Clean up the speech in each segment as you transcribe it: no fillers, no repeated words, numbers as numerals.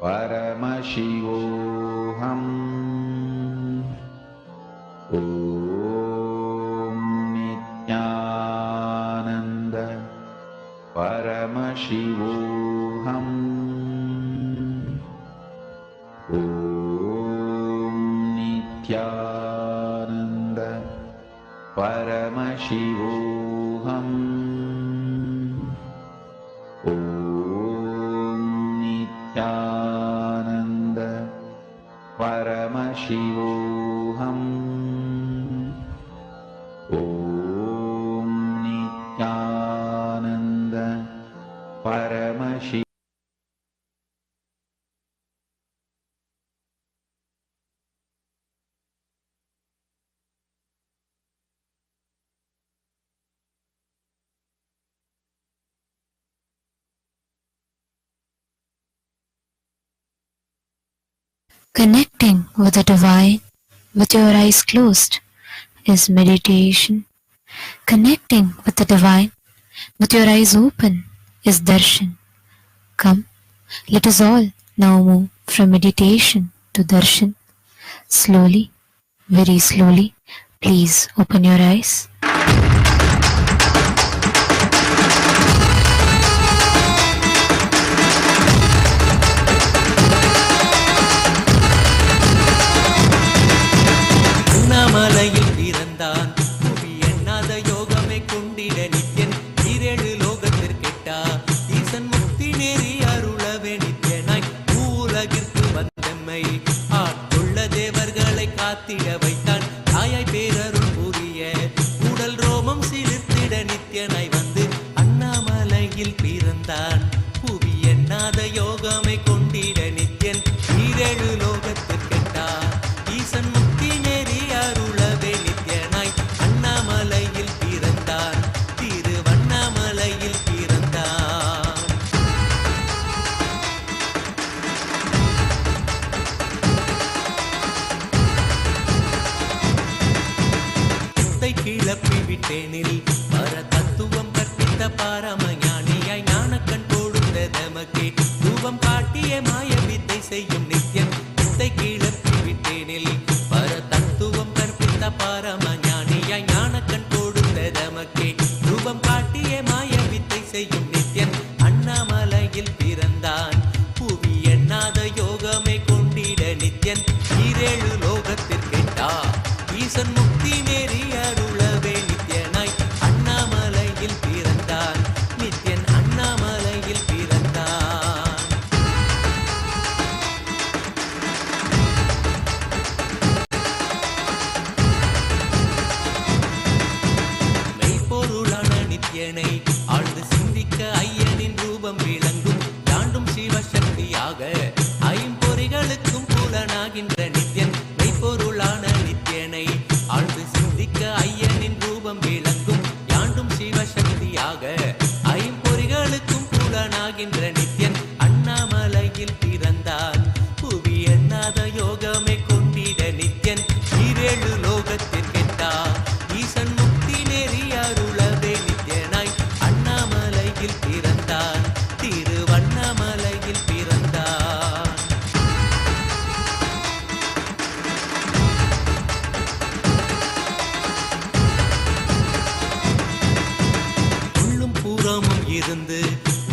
Paramashivoham. Om Nithyananda Paramashivoham. Om Nithyananda Paramashivoham. Om Nithyananda Paramashivoham. Om Nithyananda Paramashivoham. Connecting with the divine with your eyes closed is meditation. Connecting with the divine with your eyes open is darshan. Come, let us all now move from meditation to darshan. Slowly, very slowly, please open your eyes. அண்ணாமலையில் பிறந்தான் புவி எண்ணாத யோகமே கொண்டிட நித்யன் ஈரேழு லோகத்திற்கெட்டா ஈசன் முக்தி நேரி அருளவே நித்யனாய் பூலகிற்கு வந்தம்மை ஆட்கொள்ள தேவர்களை காத்திட வைத்தான் தாயாய் பேரருள் புரிய உடல் ரோமம் சிலிர்த்திட நித்யனாய் வந்து அண்ணாமலையில் பிறந்தான் புவி எண்ணாத யோகமே கொண்டிட நித்யன் ஈரேழு லோகத்திற்கெட்டா ஈசன் முக்தி நேரி அருளவே நித்யனாய் அண்ணாமலையில் பிறந்தான் திருவண்ணாமலையில் பிறந்தான். சித்தை கிளப்பி விட்டேனில் பர தத்துவம் கற்பித்த பாரமஞானியாய் ஞானக்கண் கொடுத்த தமக்கே ரூபம் காட்டிய மாய வித்தை செய்யும் நித்யன் சித்தை கிளப்பி விட்டேனில் பர தத்துவம் கற்பித்த பாரமஞானியாய் ஞானக்கண் கொடுத்த தமக்கே ரூபம் காட்டிய மாய வித்தை செய்யும் நித்யன் அண்ணாமலையில் பிறந்தான் புவி எண்ணாத யோகமே கொண்டிட நித்யன் ஈரேழு லோகத்திற்கெட்டா ஈசன் முக்தி நேரி அருளவே நித்யனாய் அண்ணாமலையில் பிறந்தான் நித்யன் அண்ணாமலையில் பிறந்தான். மெய்ப்பொருளான நித்யனை ஆழ்ந்து சிந்திக்க ஐயனின் ரூபம் விளங்கும் தாண்டும் சிவசக்தியாக ஐம்பொறிகளுக்கும் புலனாகின்ற நித்யன் மெய்ப்பொருளான நித்யனை ஆழ்ந்து சிந்திக்க ஐயனின் ரூபம் விளங்கும் யாண்டும் சிவசக்தியாக ஐம்பொறிகளுக்கும் புலனாகின்ற நித்யன் அண்ணாமலையில் பிறந்தான் புவி எண்ணாத யோகமே கொண்டிட நித்யன் ஈரேழு லோகத்திற்கெட்டா ஈசன் முக்தி நேரி அருளவே நித்யனாய் அண்ணாமலையில் பிறந்தான் திருவண்ணாமலையில் பிறந்தான். உள்ளும் பூரமும் இருந்து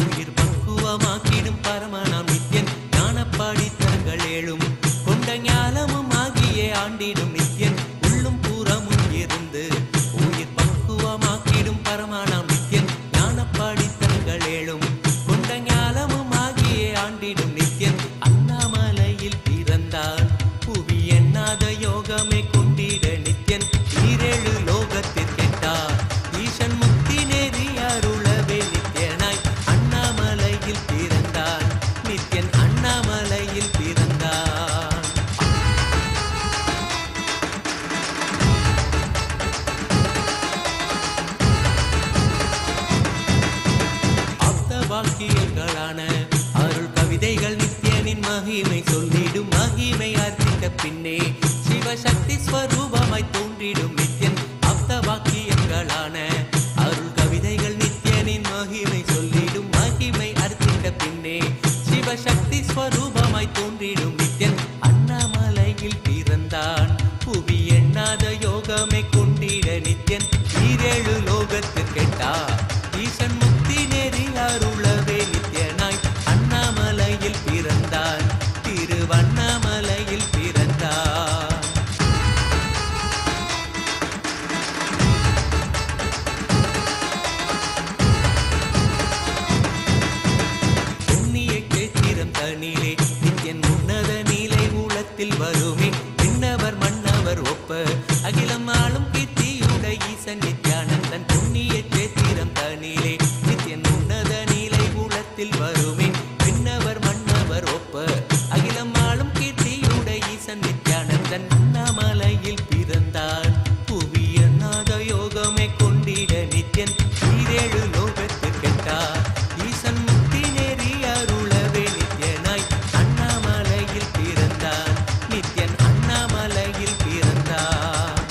உயிர் பக்குவமாக்கிடும் பரமனாம் நித்யன் ஞானப்பாடி தங்கள் ஏழும் கொண்ட ஞானமும் ஆகிய ஆண்டிடும் நித்யன் உள்ளும் பூரமும் இருந்து உயிர் பக்குவமாக்கிடும் பரமனாம் நித்யன் ஞானப்பாடி தங்கள் ஏழும் கொண்ட ஞானமும் ஆகிய ஆண்டிடும் நித்யன் அண்ணாமலையில் பிறந்தான் புவி எண்ணாத யோகமே கொண்டிட நித்யன் ஈரேழு லோகத்திற்கெட்டா ஈசன் முக்தி நேரி அருளவே நித்யனாய் அண்ணாமலையில் பிறந்தான் நித்யன் அண்ணாமலையில் பிறந்தான். ஆப்த வாக்கியங்களான அருள் கவிதைகள் நித்யனின் மகிமை சொல்லிடும் மகிமை அர்த்திக்க பின்னே சிவசக்தி ஸ்வரூபமாய் தோன்றிடும் நித்யன் ஆப்த வாக்கியங்களான அருள் கவிதைகள் நித்யனின் மகிமை சொல்லிடும் மகிமை அர்த்திக்க பின்னே சிவசக்தி சிவசக்தி ஸ்வரூபமாய் தோன்றிடும் நித்யன் அண்ணாமலையில் பிறந்தான். புவி எண்ணாத யோகமே கொண்டிட நித்யன் ஈரேழு லோகத்திற்கெட்டா ஈசன் முக்தி நெறி அருளவே நித்யனாய் அண்ணாமலையில் பிறந்தான். திருவண்ணாமலையில் பிறந்தான். தனிலே நித்யன் உன்னத நீலை ஊழத்தில் வருமே விண்ணவர் மன்னவர் ஒப்ப அகிலம் ஆளும் கீர்த்தியுட ஈசன் நித்யானந்தன் புண்ணிய சேத்திரம் தனிலே நித்யன் உன்னத நீலை ஊழத்தில் வருமே விண்ணவர் மன்னவர் ஒப்ப அகிலம் ஆளும் கீர்த்தியுட ஈசன் நித்யானந்தன் அண்ணாமலையில் பிறந்தான். புவியநாத யோகமே கொண்டிட நித்யன் ஈரேழு லோகத்திற்கெட்டா ஈசன் முக்தி நெறி அருளவே நித்யனாய் அண்ணாமலையில் பிறந்தான். நித்யன் அண்ணாமலையில் பிறந்தான்.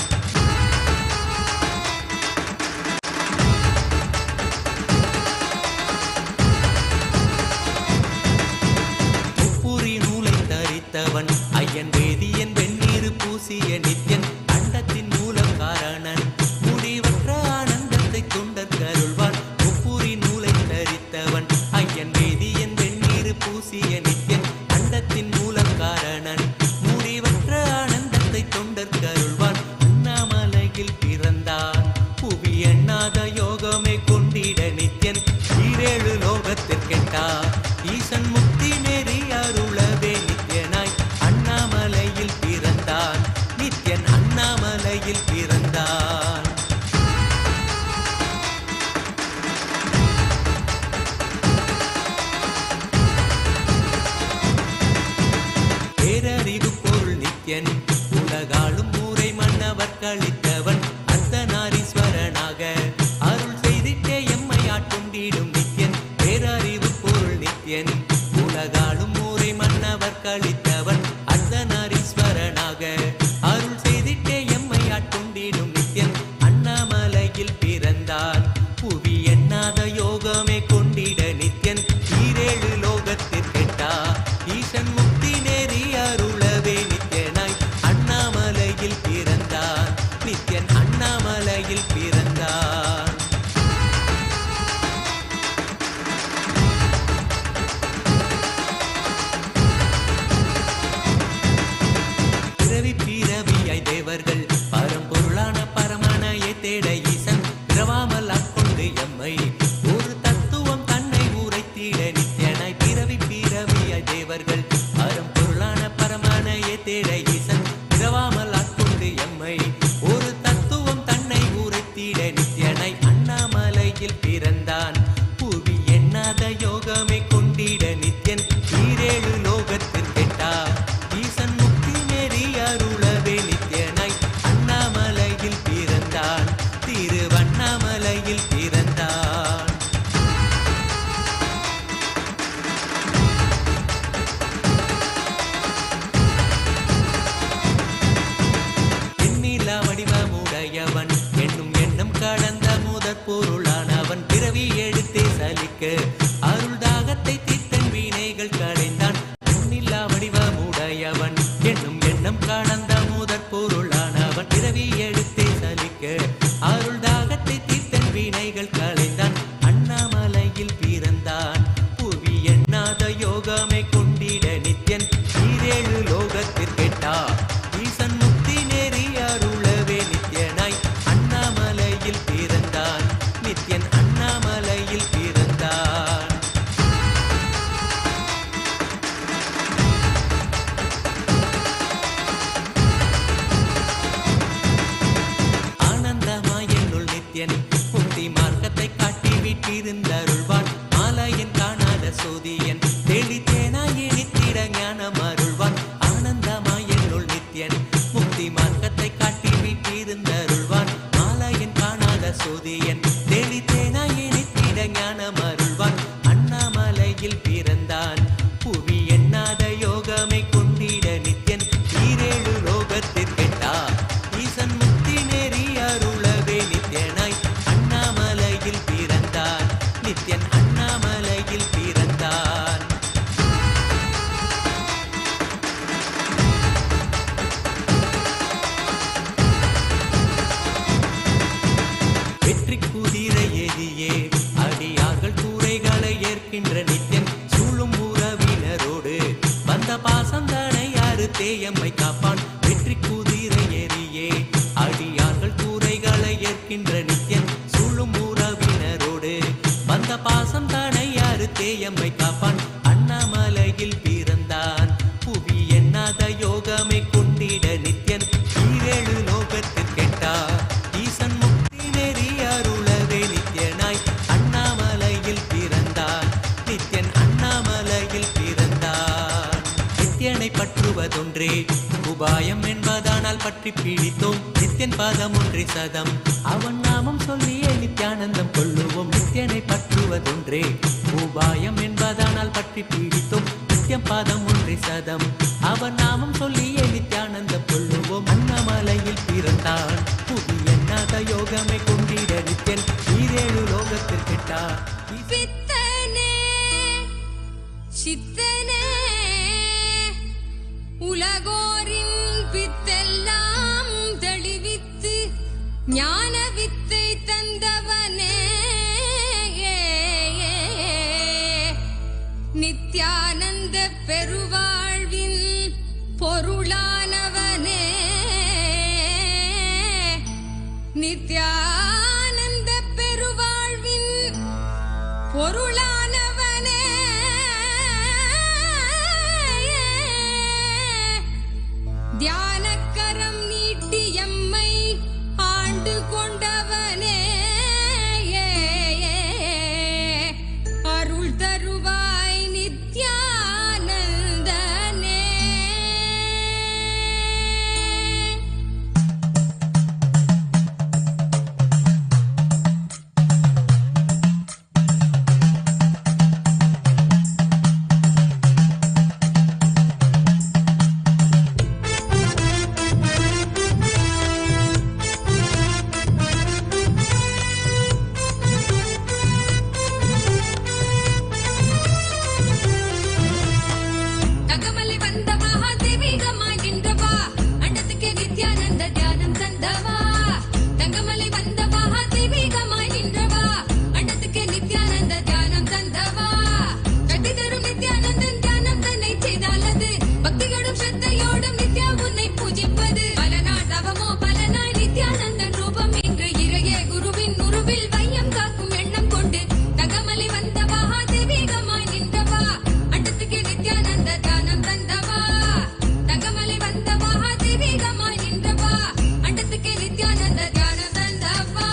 முப்புரி நூலை தரித்தவன் ஐயன் வேதியன் வெந்நீர் பூசிய நித்யன் அண்டத்தின் மூல காரணன் முடிவற்ற ஆனந்தத்தை தொண்டர் கருள்வான். முப்புரி நூலை தரித்தவன் ஐயன் வேதியன் வெந்நீர் பூசிய நித்யன் அண்டத்தின் மூல காரணன் முடிவற்ற ஆனந்தத்தை தொண்டர் கருள்வான். அண்ணாமலையில் பிறந்தான். புவி எண்ணாத யோகமே கொண்டிட நித்யன் ஈரேழு லோகத்திற்கெட்டா ஈசன் முக்தி நெறி அருளவே நித்யனாய் அண்ணாமலையில் பிறந்தான். நித்யன் அண்ணாமலையில் பிறந்தான். பேரறிவு பொருள் நித்யன் உலகாளும் ஊரை மன்னவர் கழித்தவன் அர்த்தநாரீஸ்வரனாக அருள் செய்திட்டே எம்மை ஆட்கொண்டிடும் நித்யன். பேரறிவு பொருள் நித்யன் உலகாளும் ஊரை மன்னவர் கழித்தவன் அர்த்தநாரீஸ்வரனாக அருள் செய்திட்டே எம்மை ஆட்கொண்டிடும் நித்யன் அண்ணாமலையில் பிறந்தான். புவி எண்ணாத யோகமே கொண்டிட நித்யன் ஈரேழு லோகத்திற்கெட்டா ஈசன் முக்தி நெறி அருளவே நித்யனாய் அண்ணாமலையில் பிறந்தான். நித்யன் அண்ணாமலையில் பிறந்தான். பிறவி பிறவியாய் தேவர்கள் பரம்பொருளான பரமானையை தேட ஈசன் பிறவாமல் ஆட்கொண்டு எம்மை ஒரு தத்துவம் தன்னை உரைத்திட நித்யனாய். பிறவி பிறவியாய் தேவர்கள் பரம்பொருளான பரமானையை தேட ஈசன் பிறவாமல் ஆட்கொண்டு எம்மை ஒரு தத்துவம் தன்னை உரைத்திட நித்யனாய் அண்ணாமலையில் பிறந்தான். புவி எண்ணாத யோகமே கொண்டிட நித்யன் ஈரேழு லோகத்திற்கெட்டா ஈசன் முக்தி நெறி அருளவே நித்யனாய் அண்ணாமலையில் பிறந்தான். திருவண்ணாமலையில் பிறந்தான். எண்ணிலா வடிவமுடையவன் என்னும் எண்ணம் கடந்த முதற் பொருளானவன் பிறவி எடுத்தே சலிக்க அருள் தாகத்தை தீர்த்தன் வீணைகள் களைந்தான். எண்ணிலா வடிவமுடையவன் என்னும் எண்ணம் கடந்த முதற் பொருளானவன் பிறவி எடுத்தே சலிக்க அருள் தாகத்தை தீர்த்தன் வீணைகள் களைந்தான். அண்ணாமலையில் பிறந்தான். புவி எண்ணாத யோகமே கொண்டிட நித்யன் ஈரேழு லோகத்திற்கெட்டா ஈசன் முக்தி நெறி அருளவே நித்யனாய் அண்ணாமலையில் பிறந்தான். நித்யன் அண்ணாமலையில் பிறந்தான். பாசந்தனை அறுத்தே எம்மை காப்பான் வெற்றி குதிரை எரியே அடியார்கள் கூரைகளை ஏற்கின்ற நித்யன் சூழும் உறவினரோடு வந்த பாசம் தனை அறுத்தே எம்மை காப்பான் அண்ணாமலையில் பிறந்தான் புவி எண்ணாத யோகமை கொண்டிட நித்யன் ஈரேழு லோகத்தில் கேட்டார் ஈசன் முக்தி நெறி அருளவே நித்யனாய் அண்ணாமலையில் பிறந்தான் நித்யன் அண்ணாமலையில் பிறந்தான் நித்யனை பற்றுவதொன்றே உபாயம் என்பதானால் பற்றி பீடித்தோம் நித்யன் பாதம் ஒன்றே சதம் அவன் நாமம் சொல்லியே நித்யானந்தம் கொள்ளுவோம் நித்யனை பற்றுவதொன்றே உபாயம் என்பதானால் பற்றி பீடித்தோம் நித்யம் பாதம் ஒன்றே சதம் அவன் நாமம் சொல்லியே நித்யானந்தம் கொள்ளுவோம் அண்ணாமலையில் பிறந்தான் புவி எண்ணாத யோகமை கொண்டிட நித்யன் ஈரேழு லோகத்தில் கெட்டார் சித்தனே உலகோரின் பித்தெல்லாம் தெளிவித்து ஞான வித்தை தந்தவனே நித்யானந்த பெருவாழ்வின் பொருளானவனே நித்யானந்த பெருவாழ்வின் பொருளானவனே தியானக்கரம் நீட்டி எம்மை ஆண்டு கொண்டவனே அருள் தருவாய் நித்யானந்தனே. தகமலை வந்த மகாதேவிகமாய் நின்றவா அண்டத்துக்கு நித்யானந்த தியானம் தந்தவா தங்கமலை வந்த மகாதேவிகமாய் நின்றவா அண்டத்துக்கு நித்யானந்த தியானம் தந்தவா கட்டி தரும் நித்யானந்தன் தியானம் தன்னை செய்தாலது பக்தியோடும் ஸ்ரத்தையோடும் நித்யா உன்னை பூஜிப்பது பல நாள் தவமோ பல நாள் நித்யானந்தன் ரூபம் இன்று இறையே குருவின் உருவில் வையம் காக்கும் எண்ணம் கொண்டு தகமலை வந்த மகாதேவிகமாய் நின்றவா அண்டத்துக்கு நித்யானந்த தியானம் தந்தவா தங்கமலை வந்த மகாதேவிகமாய் நின்றவா அண்டத்துக்கு நித்யானந்த தியானம் தந்தவா.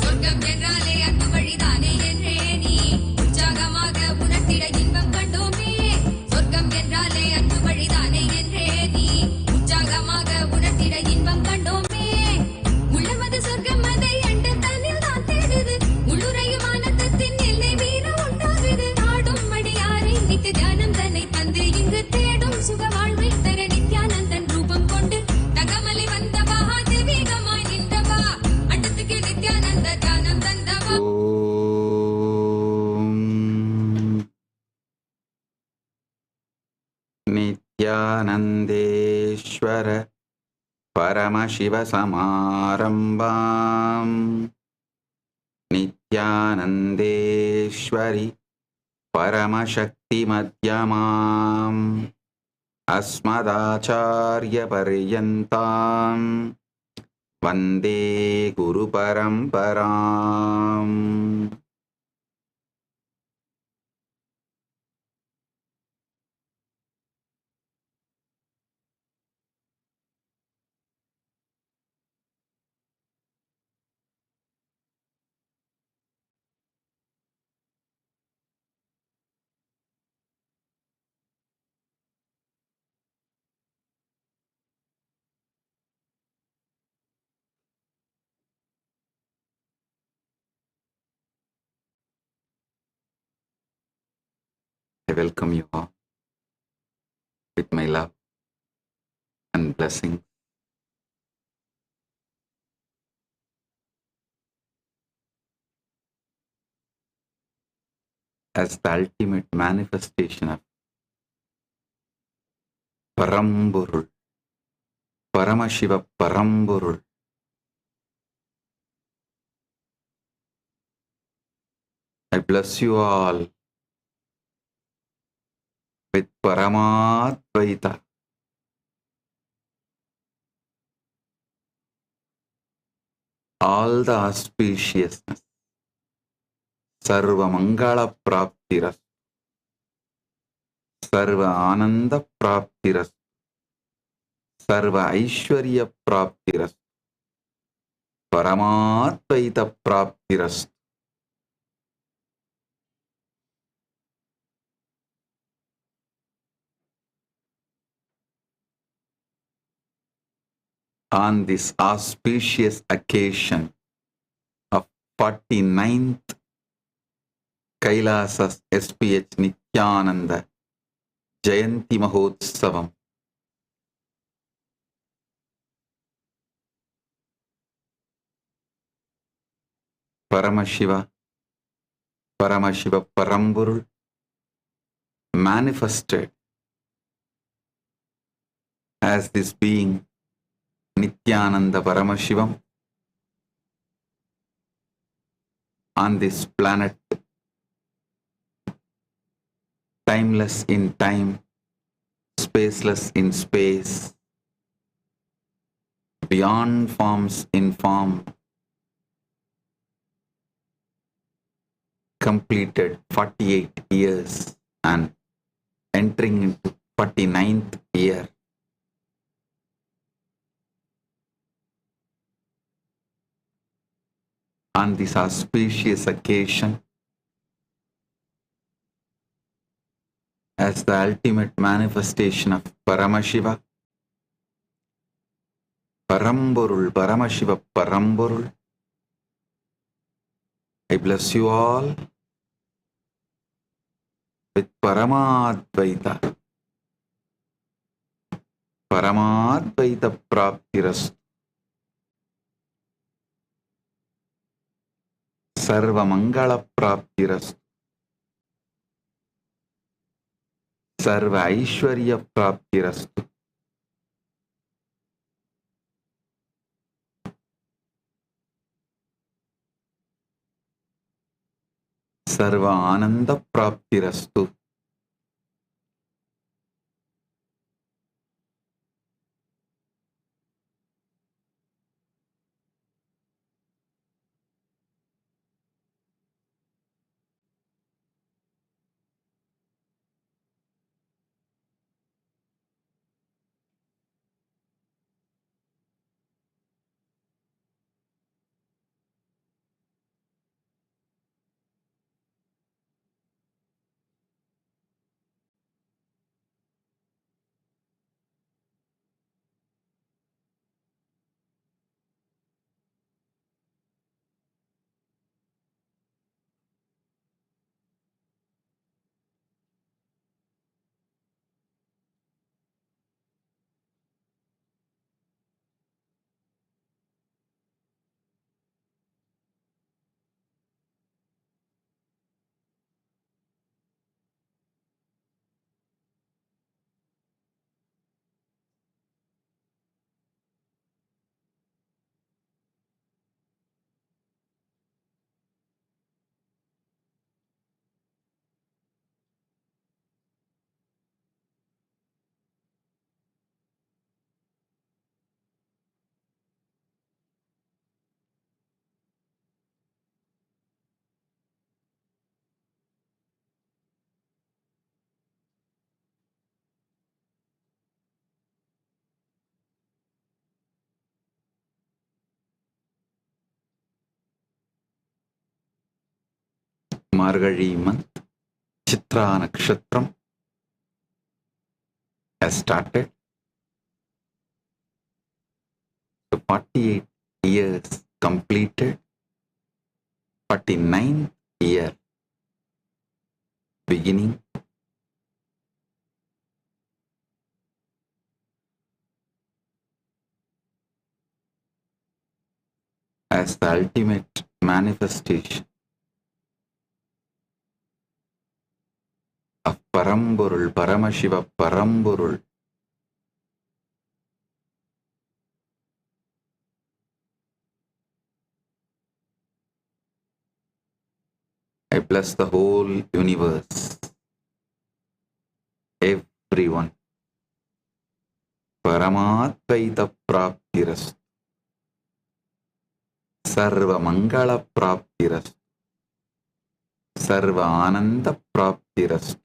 சொர்க்கம் என்றாலே அன்பு வழிதானே என்றே நீ உற்சாகமாக உணர்த்திட இன்பம் கண்டோமே சொர்க்கம் என்றாலே அன்பு வழிதானே என்றே நீ உற்சாகமாக உணர்த்திட இன்பம் கண்டோமே உள்ளவது சொர்க்கம் அதை அண்ட தன்னில் தான் தேடுது உள்ளுரையும் ஆனந்தத்தின் எல்லை வீர உண்டாகுது நாடும் மடியாரை நித்திய தியானம் தன்னை தந்து இங்கு தேடும் சுக வாழ்வை தர நித்யானந்தன் ரூபம் கொண்டு தகமலை வந்த மகாதேவிகமாய் நின்றவா அண்டத்துக்கு நித்யானந்த தியானம் தந்தவா. नित्यानन्देश्वर परमशिवसमारम्भाम् नित्यानन्देश्वरि परमशक्तिमध्यमाम् अस्मदाचार्यपर्यन्ताम् वन्दे गुरुपरम्पराम्. I welcome you all with my love and blessings. as the ultimate manifestation of Paramburul, Paramashiva Paramburul. I bless you all with Paramadvaita, all the auspiciousness, Sarva Mangala Praptiras, Sarva Ananda Praptiras, Sarva Aishwarya Praptiras, Paramadvaita Praptiras. On this auspicious occasion of 49th KAILASA'S SPH Nithyananda Jayanthi Mahotsavam, Paramashiva, Paramashiva Paramburul manifested as this being Nithyananda Paramashivam on this planet, timeless in time, spaceless in space, beyond forms in form, completed 48 years and entering into 49th year. On this auspicious occasion, as the ultimate manifestation of Paramashiva, Paramburul, Paramashiva Paramburul, I bless you all with Paramadvaita, Paramadvaita Praptiras, Sarva Mangala Praptiras, Sarva Aishwarya Praptiras, Sarva Ananda Praptirastu. Mazhgazhi month, Chitra Nakshatram has started. So 48 years completed, 49th year beginning. As the ultimate manifestation அப்பரம்பொருள் Paramasiva பரம்பொருள் I bless the whole universe, everyone. Paramatvaita praptirastu, sarva mangala praptirastu, sarva ananda praptirastu.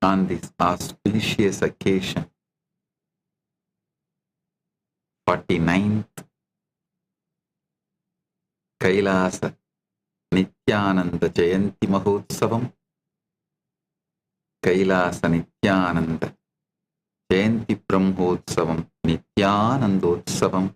On this auspicious occasion, 49th Kailasa Nithyananda Jayanthi Mahotsavam, Kailasa Nithyananda Jayanthi Brahmotsavam, Nithyanandotsavam,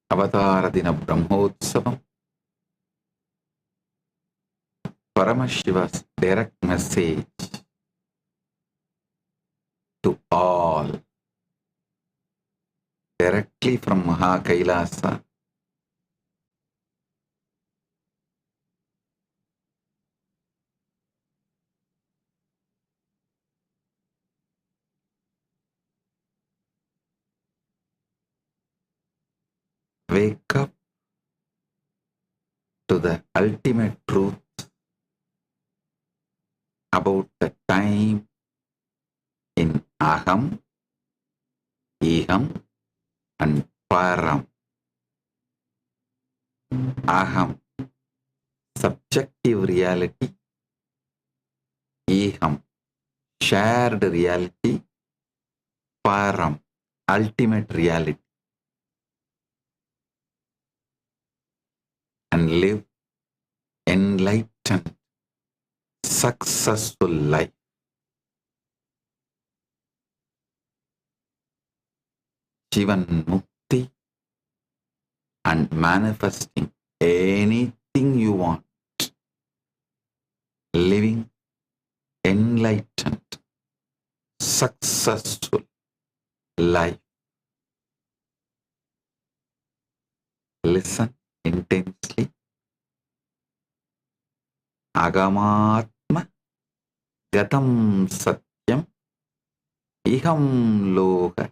Avatara Dina Brahmotsavam, Paramashiva's direct message to all, directly from Kailasa. Wake up to the ultimate truth about the time in Aham, Iham and Param. Aham, subjective reality. Iham, shared reality. Param, ultimate reality. And live enlightened, successful life. Jivan Mukti and manifesting anything you want. Living enlightened, successful life. Listen intensely. Agamatma gatam satyam iham loka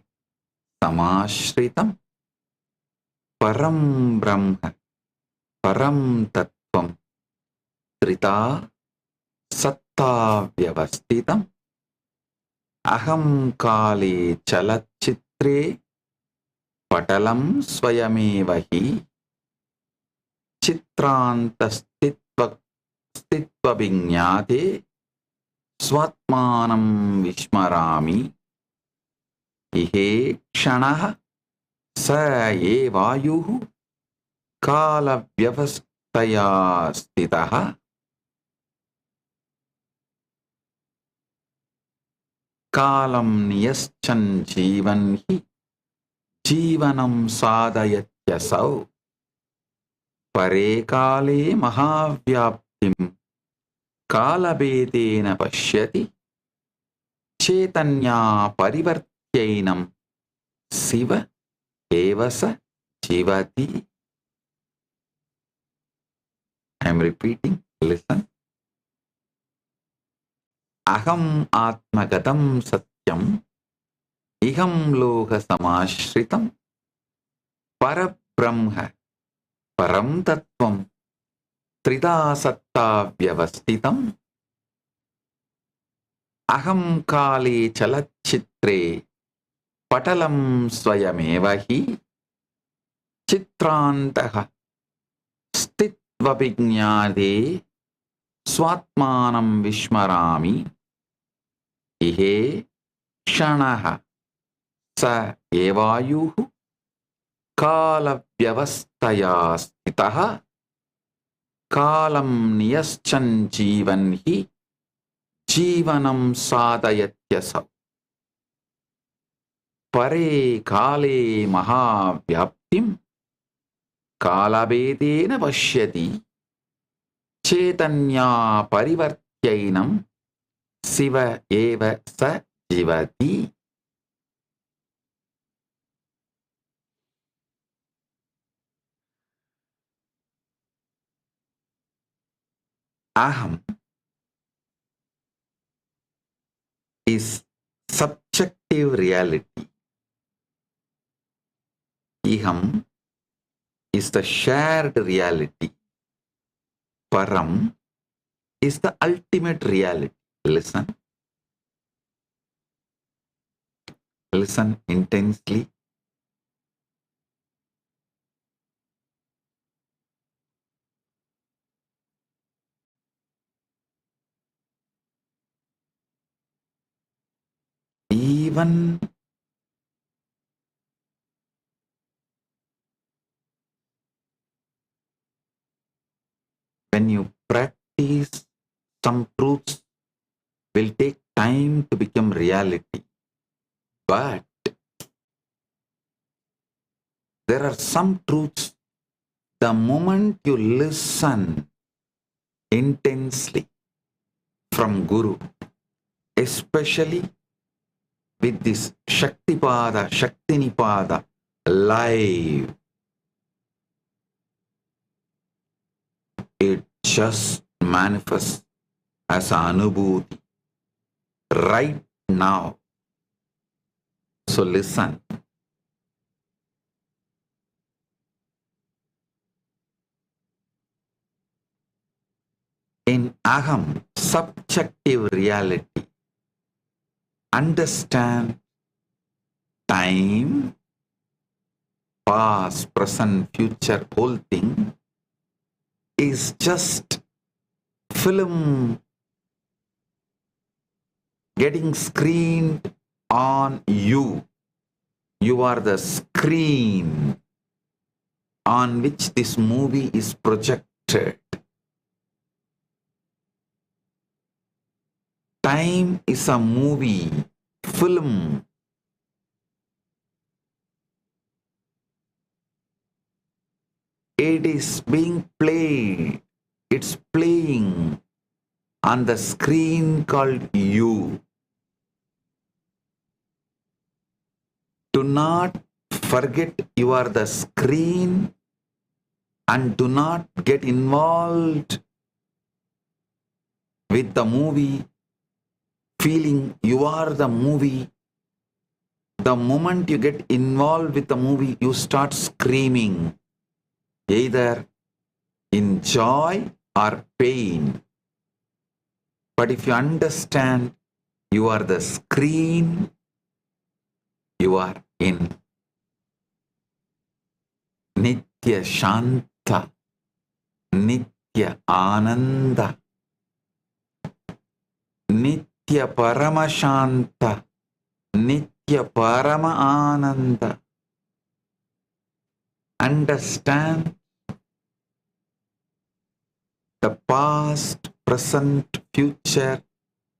samashritam param brahma param tattvam trita satta vyavastitam aham kali chalachitre patalam swayamevahi Chitranta stitva vinyate swatmanam vishmarami ihe kshanaha sa ye vayuhu kala vyavastaya stitaha kalam niyaschan jivan hi jivanam sadhayatyasau Pare kale mahavyaptim kalabedena pashyati chetanya parivartyainam siva evasa jivati. I am repeating, listen. Aham atmagatam satyam iham loka samashritam parabrahma param tattvam trida satta vyavastitam aham kali chalachitre patalam swayamevahi चित्रान्तः स्थित्वभिज्ञाते स्वात्मानं विस्मरामि इहे क्षणः स एवायुः कालव्यवस्थया स्थितः कालं नियश्चन् जीवन् हि जीवनं साधयत्यसौ परे काले महाव्याप्तिं कालभेदेन पश्यति चैतन्या परिवर्त्यैनं शिव एव स जीवति. Aham is subjective reality. Iham is the shared reality. Param is the ultimate reality. Listen. Listen intensely. Even when you practice, some truths will take time to become reality. But there are some truths, the moment you listen intensely from Guru, especially with this Shaktipada, Shaktinipada live, it just manifests as an anubhuti right now. So listen. In Aham, subjective reality, understand time, past, present, future, whole thing is just film getting screened on you. You are the screen on which this movie is projected. Time is a movie, film. It is being played. It's playing on the screen called you. Do not forget you are the screen and do not get involved with the movie, feeling you are the movie. The moment you get involved with the movie, you start screaming, either in joy or pain. But if you understand you are the screen, you are in Nitya Shanta, Nitya Ananda, Nitya Paramashanta, Nitya Parama Ananda. Understand the past, present, future,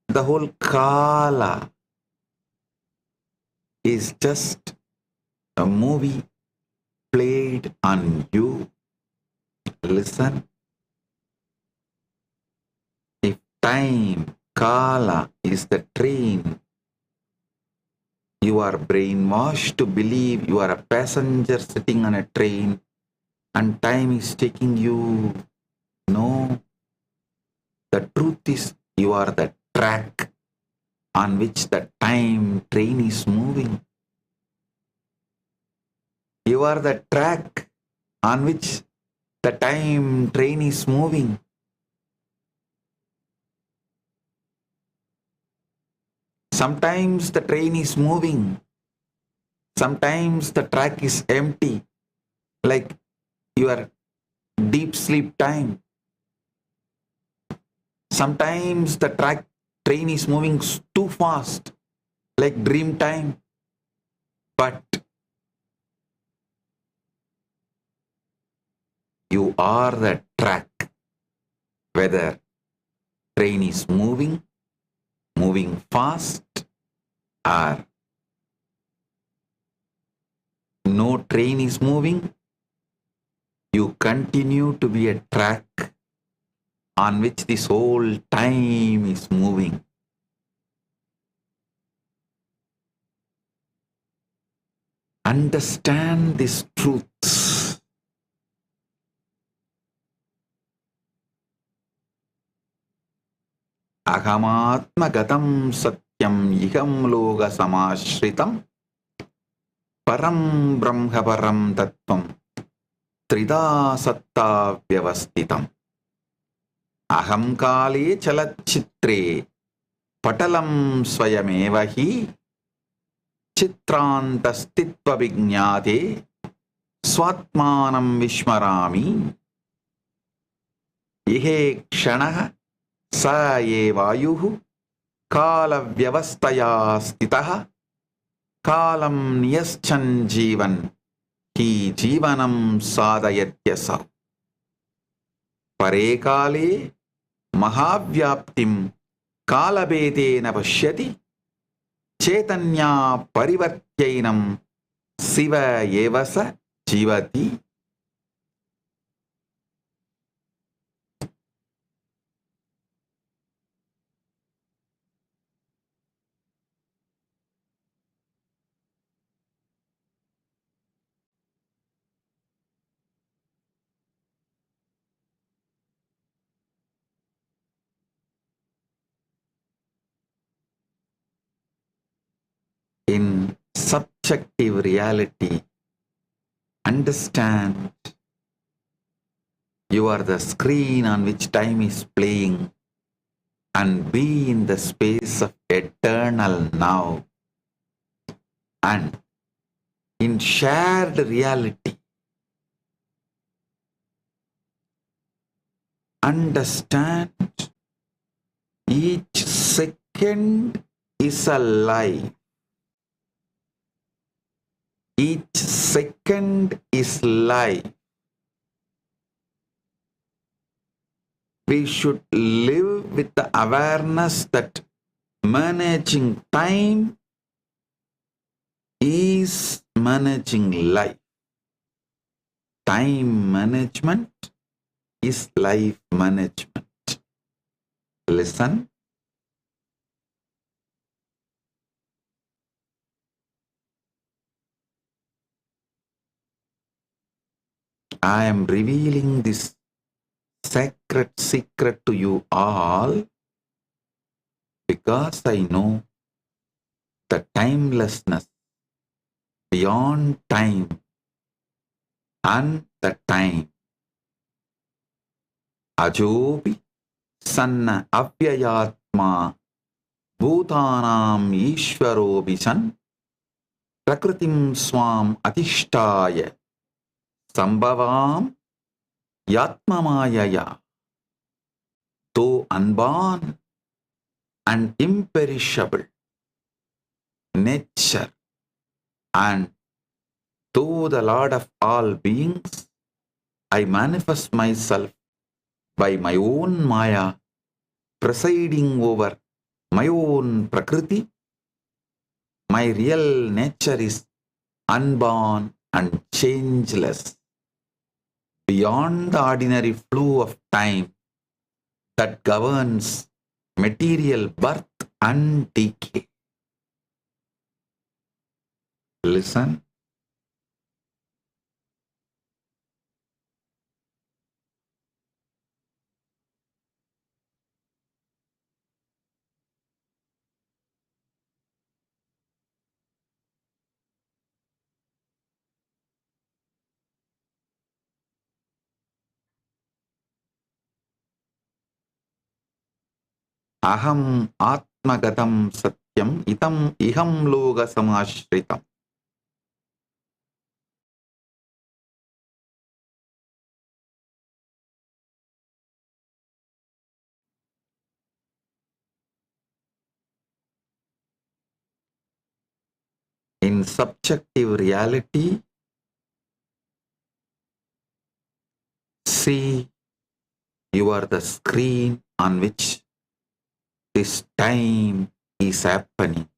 the whole Kala is just a movie played on you. Listen. If time, Kala is the train, you are brainwashed to believe you are a passenger sitting on a train and time is taking you. No. The truth is you are the track on which the time train is moving. You are the track on which the time train is moving. Sometimes the train is moving. Sometimes the track is empty. like your deep sleep time. Sometimes the train is moving too fast, like dream time. But you are the track, whether train is moving fast, or no train is moving. You continue to be a track on which this whole time is moving. Understand these truths. Ahamatma gatam satyam iham loga samashritam param brahma param tattvam trida satta vyavastitam. Aham kale chalachitre patalam swayameva hi chitrantastitva vijñāte swatmanam vishmarami. Ihe kshanaha sa ye vayuhu kala vyavastaya stitaha kalam niyaschan jivan hi jivanam sadhayatyasa. Pare kale mahavyaptim kalabedena pashyati Chaitanya parivartyainam siva evasa jivati. In subjective reality, understand you are the screen on which time is playing, and be in the space of eternal now. And in shared reality, understand each second is a life. Each second is life. We should live with the awareness that managing time is managing life. Time management is life management. Listen. I am revealing this sacred secret to you all because I know the timelessness beyond time and the time. Ajobi sanna avyayatma bhutanam ishvarobi san prakritim swam atishtaya Sambhavam Yatmamayaya. Though unborn and imperishable nature, and though the Lord of all beings, I manifest myself by my own Maya, presiding over my own Prakriti. My real nature is unborn and changeless, beyond the ordinary flow of time that governs material birth and decay. Listen. Aham atmagatam satyam itam iham loga samashritam. In subjective reality, see, you are the screen on which this time is happening,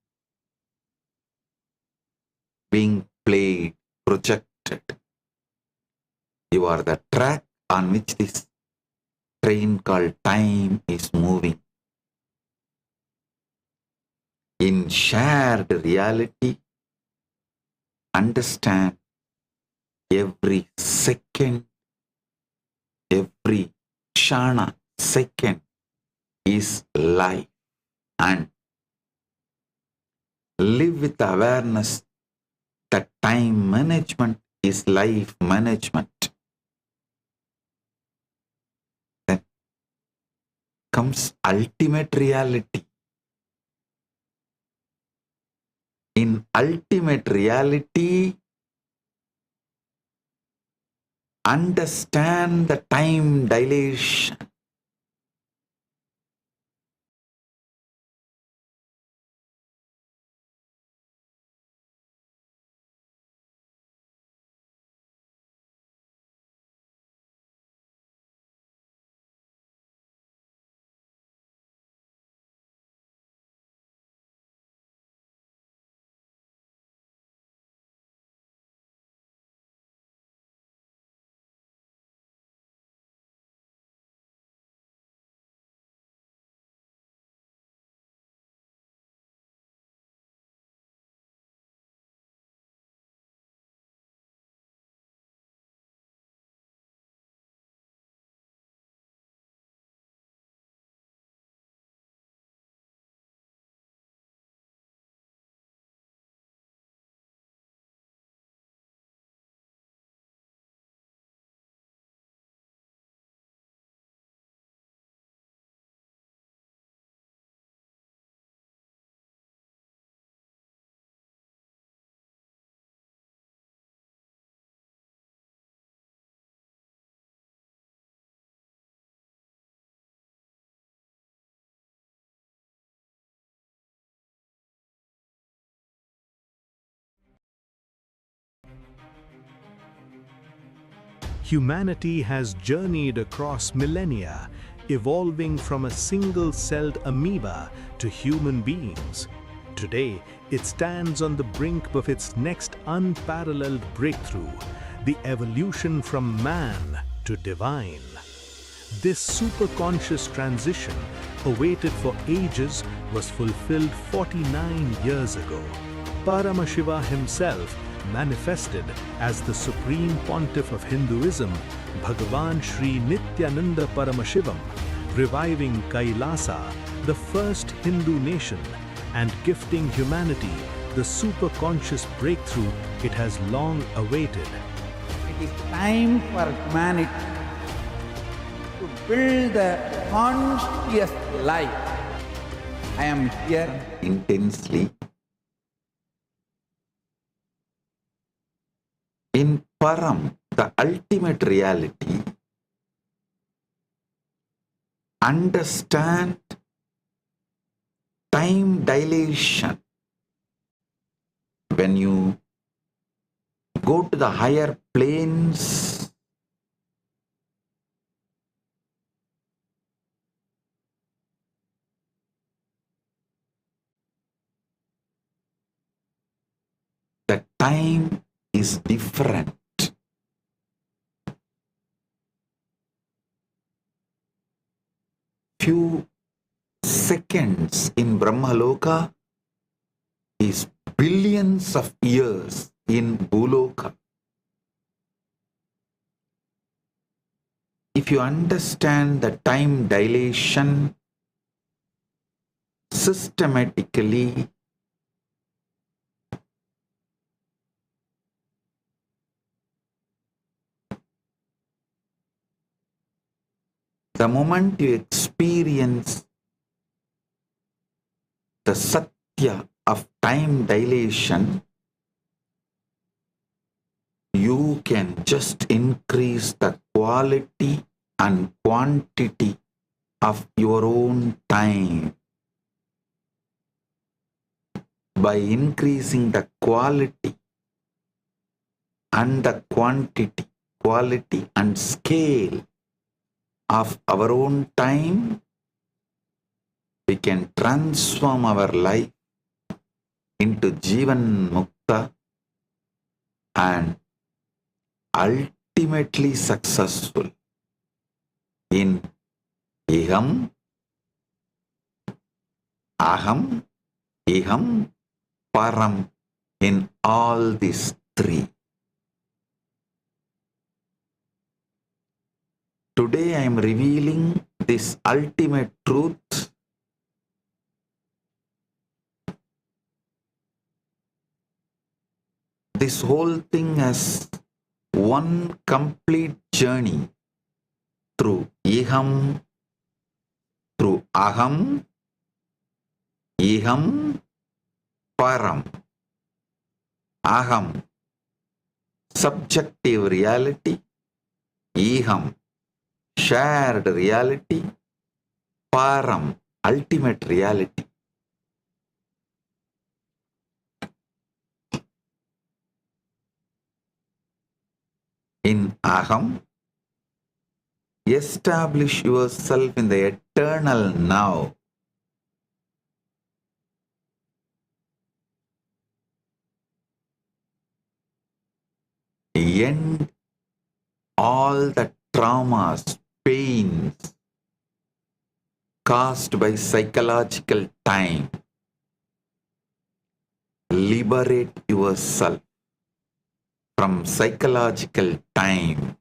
being played, projected. You are the track on which this train called time is moving. In shared reality, understand every second, every kshana, second is life, and live with awareness that time management is life management. Then comes ultimate reality. In ultimate reality, understand the time dilation. Humanity has journeyed across millennia, evolving from a single-celled amoeba to human beings. Today, it stands on the brink of its next unparalleled breakthrough, the evolution from man to divine. This superconscious transition, awaited for ages, was fulfilled 49 years ago. Paramashiva himself manifested as the Supreme Pontiff of Hinduism, Bhagavan Sri Nithyānanda Paramashivam, reviving Kailasa, the first Hindu nation, and gifting humanity the superconscious breakthrough it has long awaited. It is time for humanity to build the conscious life. I am here Intensely. In Param, the ultimate reality, understand time dilation. When you go to the higher planes, the time is different. Few seconds in Brahmaloka is billions of years in Bhuloka. If you understand the time dilation systematically, the moment you experience the Satya of time dilation, you can just increase the quality and quantity of your own time. by increasing the quality and the quantity, quality and scale of our own time, we can transform our life into Jivan Mukta and ultimately successful in Iham, Aham, Iham, Param, in all these three. Today I am revealing this ultimate truth this whole thing as one complete journey through Iham, through Aham, Iham, Param. Aham, subjective reality. Iham, shared reality. Param, ultimate reality. In Aham, establish yourself in the eternal now. End all the traumas, pains caused by psychological time. Liberate yourself from psychological time.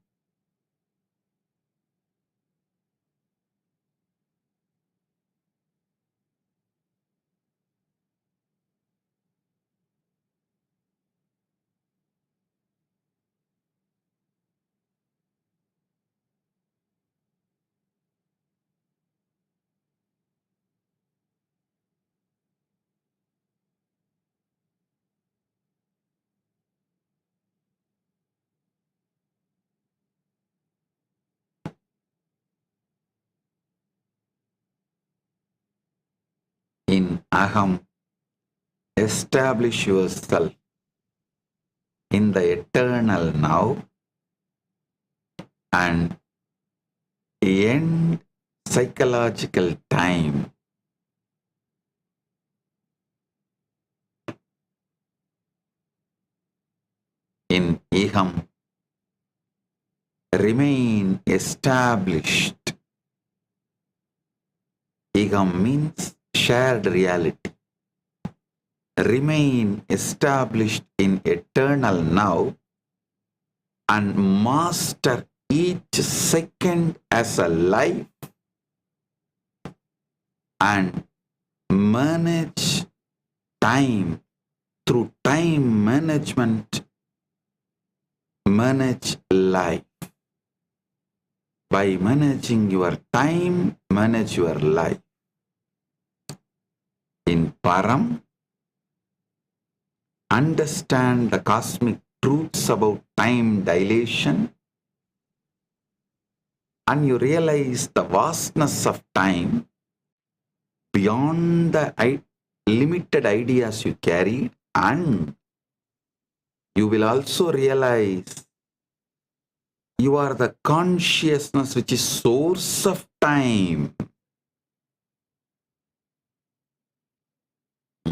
In Aham, establish yourself in the eternal now and end psychological time. In Iham, remain established. Iham means shared reality. Remain established in eternal now and master each second as a life and manage time through time management. Manage life. By managing your time, manage your life. In Param, understand the cosmic truths about time dilation and you realize the vastness of time beyond the limited ideas you carried, and you will also realize you are the consciousness which is source of time.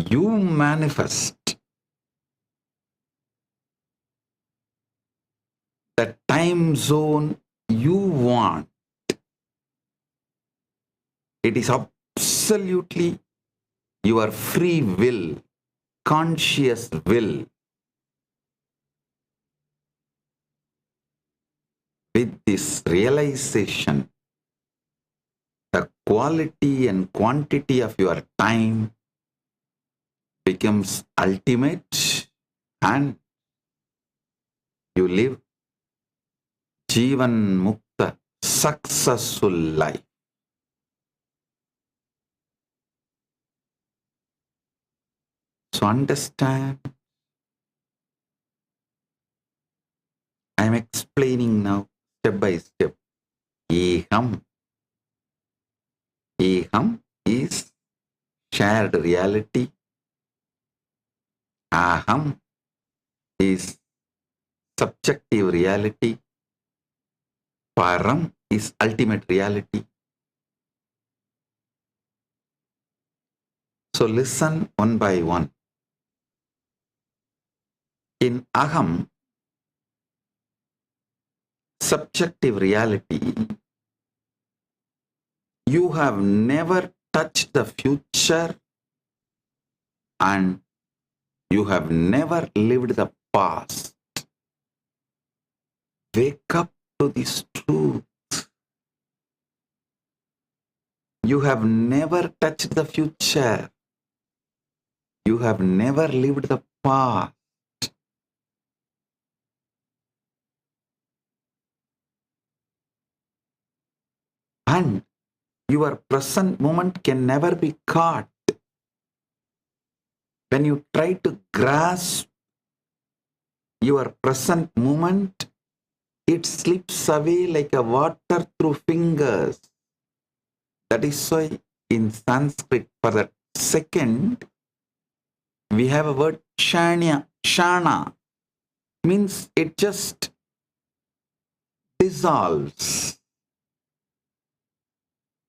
You manifest the time zone you want. It is absolutely your free will, conscious will. With this realization, the quality and quantity of your time becomes ultimate and you live Jivan Mukta, successful life. So understand, I am explaining now step by step. Eham. Eham is shared reality. Aham is subjective reality. Param is ultimate reality. So listen one by one. In Aham, subjective reality, you have never touched the future and you have never lived the past. Wake up to this truth. You have never touched the future. You have never lived the past. And your present moment can never be caught. When you try to grasp your present moment, it slips away like a water through fingers. That is why in Sanskrit, for that second, we have a word shanya. Shana means it just dissolves.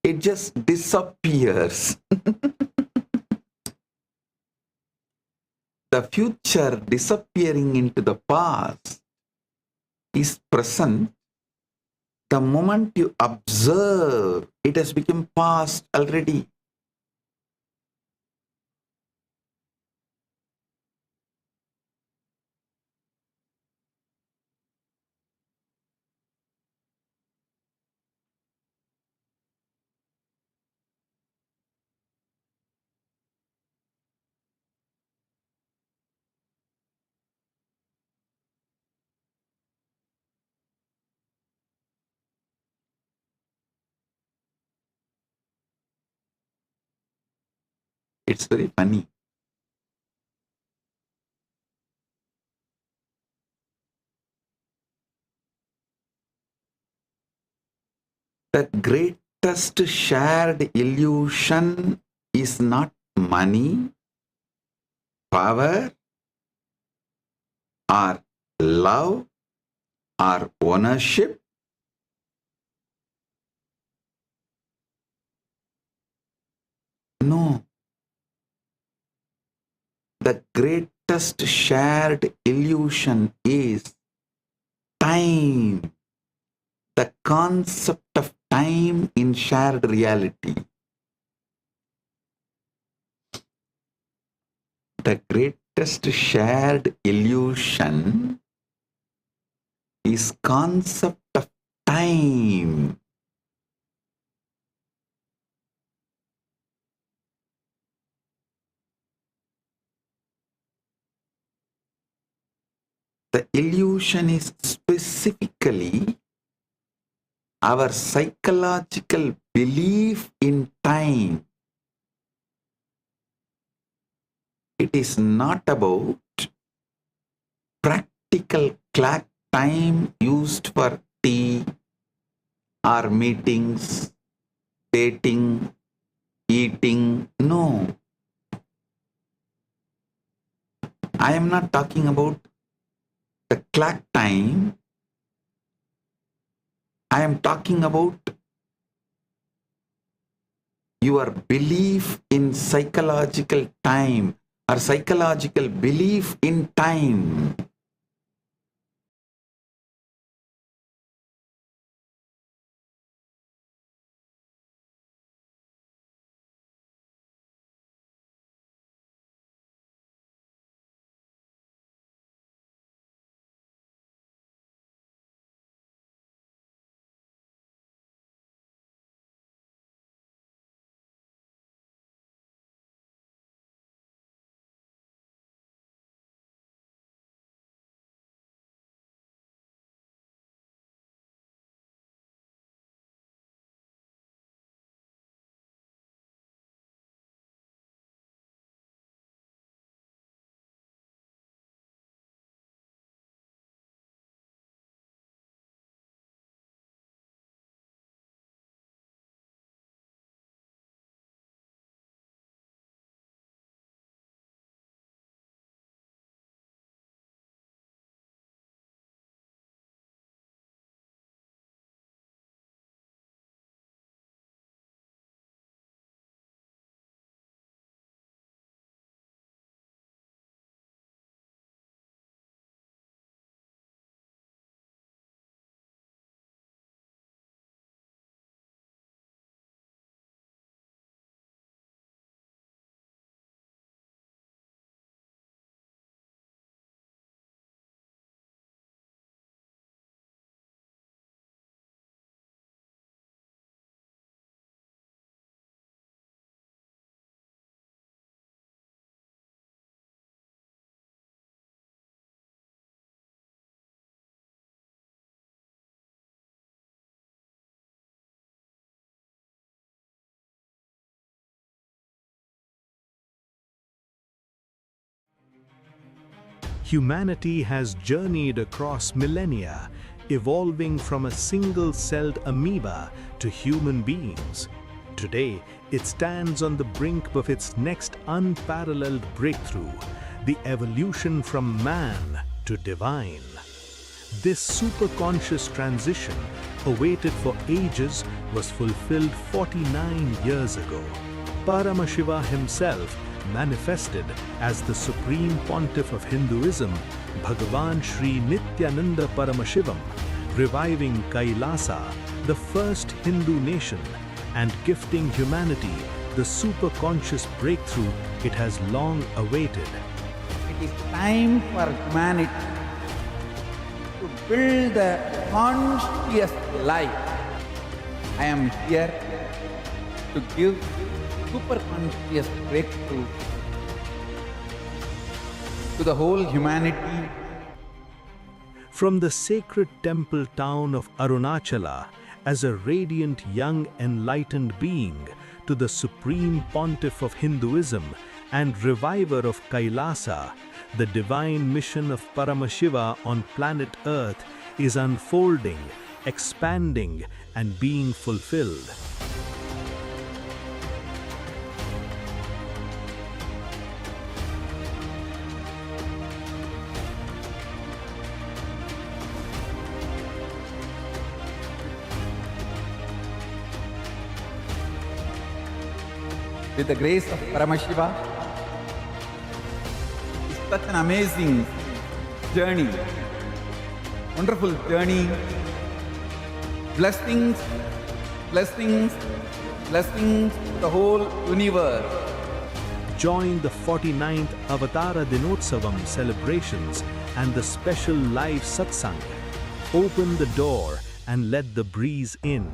It just disappears. The future disappearing into the past is present. The moment you observe, it has become past already. It's very funny. The greatest shared illusion is not money, power, or love, or ownership. No. The greatest shared illusion is time. The concept of time in shared reality. The greatest shared illusion is concept of time. The illusion is specifically our psychological belief in time. It is not about practical clock time used for tea or meetings, dating, eating. No. I am not talking about the clock time. I am talking about your belief in psychological time or psychological belief in time. Humanity has journeyed across millennia, evolving from a single-celled amoeba to human beings. Today, it stands on the brink of its next unparalleled breakthrough, the evolution from man to divine. This superconscious transition, awaited for ages, was fulfilled 49 years ago. Paramashiva himself manifested as the Supreme Pontiff of Hinduism, Bhagavan Sri Nithyananda Paramashivam, reviving Kailasa, the first Hindu nation, and gifting humanity the superconscious breakthrough it has long awaited. It is time for humanity to build the conscious life. I am here to give superconscious breakthrough to the whole humanity. From the sacred temple town of Arunachala, as a radiant young enlightened being, to the Supreme Pontiff of Hinduism and reviver of Kailasa, the divine mission of Paramashiva on planet Earth is unfolding, expanding, and being fulfilled. With the grace of Paramashiva, it's such an amazing journey, wonderful journey. Blessings, blessings, blessings to the whole universe. Join the 49th AVATARA DINOTSAVAM celebrations and the special live satsang. Open the door and let the breeze in.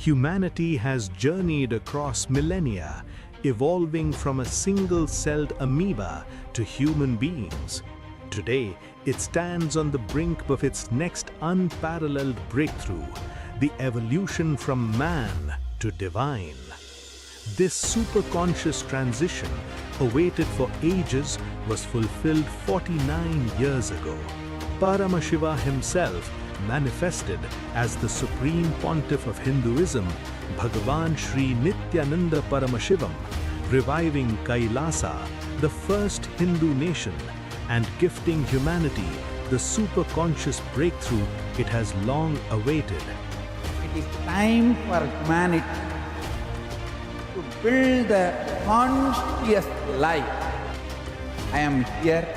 Humanity has journeyed across millennia, evolving from a single-celled amoeba to human beings. Today, it stands on the brink of its next unparalleled breakthrough, the evolution from man to divine. This superconscious transition, awaited for ages, was fulfilled 49 years ago. Paramashiva himself manifested as the Supreme Pontiff of Hinduism, Bhagavan Sri Nithyananda Paramashivam, reviving Kailasa, the first Hindu nation, and gifting humanity the superconscious breakthrough it has long awaited. It is time for humanity to build the conscious life. I am here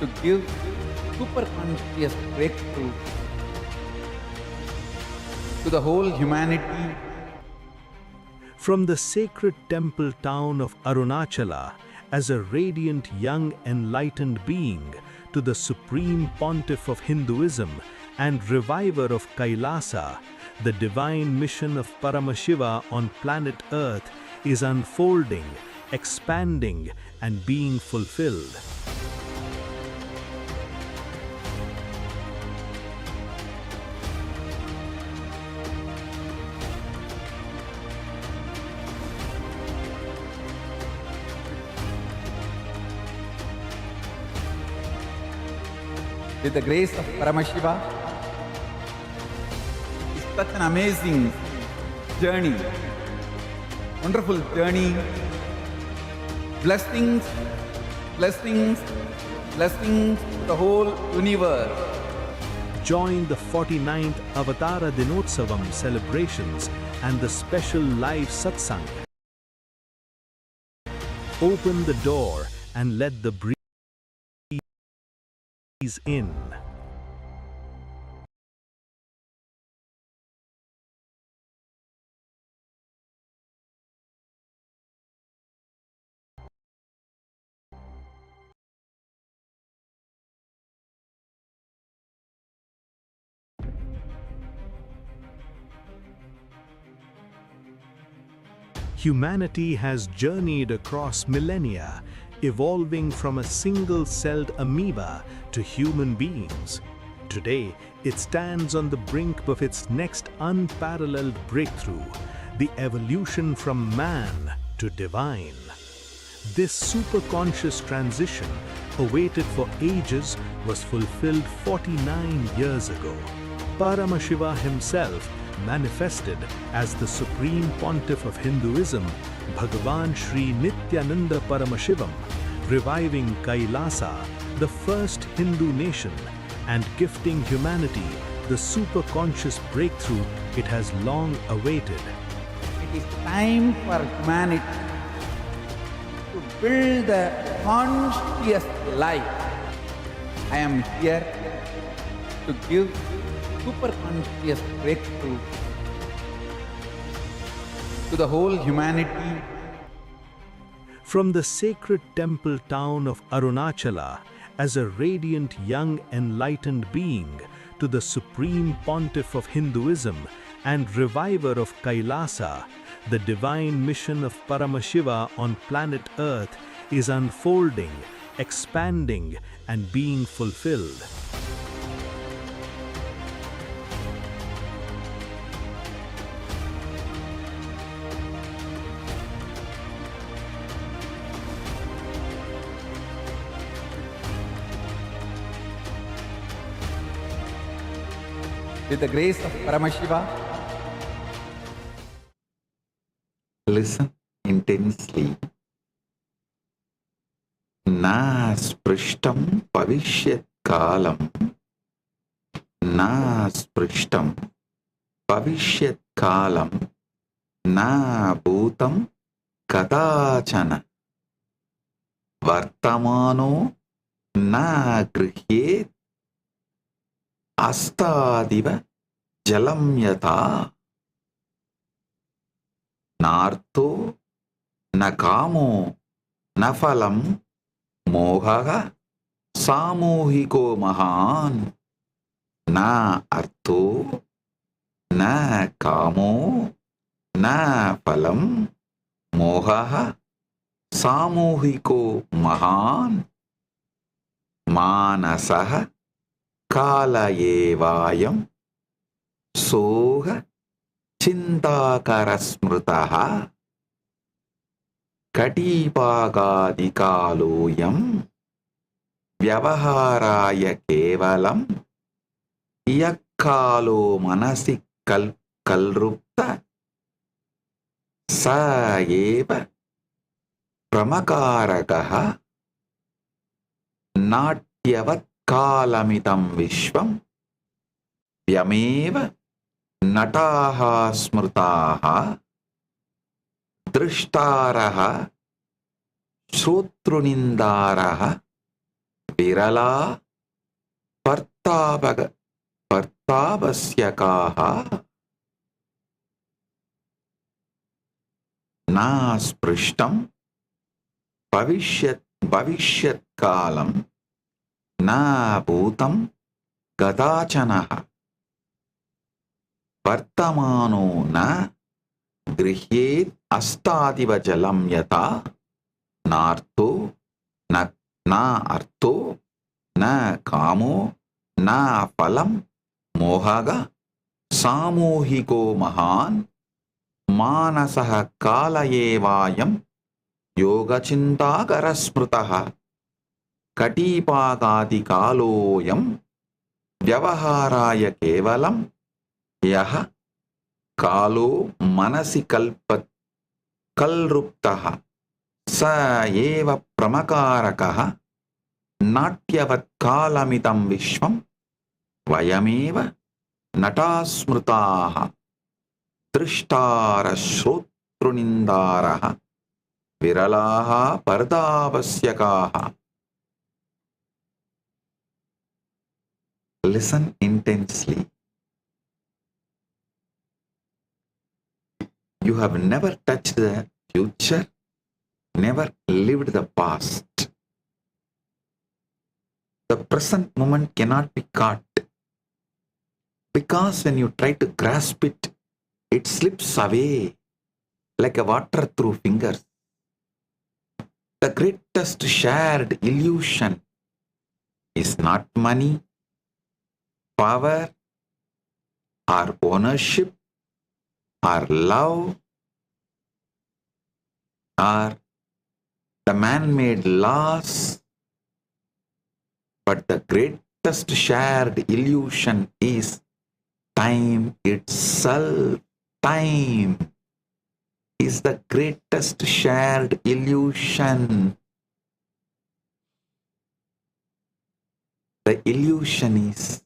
to give superconscious breakthrough to the whole humanity. From the sacred temple town of Arunachala, as a radiant young enlightened being, to the Supreme Pontiff of Hinduism and reviver of Kailasa, the divine mission of Paramashiva on planet Earth is unfolding, expanding, and being fulfilled. With the grace of Paramashiva, it's such an amazing journey, wonderful journey. Blessings, blessings, blessings to the whole universe. Join the 49th AVATARA DINOTSAVAM celebrations and the special live satsang. Open the door and let the breeze in. Humanity has journeyed across millennia, evolving from a single-celled amoeba to human beings. Today, it stands on the brink of its next unparalleled breakthrough, the evolution from man to divine. This superconscious transition, awaited for ages, was fulfilled 49 years ago. Paramashiva himself manifested as the Supreme Pontiff of Hinduism, Bhagavan Sri Nithyānanda Paramashivam, reviving Kailasa, the first Hindu nation, and gifting humanity the superconscious breakthrough it has long awaited. It is time for humanity to build a conscious life. I am here to give superconscious breakthrough to the whole humanity. From the sacred temple town of Arunachala, as a radiant young enlightened being, to the Supreme Pontiff of Hinduism and reviver of Kailasa, the divine mission of Paramashiva on planet Earth is unfolding, expanding, and being fulfilled. With the grace of Paramashiva, listen intensely. Na sprishtam pavishyat kalam. Na sprishtam pavishyat kalam. Na bhutam kadachana. Vartamano na grihyet. Astadiva jalam yata. Nartho na kamo na phalam mohaha samohiko mahan. Na artho na kamo na phalam mohaha samohiko mahan. Manasaha kalayevayam soha chintakarasmritaha katipagadikaloyam vyavaharaya kevalam yakkalo manasi kalrupta sa eva pramakarakaha natyavat kalamitam vishvam vyameva nataha smrtaha drishtaraha shrotrunindaraha virala partabasyakaha. Na sprishtam bhavishyat kalam. Na bhutam gadachanaha. Vartamano na grihyet astadiva jalam yata. Nartho na artho na kamo na phalam mohaga samohiko mahan. Manasaha kalayevayam yogachintakarasmritaha katipagadikaloyam vyavaharaya kevalam yaha kalo manasi kalruptaha sa eva pramakarakaha natyavat kalamitam vishvam vayameva natasmrtaha drishtara shrotrunindaraha viralaha pardavasyakaha. Listen intensely. You have never touched the future, never lived the past. The present moment cannot be caught, because when you try to grasp it, it slips away like a water through fingers. The greatest shared illusion is not money, power, or ownership, or love, or the man-made laws, but the greatest shared illusion is time itself. Time is the greatest shared illusion. The illusion is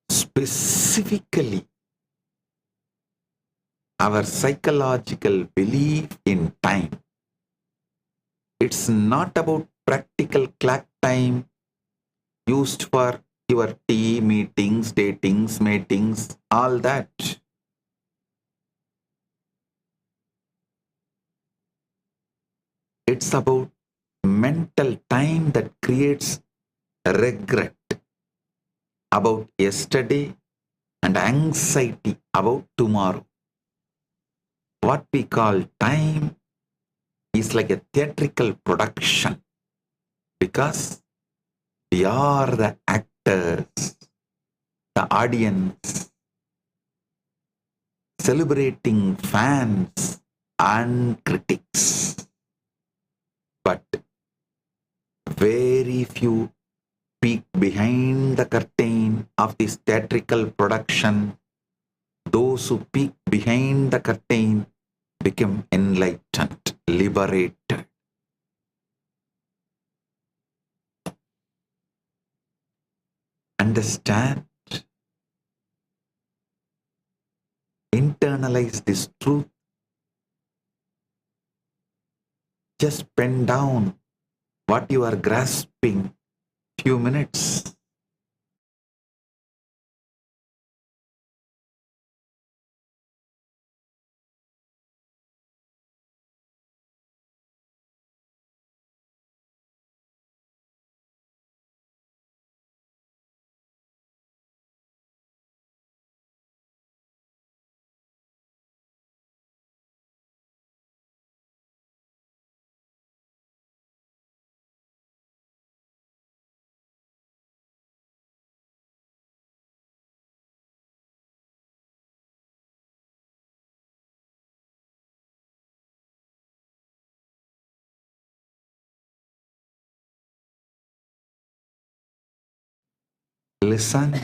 specifically our psychological belief in time. It's not about practical clock time used for your tea, meetings, datings, matings, all that. It's about mental time that creates regret about yesterday and anxiety about tomorrow. What we call time is like a theatrical production, because we are the actors, the audience, celebrating fans and critics. But very few peek behind the curtain of this theatrical production. Those who peek behind the curtain become enlightened, liberated. Understand, internalize this truth. Just pen down what you are grasping. Few minutes. Listen.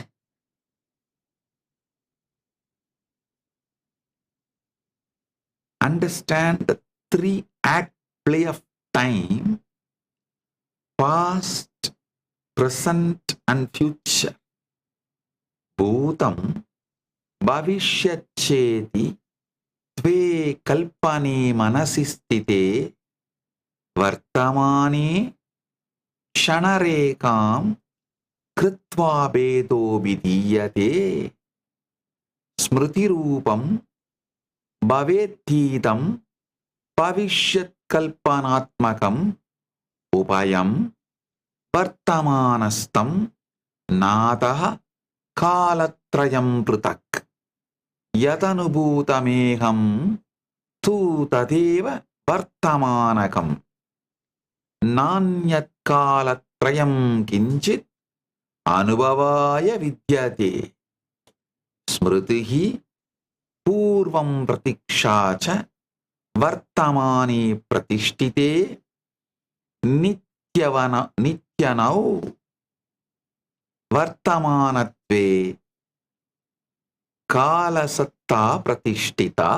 Understand the three-act play of time: past, present, and future. Bhutam bhavishyacheti tve kalpane manasistite vartamane ksanarekam kritva bedo vidiyate smritirupam bhavetidam bhavishyat kalpanatmakam upayam vartamanastam nātah kālatrayam pratak yatanubhutameham tu tadeva vartamanakam nānyat kālatrayam kinchit anubhavāya vidyate smritihi pūrvam pratikṣāca vartamāne pratishtite nityanau vartamanatve kālasattā pratishtita.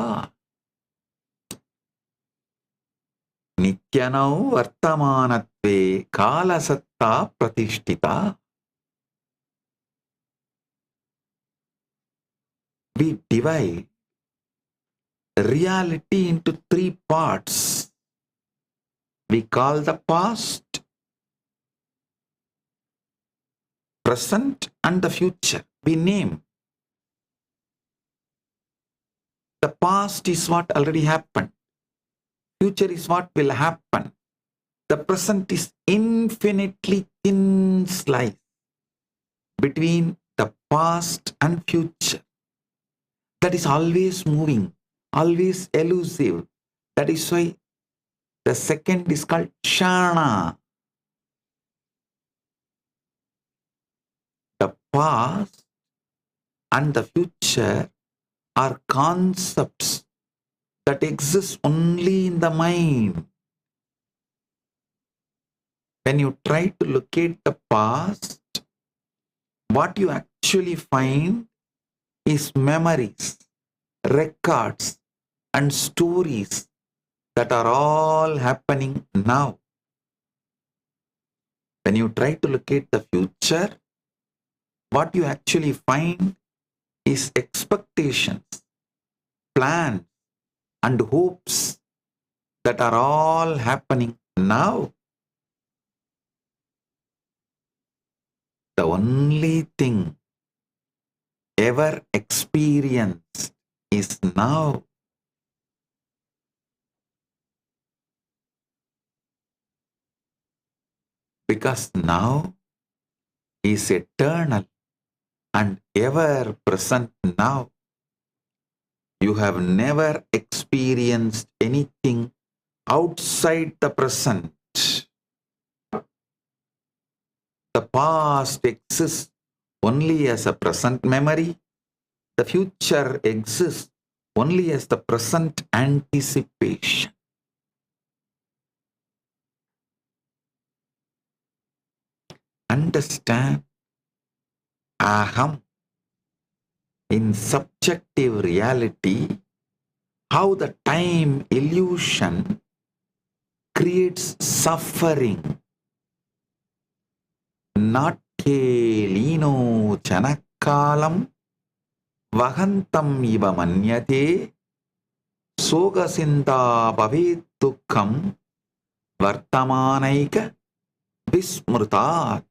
Nityanau vartamanatve kālasattā pratishtita. We divide reality into three parts: we call the past, present, and the future. We name. The past is what already happened. Future is what will happen. The present is infinitely thin slice between the past and future. That is always moving, always elusive. That is why the second is called Shana. The past and the future are concepts that exist only in the mind. When you try to locate the past, what you actually find is memories, records, and stories that are all happening now. When you try to locate the future, what you actually find is expectations, plans, and hopes that are all happening now. The only thing ever experienced is now. Because now is eternal and ever present now. You have never experienced anything outside the present. The past exists only as a present memory. The future exists only as the present anticipation. Understand, aham, in subjective reality, how the time illusion creates suffering. Natkelino chanakalam vahantam iva manyate sogasinda bhavet dukkam vartamanaika vismrutat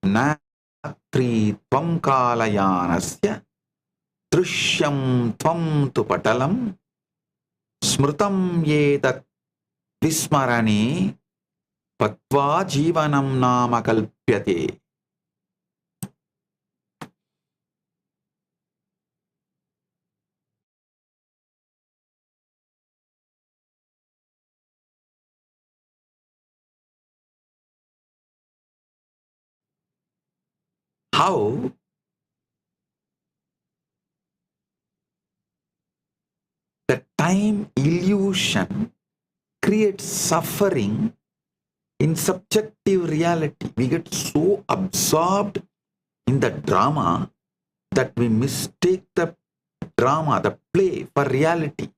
natri tvam kalayanasya drishyam tvam tu patalam smrutam yedat vismarane patva jivanam nama kalpyate. How the time illusion creates suffering in subjective reality. We get so absorbed in the drama that we mistake the drama, the play, for reality.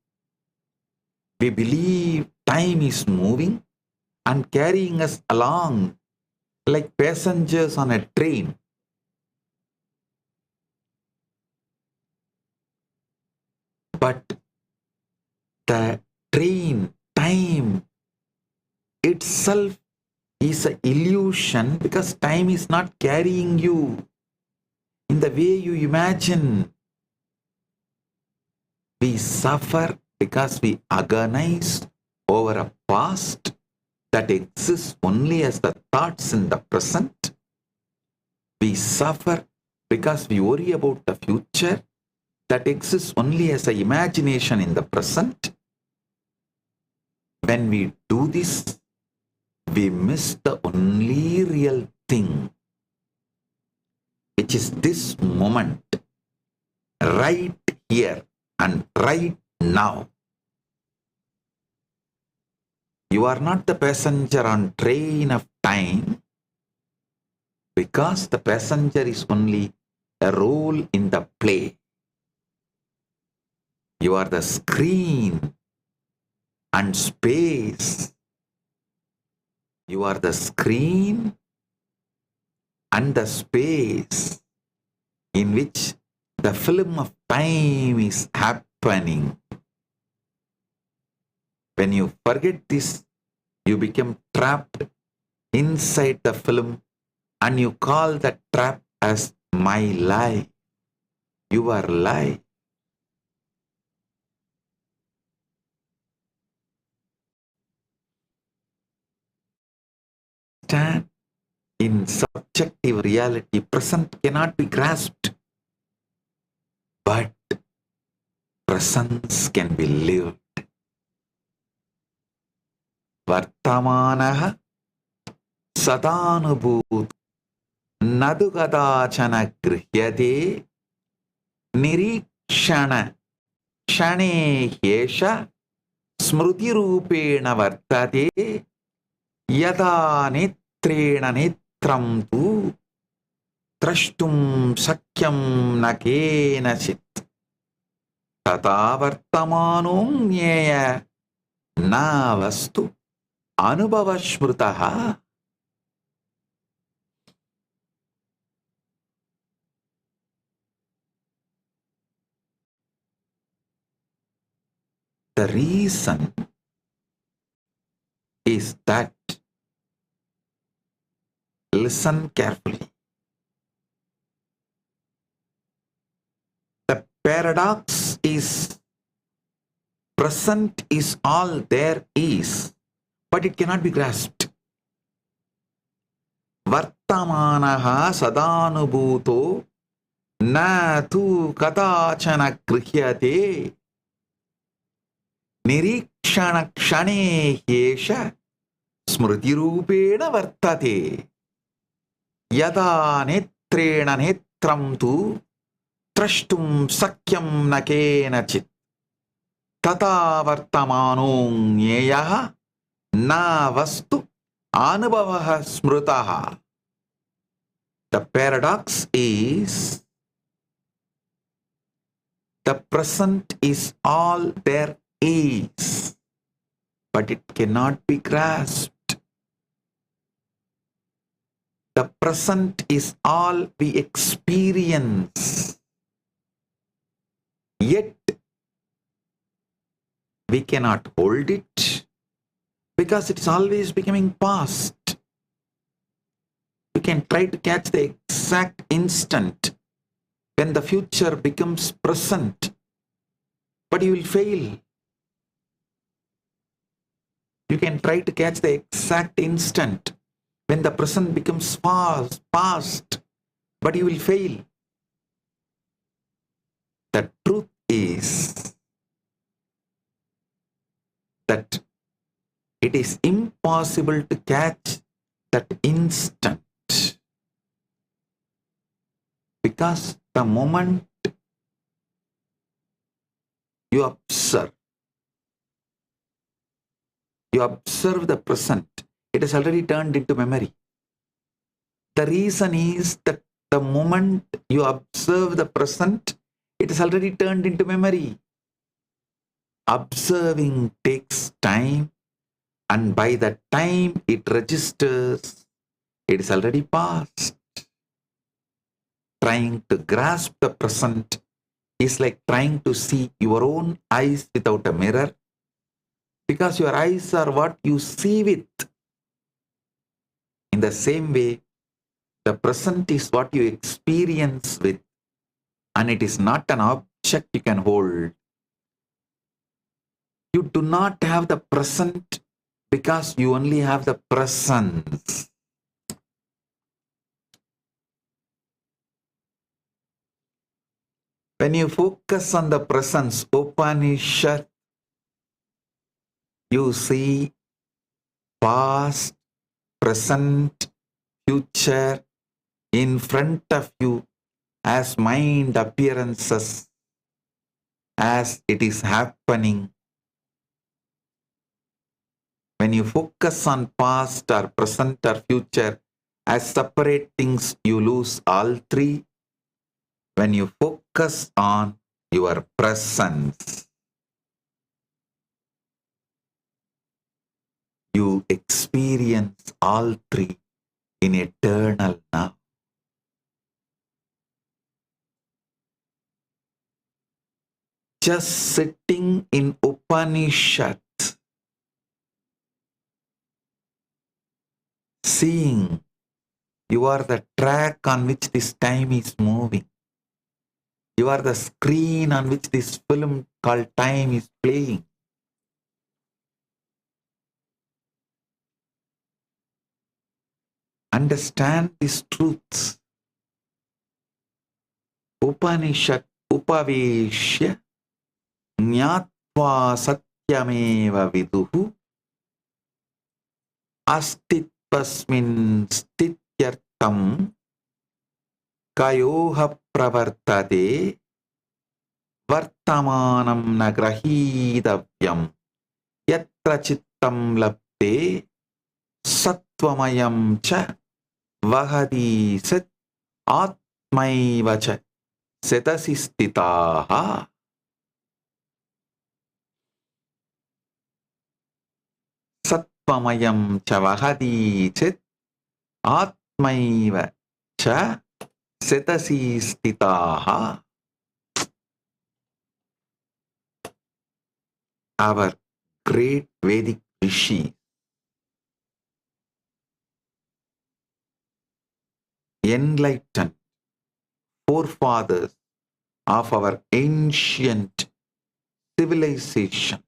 We believe time is moving and carrying us along like passengers on a train. But the train, time itself is an illusion because time is not carrying you in the way you imagine. We suffer because we agonize over a past that exists only as the thoughts in the present. We suffer because we worry about the future that exists only as an imagination in the present. When we do this, we miss the only real thing, which is this moment, right here and right now. You are not the passenger on train of time because the passenger is only a role in the play. You are the screen and space. You are the screen and the space in which the film of time is happening. When you forget this You become trapped inside the film and you call that trap as my lie, your lie. Stand in subjective reality, present cannot be grasped, but presence can be lived. Vartamanaha sadanubhut nadu kadachana grihyate nirikshana shane yesha smruti rupena vartate yada netrena netram tu trashtum sakyam nakenachit tata vartamanum nyeya na vastu anubhava smrutaha. The reason is that, listen carefully, the paradox is present is all there is, but it cannot be grasped. Vartamanaha sadanubhuto na tu kadachana grihyate nirikshana kshane yesha smruti rupena vartate yada netrena netram tu trashtum sakyam nakenachit tata vartamanum nyeyaha na vastu anubhavaha smrutaha. The paradox is the present is all there is, but it cannot be grasped. The present is all we experience, yet we cannot hold it because it's always becoming past. You can try to catch the exact instant when the future becomes present, but you will fail. You can try to catch the exact instant when the present becomes past, but you will fail. The truth is that it is impossible to catch that instant, because the moment you observe the present, it has already turned into memory. The reason is that the moment you observe the present, it has already turned into memory. Observing takes time, and by the time it registers, it is already past. Trying to grasp the present is like trying to see your own eyes without a mirror, because your eyes are what you see with. In the same way, the present is what you experience with, and it is not an object you can hold. You do not have the present because you only have the presence. When you focus on the presence, Upanishad, you see past, present, future in front of you as mind appearances, as it is happening. When you focus on past or present or future as separate things, you lose all three. When you focus on your presence, you experience all three in eternal now. Just sitting in Upanishad, seeing. You are the track on which this time is moving. You are the screen on which this film called time is playing. Understand these truths. Upanishad upaveshya jnatva satyameva viduhu astitvasmin stityartam kayoha pravartate vartamanam nagrahidavyam yatra chittam labde sattvamayam cha vahadi sat atmaiva cha setasi stitaha. Sattvamayam cha vahadi chet atmaiva cha setasi stitaha. Our great Vedic rishi, enlightened forefathers of our ancient civilization,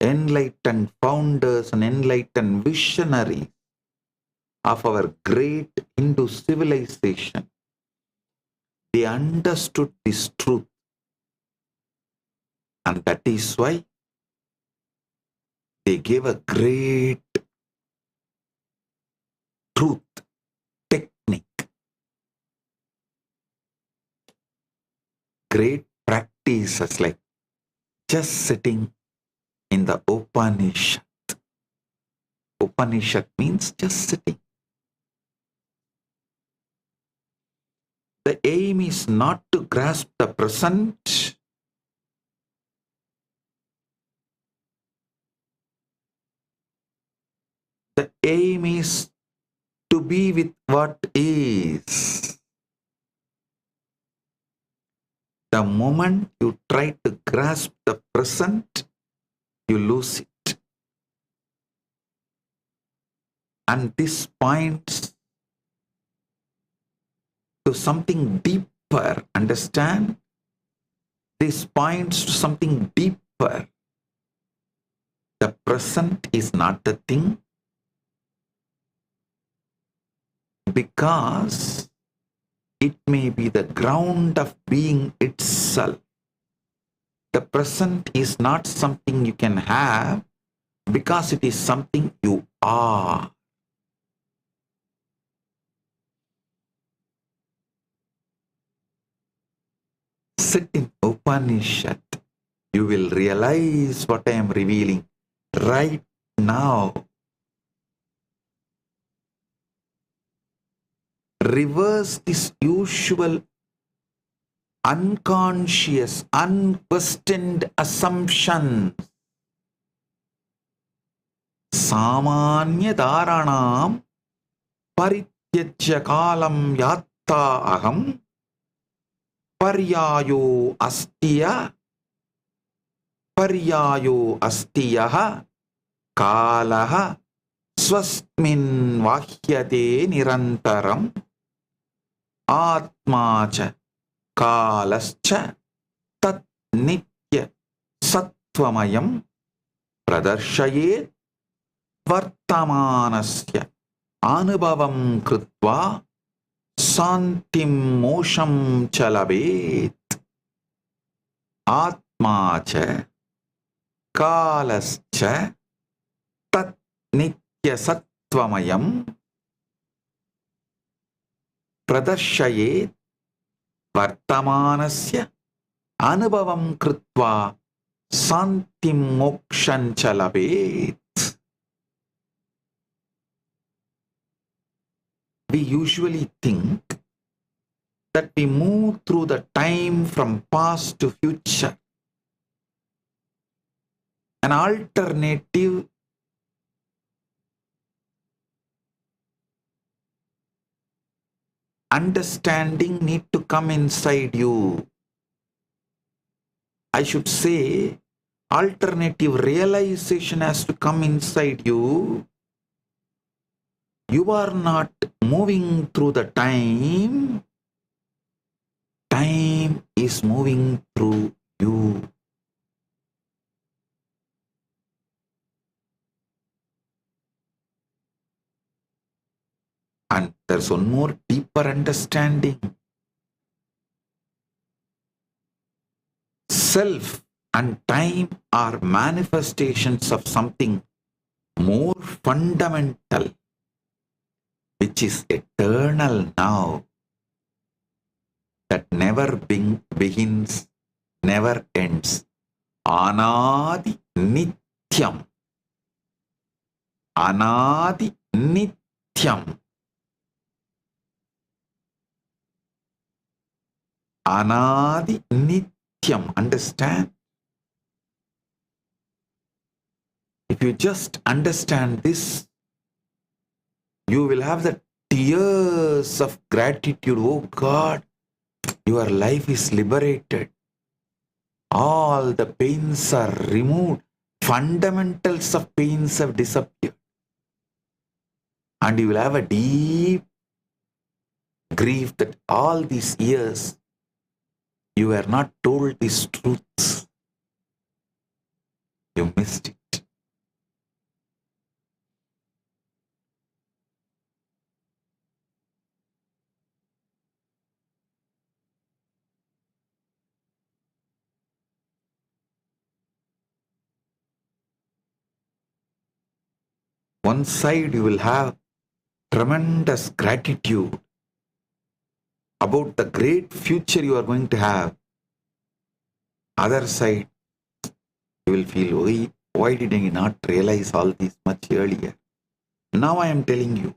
enlightened founders and enlightened visionaries of our great Hindu civilization, they understood this truth, and that is why they gave a great truth technique, great practices like just sitting in the Upanishad. Upanishad means just sitting. The aim is not to grasp the present, the aim is to be with what is. The moment you try to grasp the present, you lose it. And this points to something deeper. Understand? This points to something deeper. The present is not the thing, because it may be the ground of being itself. The present is not something you can have, because it is something you are. Sit in Upanishad. You will realize what I am revealing right now. Reverse this usual unconscious, unquestioned assumptions. Samanya dharanam parityajya kalam yatta aham paryayo astiyaha kalaha swasmin vahyate nirantaram atmacha kalascha tat nitya sattvamayam pradarshayet vartamanasya anubhavam krutva santim mosham chalabet. Atmacha kalascha tat nitya sattvamayam pradarshayet vartamanasya anubhavam krutva santim moksham chalabet. We usually think that we move through the time from past to future. An alternative understanding need to come inside you. I should say, alternative realization has to come inside you. You are not moving through the time. Time is moving through you. And there's one more deeper understanding. Self and time are manifestations of something more fundamental, which is eternal now, that never begins, never ends. Anadi Nithyam. Anadi Nithyam. Anadi Nithyam. Understand? If you just understand this, you will have the tears of gratitude. Oh God, your life is liberated. All the pains are removed. Fundamentals of pains have disappeared. And you will have a deep grief that all these years you were not told these truths. You missed it. One side you will have tremendous gratitude about the great future you are going to have. Other side, you will feel, why did I not realize all this much earlier? Now I am telling you,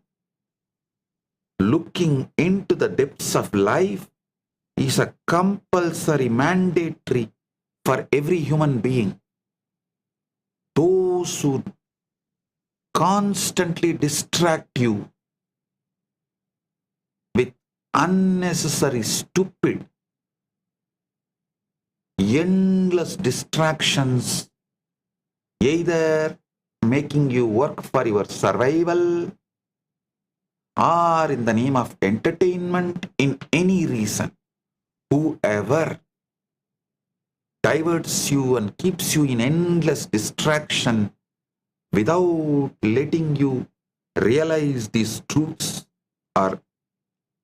looking into the depths of life is a compulsory, mandatory for every human being. Those who constantly distract you with unnecessary, stupid, endless distractions, either making you work for your survival or in the name of entertainment, in any reason, whoever diverts you and keeps you in endless distraction without letting you realize these truths are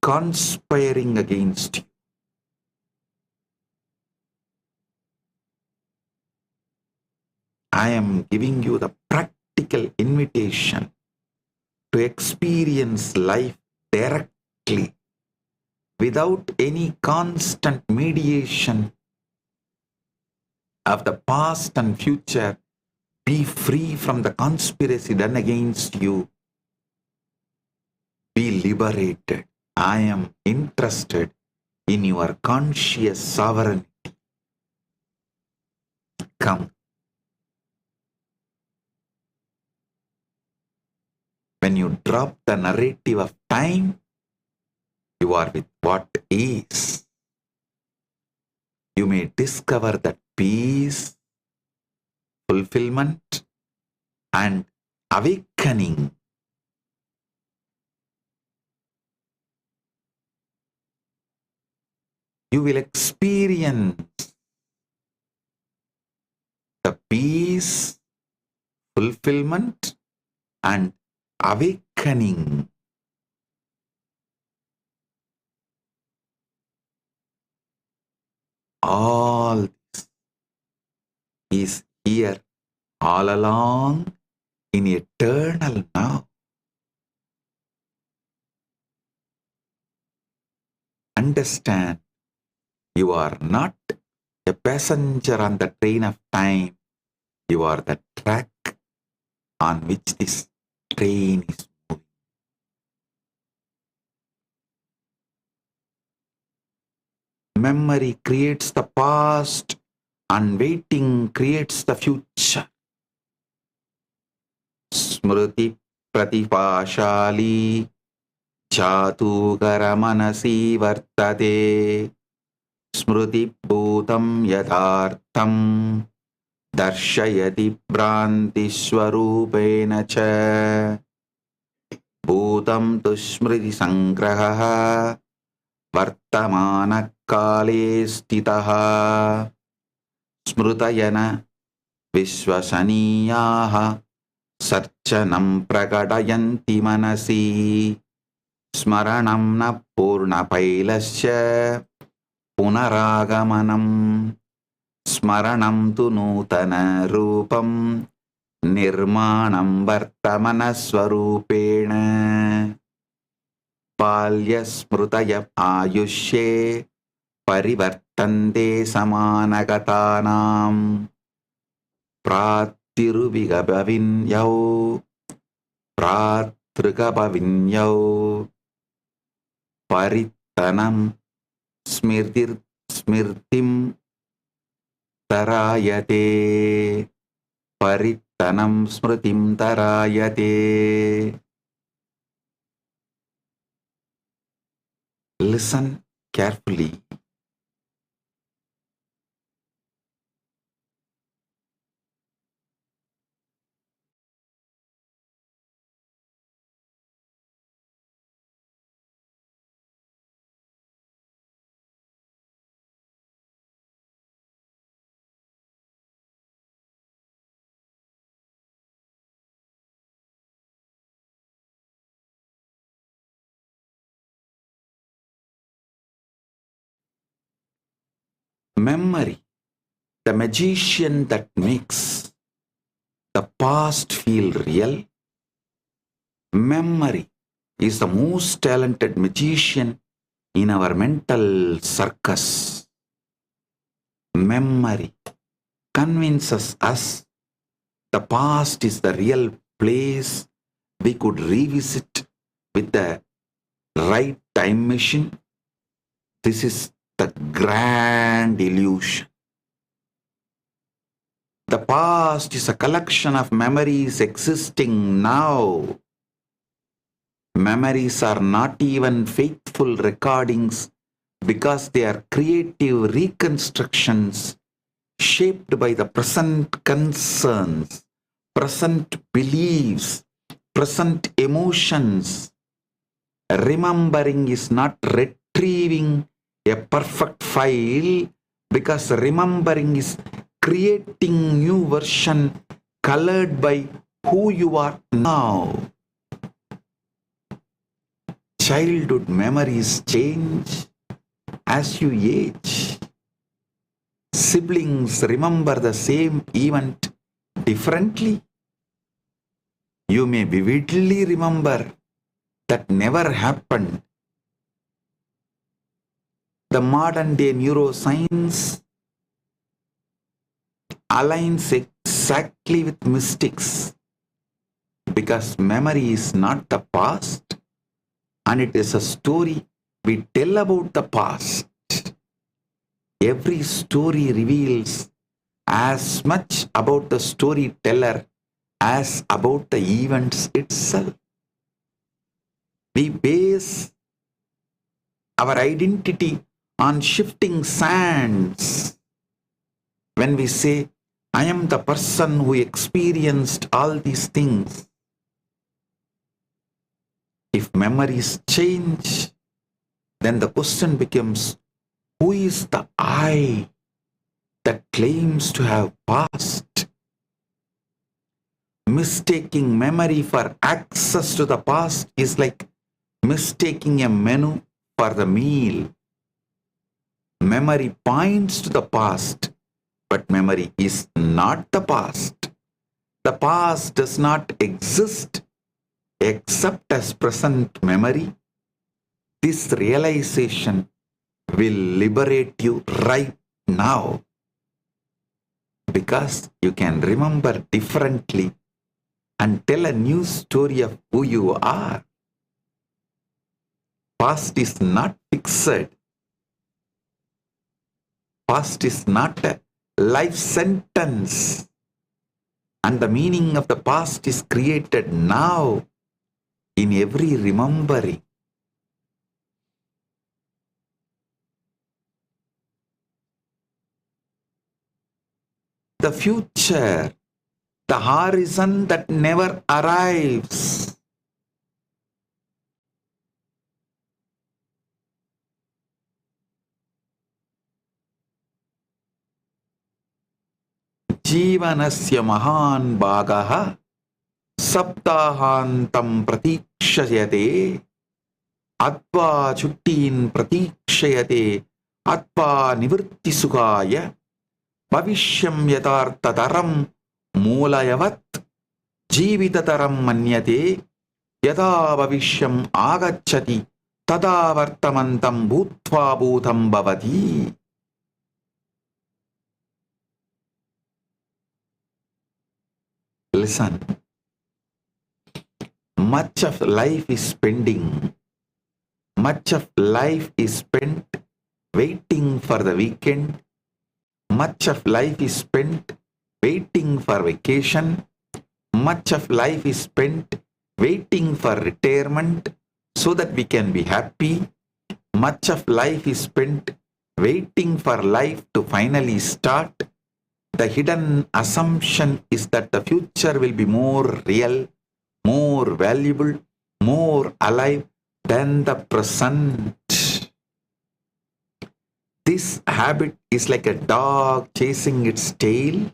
conspiring against you. I am giving you the practical invitation to experience life directly, without any constant mediation of the past and future. Be free from the conspiracy done against you. Be liberated. I am interested in your conscious sovereignty. Come. When you drop the narrative of time, you are with what is. You may discover that peace, fulfillment, and awakening. You will experience the peace, fulfillment, and awakening. All this is here all along in eternal now. Understand, you are not a passenger on the train of time. You are the track on which this train is moving. Memory creates the past and waiting creates the future. Smriti pratipashali chātugara manasi vartade smriti bhutam yadhartam darshayati bhranti swarupena cha. bhutam tu smriti sangraha vartamana kale stitaha smrutayana vishwasaniyaha sarchanam prakadayanti manasi smaranam na purna pailasya punaragamanam smaranam tu nutana rupam nirmanam vartamana swarupena palya smrutaya ayushe parivartante samanagatanam pratiruvigabavinyau pratrikabavinyau parittanam smirtim tarayate parittanam smritim tarayate. Listen carefully. Memory, the magician that makes the past feel real. Memory is the most talented magician in our mental circus. Memory convinces us the past is the real place we could revisit with the right time machine. This is the grand illusion. The past is a collection of memories existing now. Memories are not even faithful recordings because they are creative reconstructions shaped by the present concerns, present beliefs, present emotions. Remembering is not retrieving a perfect file because remembering is creating new version colored by who you are now. Childhood memories change as you age. Siblings remember the same event differently. You may vividly remember that never happened. The modern day neuroscience aligns exactly with mystics because memory is not the past and it is a story we tell about the past. Every story reveals as much about the storyteller as about the events itself. We base our identity on shifting sands. When we say, I am the person who experienced all these things. If memories change, then the question becomes, who is the I that claims to have past? Mistaking memory for access to the past is like mistaking a menu for the meal. Memory points to the past, but memory is not the past. The past does not exist except as present memory. This realization will liberate you right now because you can remember differently and tell a new story of who you are. Past is not fixed. Past is not a life sentence. And the meaning of the past is created now in every remembering. The future, the horizon that never arrives. जीवनस्य महान् भागः सप्ताहान्तं प्रतीक्षयते अत्वा छुट्टीन् प्रतीक्षयते अत्वा निवृत्तिसुखाय भविष्यं यथार्थतरं मूलयवत् जीविततरं मन्यते यदा भविष्यम् आगच्छति तदा वर्तमन्तं भूत्वा भूतं भवति. Listen. Much of life is spent waiting for the weekend. Much of life is spent waiting for vacation. Much of life is spent waiting for retirement so that we can be happy. Much of life is spent waiting for life to finally start. The hidden assumption is that the future will be more real, more valuable, more alive than the present. This habit is like a dog chasing its tail,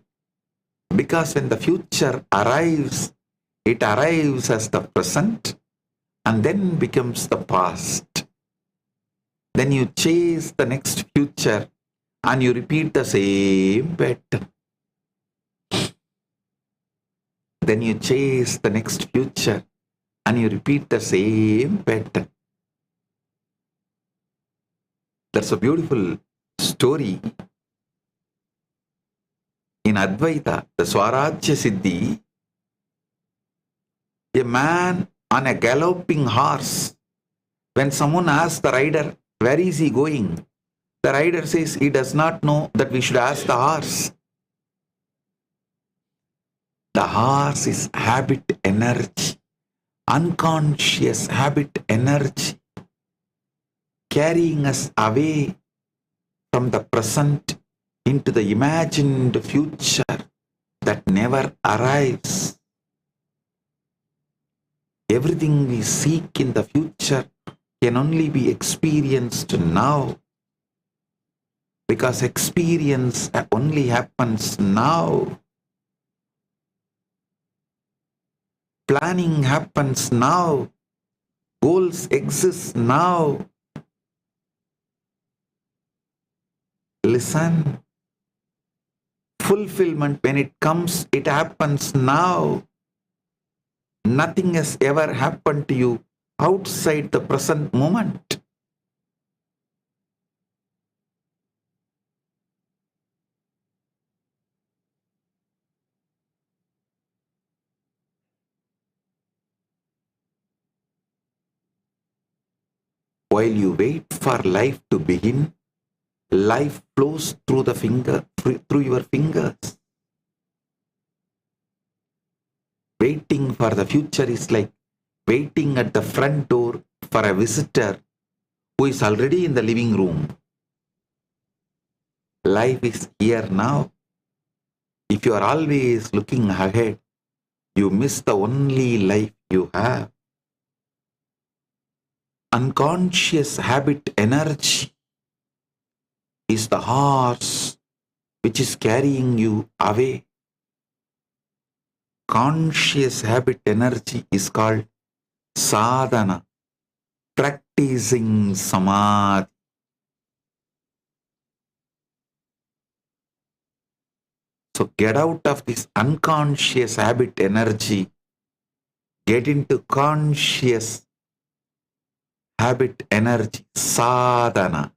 because when the future arrives, it arrives as the present and then becomes the past. Then you chase the next future and you repeat the same pattern. Then you chase the next future and you repeat the same pattern. That's a beautiful story. In Advaita, the Swarajya Siddhi, a man on a galloping horse, when someone asks the rider, where is he going? The rider says he does not know, that we should ask the horse. The horse is habit energy, unconscious habit energy, carrying us away from the present into the imagined future that never arrives. Everything we seek in the future can only be experienced now, because experience only happens now. Planning happens now. Goals exist now. Listen. Fulfillment, when it comes, it happens now. Nothing has ever happened to you outside the present moment. While you wait for life to begin, life flows through your fingers. Waiting for the future is like waiting at the front door for a visitor who is already in the living room. Life is here now. If you are always looking ahead, you miss the only life you have. Unconscious habit energy is the horse which is carrying you away. Conscious habit energy is called sadhana, practicing samadhi. So get out of this unconscious habit energy, get into conscious habit energy, sadhana,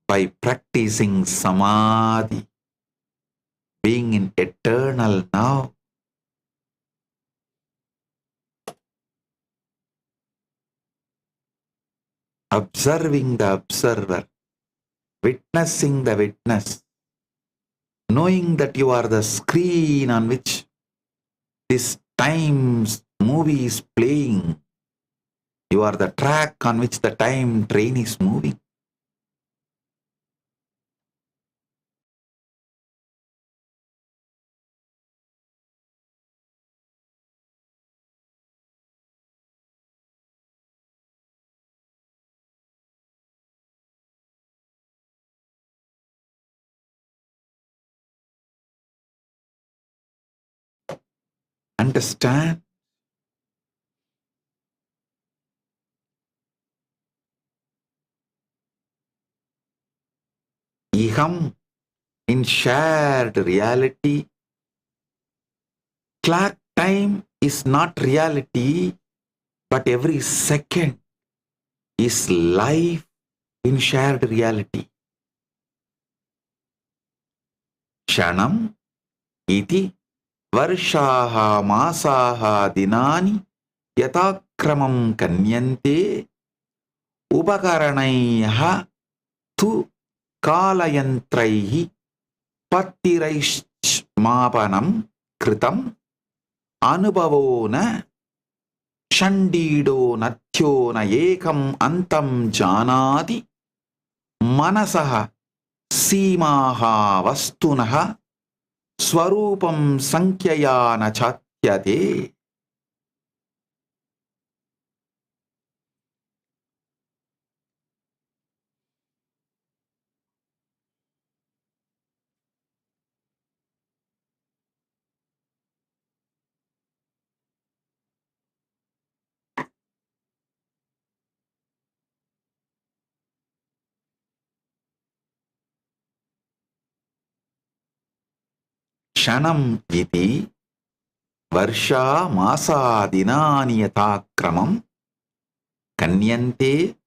by practicing samadhi, being in eternal now. Observing the observer, witnessing the witness, knowing that you are the screen on which this time's movie is playing. You are the track on which the time train is moving. understand? Iham in shared reality. Clock time is not reality, but every second is life in shared reality. Shanam iti varshaha masaha dinani yatakramam kanyante upakaranaiha tu kalayantraihi patiraishmapanam kritam anubhavo na shandido nathyo na ekam antam janati manasaha सीमाः वस्तुनः स्वरूपं संख्यया न चात्यते. Shanam iti varsha masa dinani yatakramam kanyante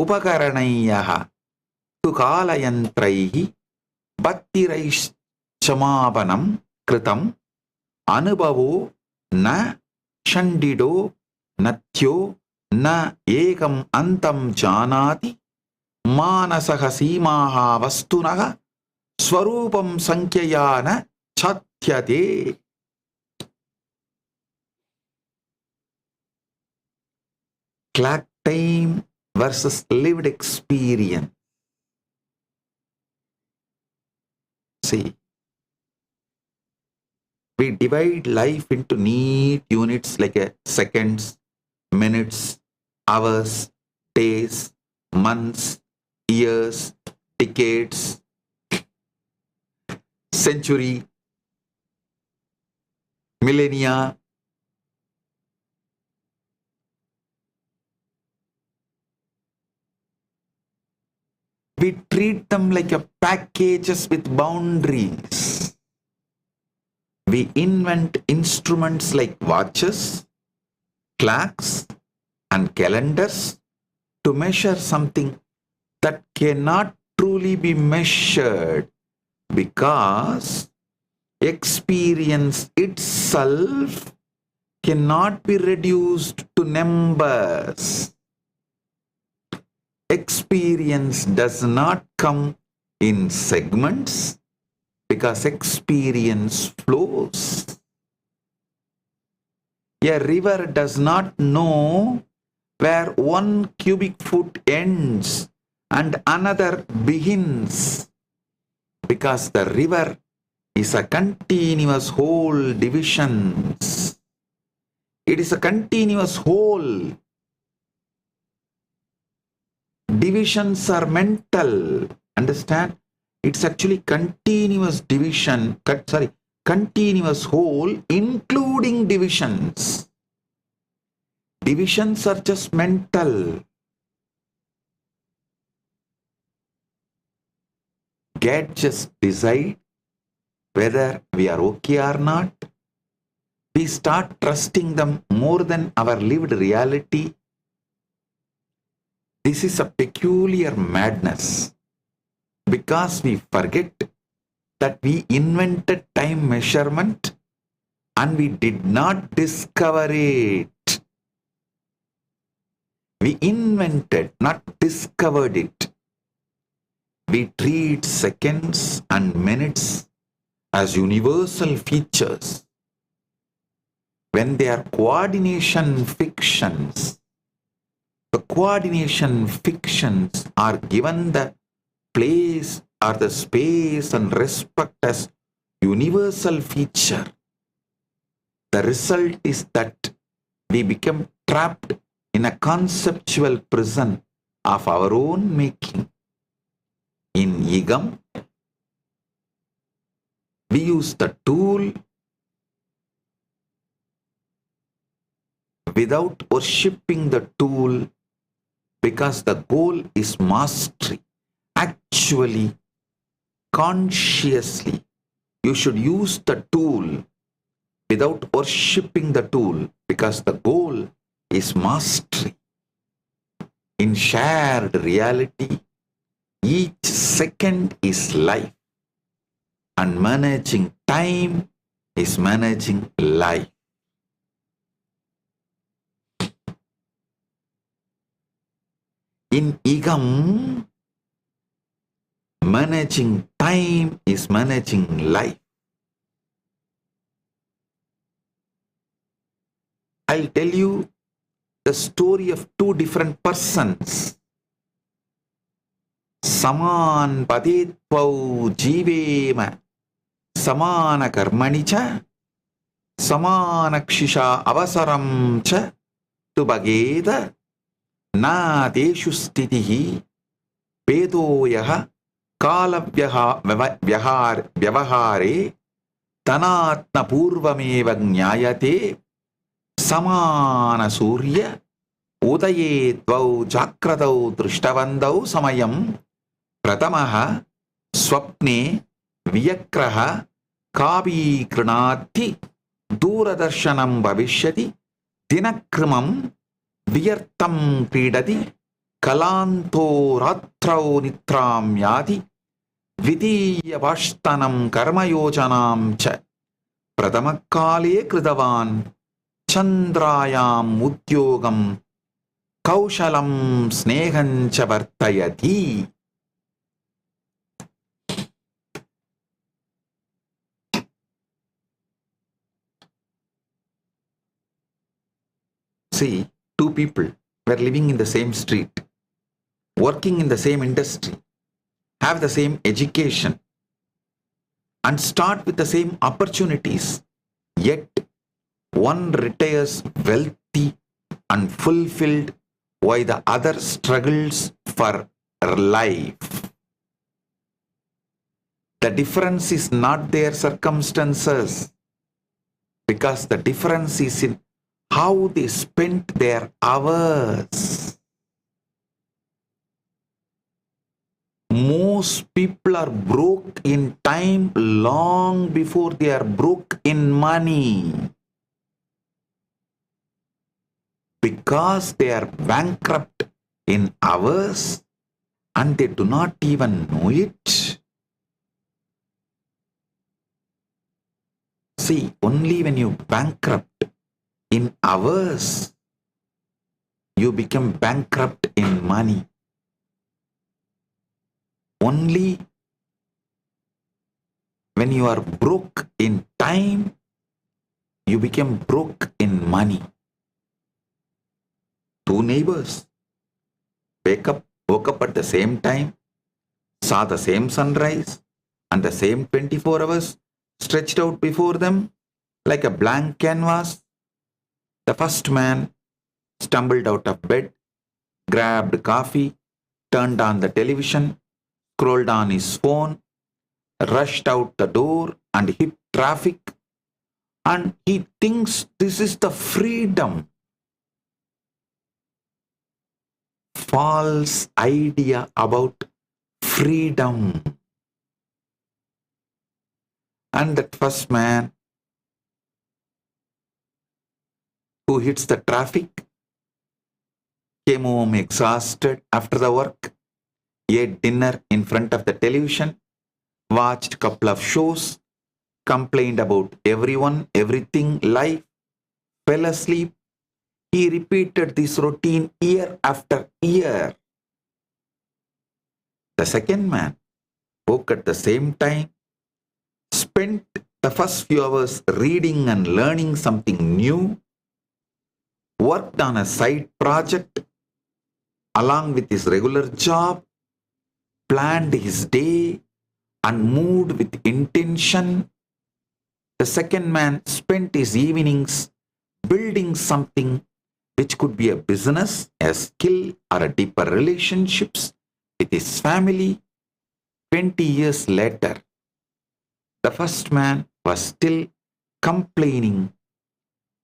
upakaranaiyaha tu kalayantraihi battiraischamapanam kritam anubhavo na shandido nathyo na ekam antam janati manasaha सीमाः वस्तुनः स्वरूपं संख्यया न chatyate. Clock time versus lived experience. See, we divide life into neat units like seconds, minutes, hours, days, months, years, decades, century, millennia. We treat them like packages with boundaries. We invent instruments like watches, clocks, and calendars to measure something that cannot truly be measured, because experience itself cannot be reduced to numbers. Experience does not come in segments because experience flows. A river does not know where 1 cubic foot ends and another begins, because the river is a continuous whole divisions. It is a continuous whole. Divisions are mental. Understand? It's actually continuous division, continuous whole including divisions. Divisions are just mental. Gadgets decide whether we are okay or not. We start trusting them more than our lived reality. This is a peculiar madness, because we forget that we invented time measurement and we did not discover it. We invented, not discovered it. We treat seconds and minutes as universal features when they are coordination fictions. The coordination fictions are given the place or the space and respect as universal feature. The result is that we become trapped in a conceptual prison of our own making. In Yigam, we use the tool without worshipping the tool, because the goal is mastery. Actually, consciously, you should use the tool without worshipping the tool, because the goal is mastery. In shared reality, each second is life, and managing time is managing life. In Igam, managing time is managing life. I'll tell you the story of two different persons. Saman padetpau jivema samana karmani cha samana kshisha avasaram cha tubageda na deshu stitihi pedoyaha kala vyavahare tanatna purvameva jnayate samana surya udaye dvau jakradau drishtavandau samayam pratamaha swapne viyakraha kavi krinati duradarshanam bhavishyati dinakrimam viyartam kridati kalanto ratrau nitram yadi vidiya vashtanam karmayojanam cha pratamakale kridavan chandrayam udyogam kaushalam snehancha vartayati. See, two people were living in the same street, working in the same industry, have the same education, and start with the same opportunities, yet one retires wealthy and fulfilled while the other struggles for life. The difference is not their circumstances, because the difference is in how they spent their hours. Most people are broke in time long before they are broke in money, because they are bankrupt in hours and they do not even know it. See, only when you bankrupt in hours, you become bankrupt in money. Only when you are broke in time, you become broke in money. Two neighbors woke up at the same time, saw the same sunrise and the same 24 hours stretched out before them like a blank canvas. The first man stumbled out of bed, grabbed coffee, turned on the television, scrolled on his phone, rushed out the door and hit traffic, and he thinks this is the freedom. False idea about freedom. And that first man who hits the traffic came home exhausted after the work, ate dinner in front of the television, watched a couple of shows, complained about everyone, everything, life, fell asleep. He repeated this routine year after year. The second man woke at the same time, spent the first few hours reading and learning something new, worked on a side project along with his regular job, planned his day and moved with intention. The second man spent his evenings building something which could be a business, a skill, or a deeper relationships with his family. 20 years later, the first man was still complaining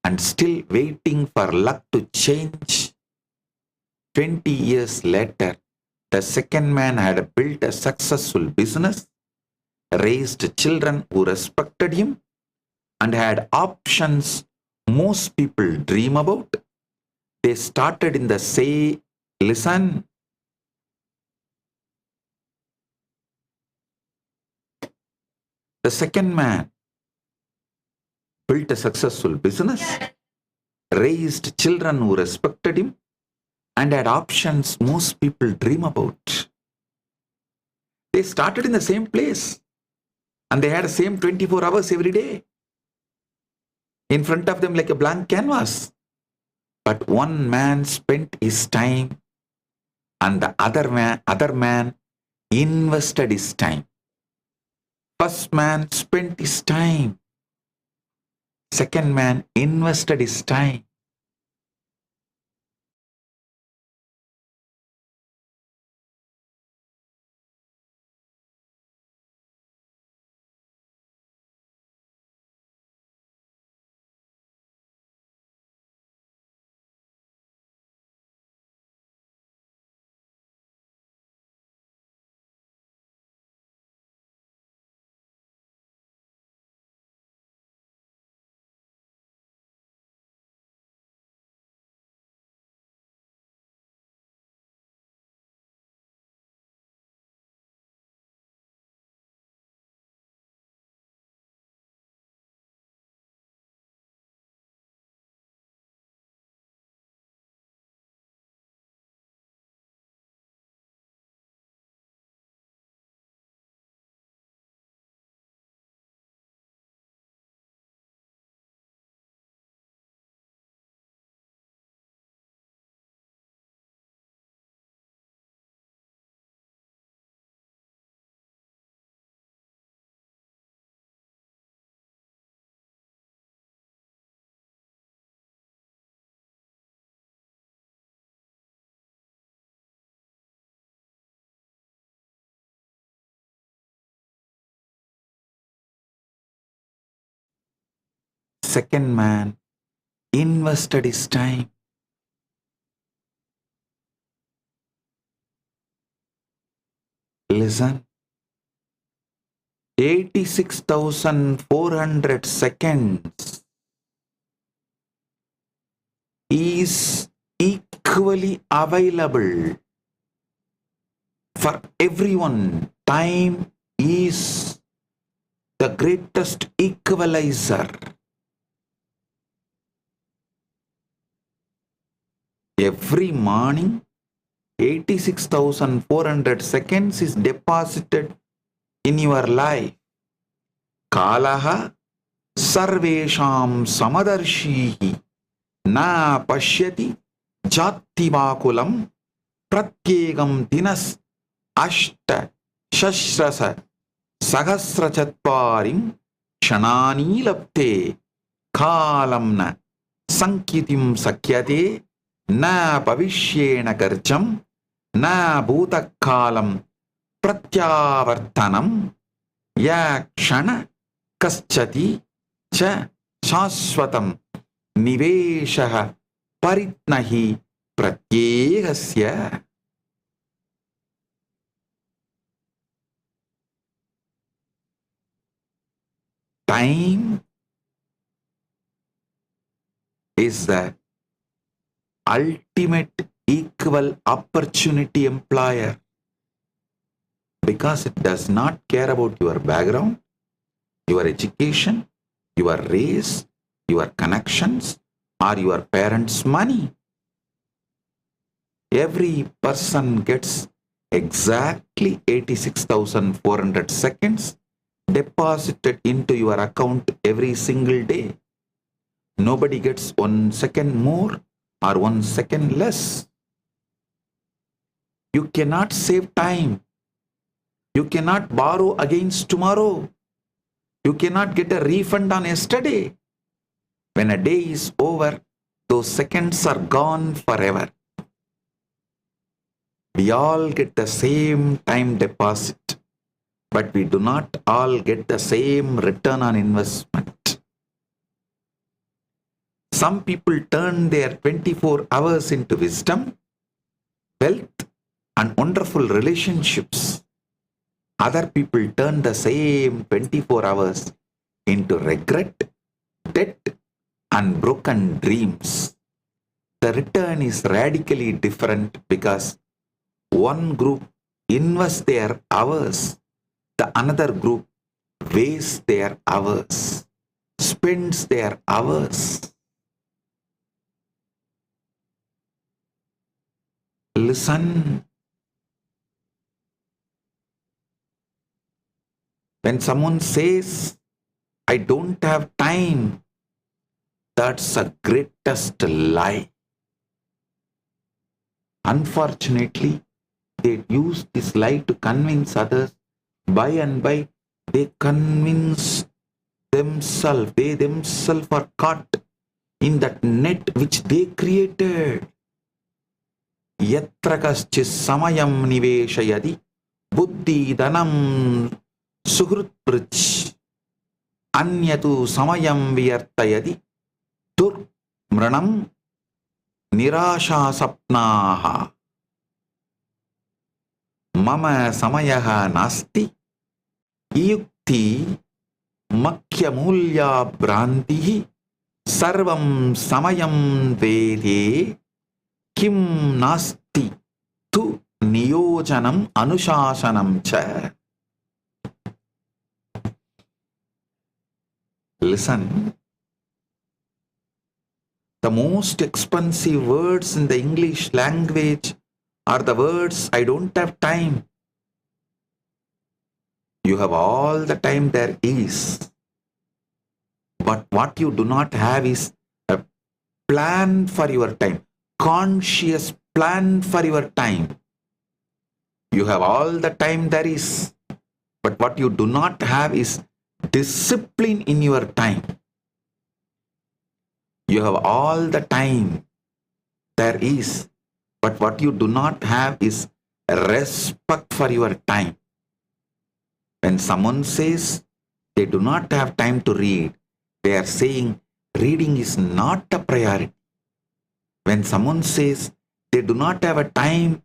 and still waiting for luck to change. 20 years later, the second man had built a successful business, raised children who respected him, and had options most people dream about. They started in the same, listen, the second man built a successful business, raised children who respected him, and had options most people dream about. They started in the same place, and they had the same 24 hours every day in front of them like a blank canvas. But one man spent his time, and the other man invested his time. First man spent his time. Second man invested his time. Second man invested his time. Listen, 86,400 seconds is equally available for everyone. Time is the greatest equalizer. Every morning, 86,400 seconds is deposited in your life. Kalaha sarvesham samadarshihi na pashyati jativakulam pratyegam dinas ashta shashrasa sahasrachatvarim kshanani lapte kalamna sankitim sakyate na bhavishyena garjam na bhutakalam pratyavartanam ya kshana kaschati cha shashvatam niveshaha paritnahi pratyegasya. Time is the ultimate equal opportunity employer, because it does not care about your background, your education, your race, your connections, or your parents' money. Every person gets exactly 86,400 seconds deposited into your account every single day. Nobody gets 1 second more or 1 second less. You cannot save time. You cannot borrow against tomorrow. You cannot get a refund on yesterday. When a day is over, those seconds are gone forever. We all get the same time deposit, but we do not all get the same return on investment. Some people turn their 24 hours into wisdom, wealth, and wonderful relationships. Other people turn the same 24 hours into regret, debt, and broken dreams. The return is radically different because one group invests their hours, the another group wastes their hours, spends their hours. Listen. When someone says, I don't have time, that's the greatest lie. Unfortunately, they use this lie to convince others. By and by, they convince themselves. They themselves are caught in that net which they created. Yatra kaschis samayam niveshayadi buddhi dhanam suhrut prich anyatu samayam vyartayadi dur mranam nirasha sapnaha mama samayaha nasti yukti makya mulya brantihi sarvam samayam vede kim nasti tu niyojanam anushasanam cha. Listen. The most expensive words in the English language are the words, I don't have time. You have all the time there is. But what you do not have is a plan for your time. Conscious plan for your time. You have all the time there is, but what you do not have is discipline in your time. You have all the time there is, but what you do not have is respect for your time. When someone says they do not have time to read, they are saying reading is not a priority. When someone says they do not have a time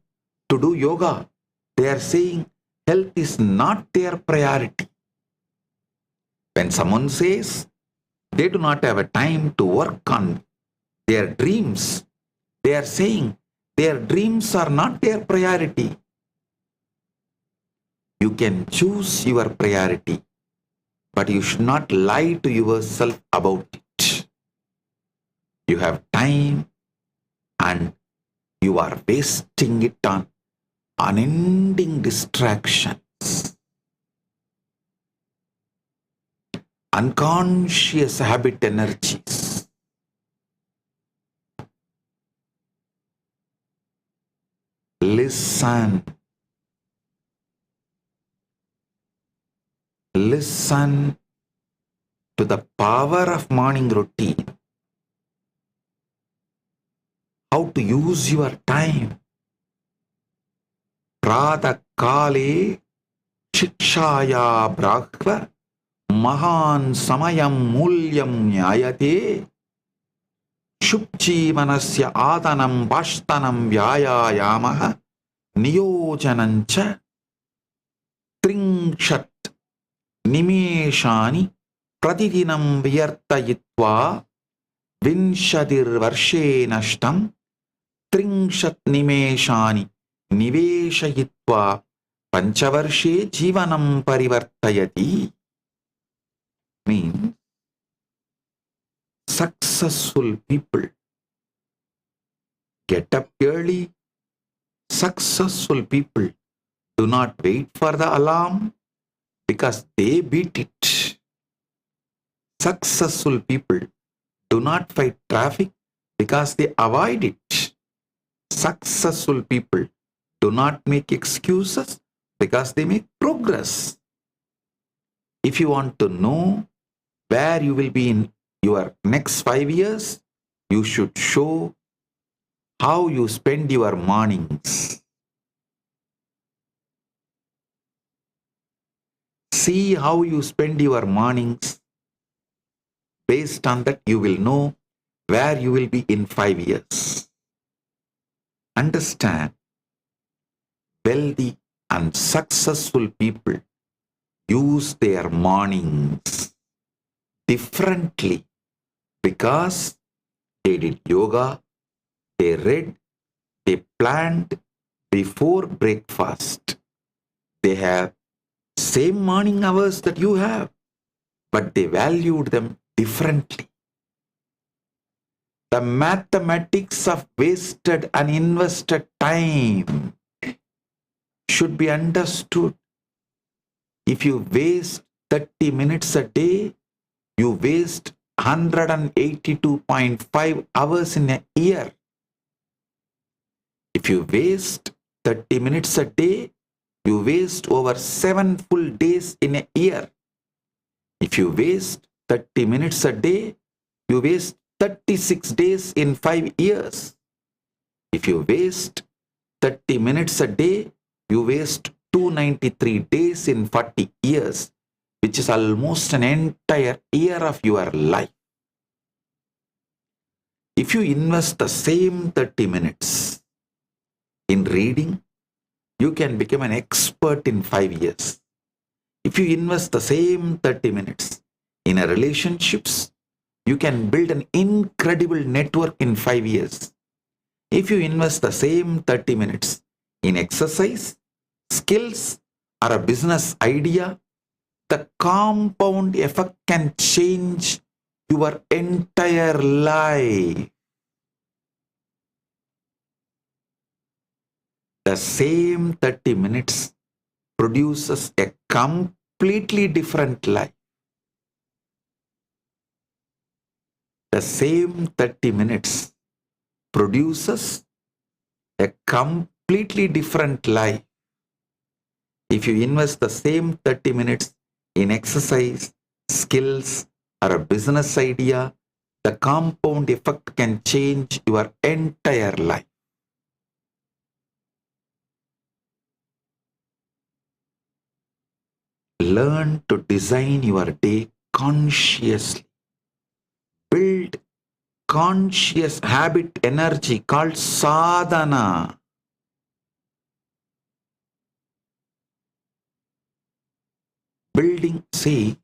to do yoga, they are saying health is not their priority. When someone says they do not have a time to work on their dreams, they are saying their dreams are not their priority. You can choose your priority, but you should not lie to yourself about it. You have time and you are wasting it on unending distractions, unconscious habit energies. Listen. Listen to the power of morning routine. How to use your time. Prada kale shikshaya brahva mahan samayam mulyam nyayate shupchi manasya adanam bashtanam vyayayamaha niyojanancha tringshat nimeshani pratidinam vyartayitva vinshadir varshe nashtam tringshat nimeshani niveshayitva panchavarshe jivanam parivartayati. Means successful people get up early. Successful people do not wait for the alarm because they beat it. Successful people do not fight traffic because they avoid it. Successful people do not make excuses because they make progress. If you want to know where you will be in your next 5 years, you should show how you spend your mornings. See how you spend your mornings. Based on that, you will know where you will be in 5 years. Understand, wealthy and successful people use their mornings differently because they did yoga, they read, they planned before breakfast. They have same morning hours that you have, but they valued them differently. The mathematics of wasted and invested time should be understood. If you waste 30 minutes a day, you waste 182.5 hours in a year. If you waste 30 minutes a day, you waste over 7 full days in a year. If you waste 30 minutes a day, you waste 36 days in 5 years. If you waste 30 minutes a day, you waste 293 days in 40 years, which is almost an entire year of your life. If you invest the same 30 minutes in reading, you can become an expert in 5 years. If you invest the same 30 minutes in a relationships, you can build an incredible network in 5 years. If you invest the same 30 minutes in exercise, skills, or a business idea, the compound effect can change your entire life. The same 30 minutes produces a completely different life. The same 30 minutes produces a completely different life. If you invest the same 30 minutes in exercise, skills, or a business idea, the compound effect can change your entire life. Learn to design your day consciously. Build conscious habit energy called sadhana. Building, see,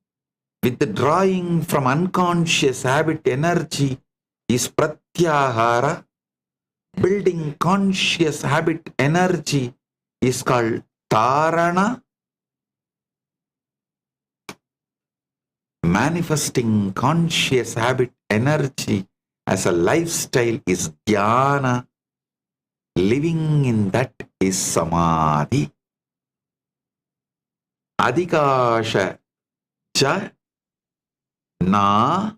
withdrawing from unconscious habit energy is pratyahara. Building conscious habit energy is called dharana. Manifesting conscious habit energy as a lifestyle is dhyana. Living in that is samadhi. Adhikasha ja na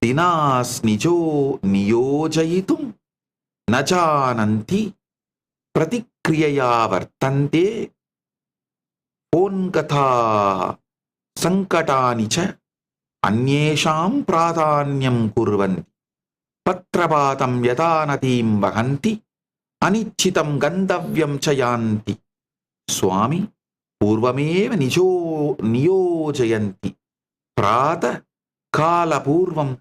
dinas nijo niyojayitum najananti pratikriyaya vartante pongata sankatani cha anyesham pradhanyam kurvanti patrapatam yadanatim vahanti anichitam gandavyam chayanti Swami purvameva niyojayanti prata kala purvam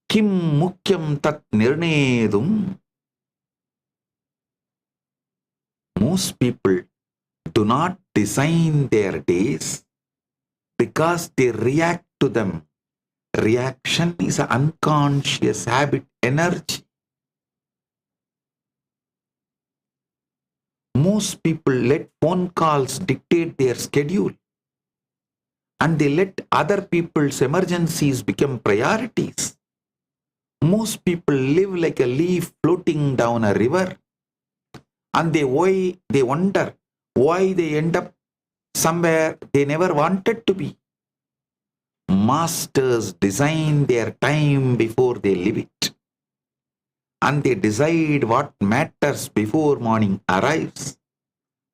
kim mukyam tat nirnedum. Most people do not design their days because they react to them. Reaction is an unconscious habit energy. Most people let phone calls dictate their schedule, and they let other people's emergencies become priorities. Most people live like a leaf floating down a river, and they wonder why they end up somewhere they never wanted to be. Masters design their time before they live it, and they decide what matters before morning arrives.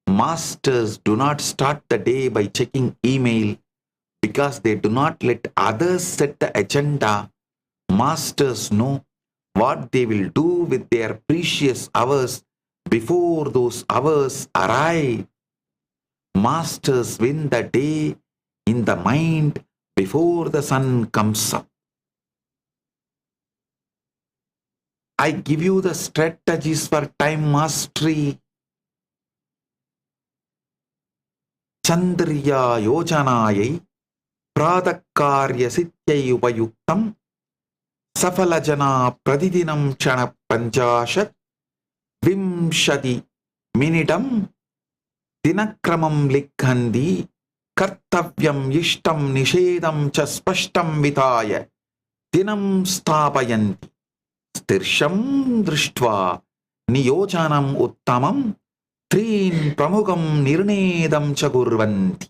Masters do not start the day by checking email because they do not let others set the agenda. Masters know what they will do with their precious hours before those hours arrive. Masters win the day in the mind before the sun comes up. I give you the strategies for time mastery. Chandriya yojanayai pradakarya sityai upayuktam safalajana pradidinam chana panchashat vimshati minidam dinakramam likhandi kartavyam ishtam nishedam cha spashtam vitaya dinam sthapayanti stirsham drishtva niyojanam uttamam trin pramugam nirnedam cha kurvanti.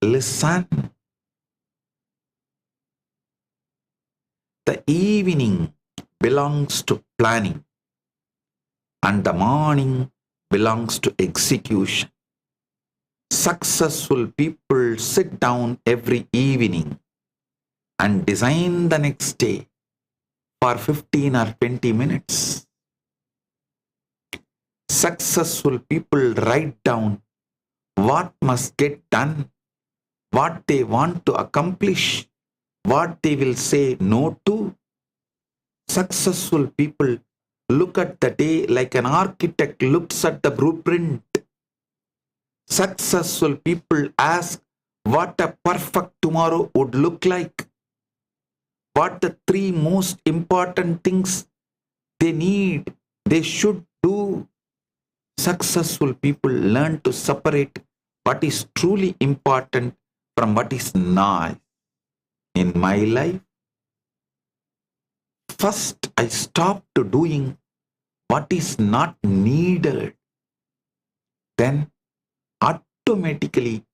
Listen. The evening belongs to planning and the morning belongs to execution. Successful people sit down every evening and design the next day for 15 or 20 minutes. Successful people write down what must get done, what they want to accomplish, what they will say no to. Successful people look at the day like an architect looks at the blueprint. Successful people ask what a perfect tomorrow would look like, what the 3 most important things they should do. Successful people learn to separate what is truly important from what is not. In my life, first I stopped doing what is not needed. Then automatically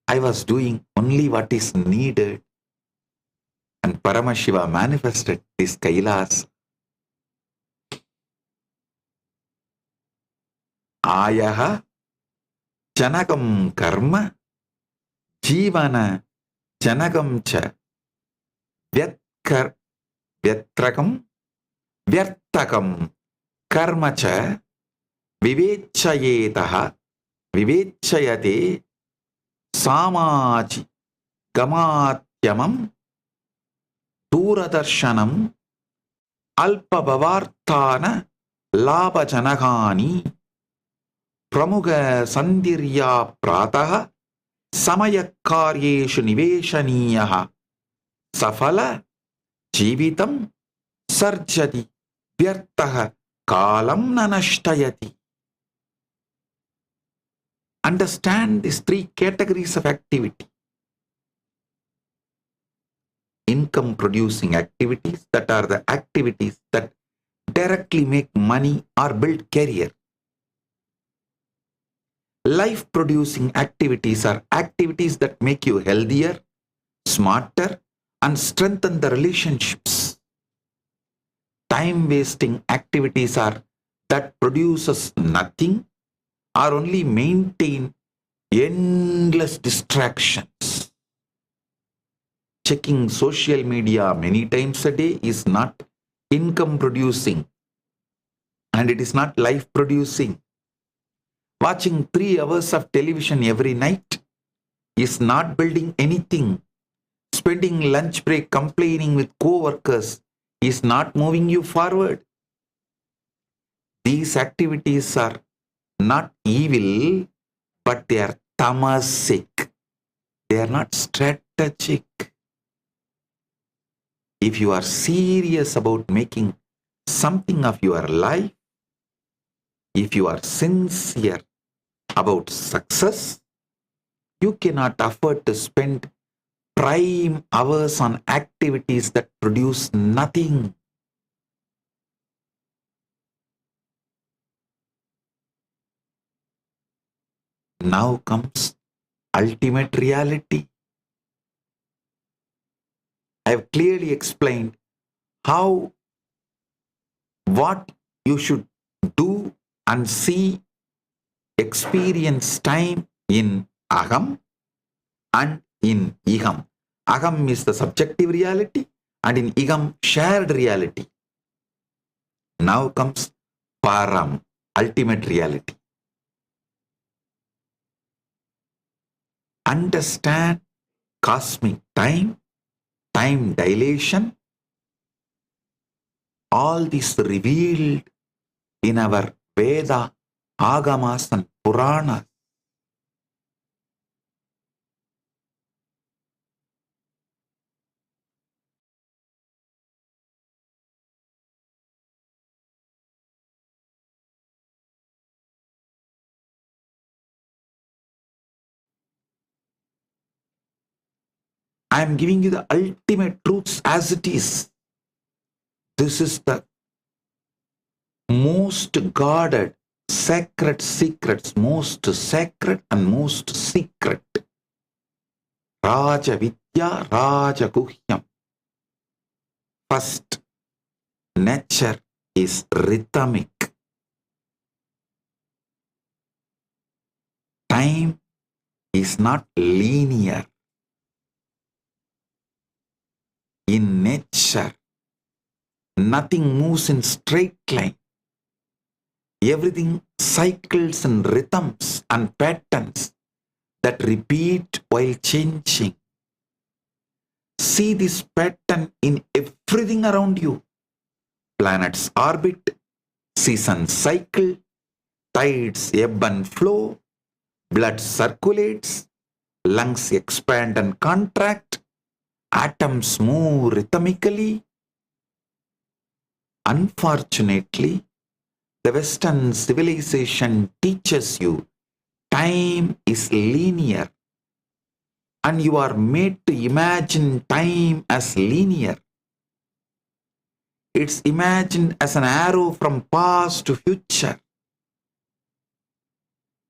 I was doing only what is needed. And Paramashiva manifested this Kailasa. Ayaha janagam karma jivana janagam cha vyatrakam vyartakam karma cha vivechayetaha vivechayate samaji gamatyamam duradarshanam alpavavartana labhajanagani pramuga sandirya prataha samayakaryeshu niveshaniyaha safala jivitam sarjati vyartaha kalam nanashtayati. Understand these 3 categories of activity. Income producing activities, that are the activities that directly make money or build career. Life producing activities are activities that make you healthier, smarter, and strengthen the relationships. Time wasting activities are that produces nothing or only maintain endless distractions. Checking social media many times a day is not income producing and it is not life producing. Watching 3 hours of television every night is not building anything. Spending lunch break complaining with co-workers is not moving you forward. These activities are not evil, but they are tamasic. They are not strategic. If you are serious about making something of your life, if you are sincere about success, you cannot afford to spend prime hours on activities that produce nothing. Now comes ultimate reality. I have clearly explained what you should do and see, experience time in Aham and in Iham. Aham is the subjective reality and in Iham shared reality. Now comes Param, ultimate reality. Understand cosmic time, time dilation, all this revealed in our Veda, Agamas and Puranas. I am giving you the ultimate truths as it is. This is the most guarded, sacred secrets, most sacred and most secret. Raja Vidya, Raja Guhyam. First, nature is rhythmic. Time is not linear. In nature, nothing moves in straight line. Everything cycles and rhythms and patterns that repeat while changing. See this pattern in everything around you. Planets orbit, seasons cycle, tides ebb and flow, blood circulates, lungs expand and contract, atoms move rhythmically. Unfortunately, the Western civilization teaches you time is linear, and you are made to imagine time as linear. It's imagined as an arrow from past to future.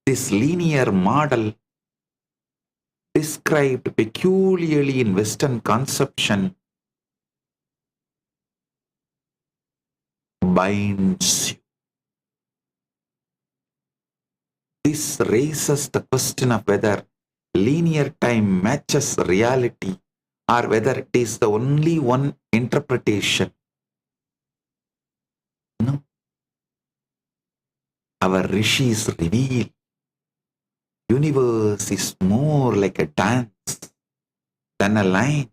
This linear model, described peculiarly in Western conception, binds you. This raises the question of whether linear time matches reality or whether it is the only one interpretation. No. Our rishis reveal universe is more like a dance than a line,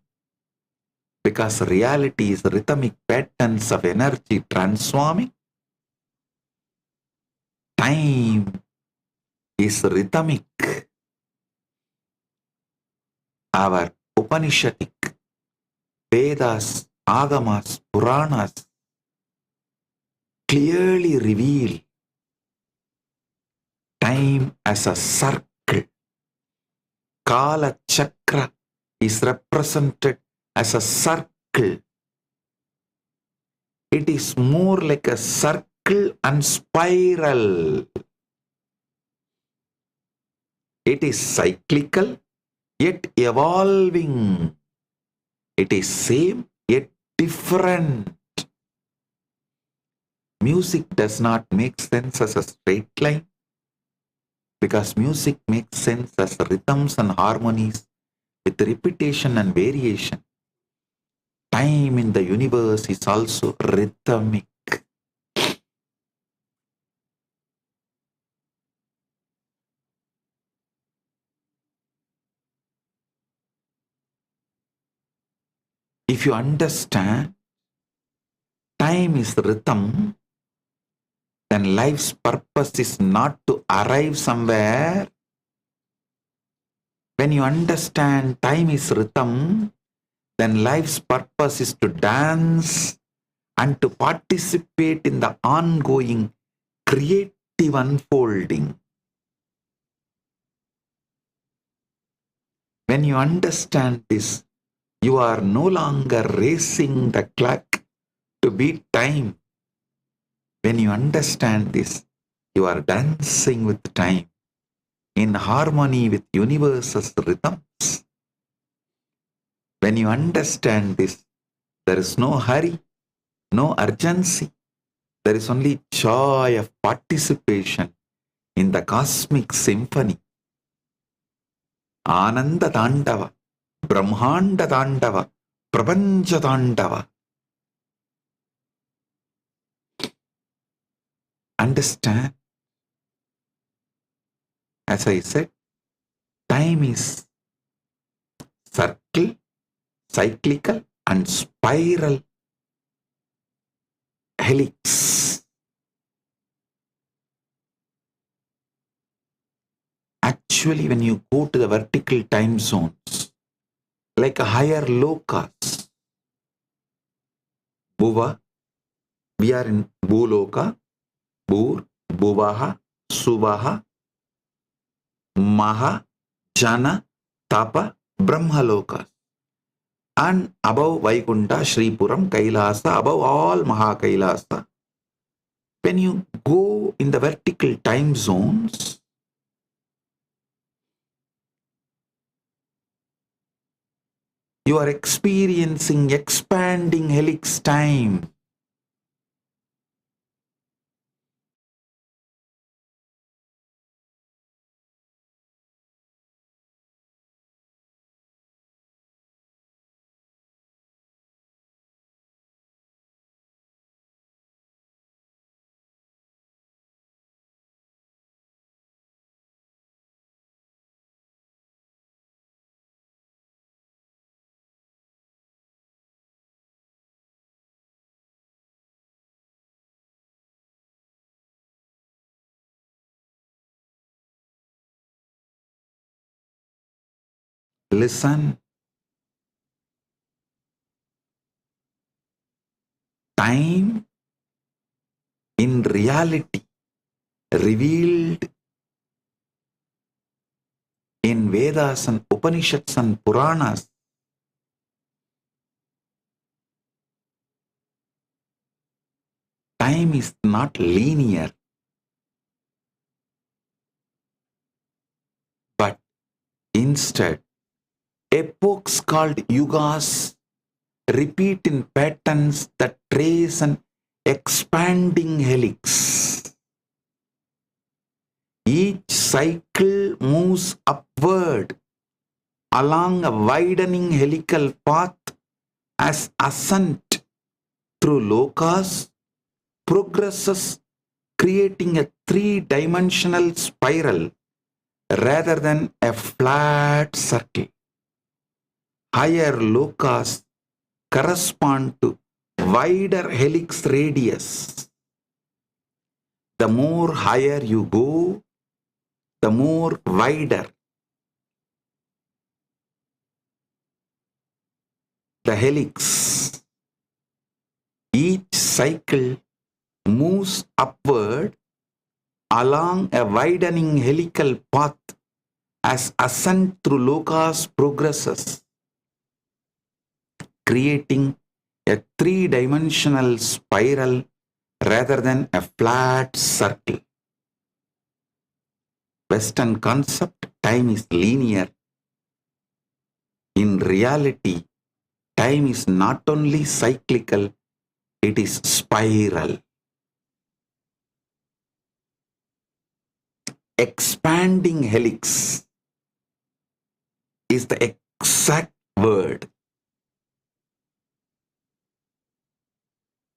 because reality is rhythmic patterns of energy transforming. Time is rhythmic. Our Upanishadic, Vedas, Agamas, Puranas clearly reveal time as a circle. Kala Chakra is represented as a circle. It is more like a circle and spiral. It is cyclical yet evolving. It is same yet different. Music does not make sense as a straight line, because music makes sense as rhythms and harmonies with repetition and variation. Time in the universe is also rhythmic. If you understand time is rhythm, then life's purpose is not to arrive somewhere. When you understand time is rhythm, then life's purpose is to dance and to participate in the ongoing creative unfolding. When you understand this, you are no longer racing the clock to beat time. When you understand this, you are dancing with time in harmony with universe's rhythms. When you understand this, there is no hurry, no urgency. There is only joy of participation in the cosmic symphony. Ananda Dandava, Brahmanda Dandava, Prapancha Dandava. Understand? As I said, time is circle, cyclical and spiral. helix. Actually, when you go to the vertical time zones, like a higher lokas, Bhuva, we are in Bhuloka, Bhur, Bhuvaha, Suvaha, Maha, Jana, Tapa, Brahmalokas. And above Vaikunta, Shripuram, Kailasa, above all Maha Kailasa. When you go in the vertical time zones, you are experiencing expanding helix time. Listen. Time in reality revealed in Vedas and Upanishads and Puranas time is not linear, but instead epochs called yugas repeat in patterns that trace an expanding helix. Each cycle moves upward along a widening helical path as ascent through lokas progresses, creating a three-dimensional spiral rather than a flat circle. Higher lokas correspond to wider helix radius. The more higher you go, the more wider the helix. Each cycle moves upward along a widening helical path as ascent through lokas progresses, creating a three-dimensional spiral rather than a flat circle. Western concept, time is linear. In reality, time is not only cyclical, it is spiral. Expanding helix is the exact word.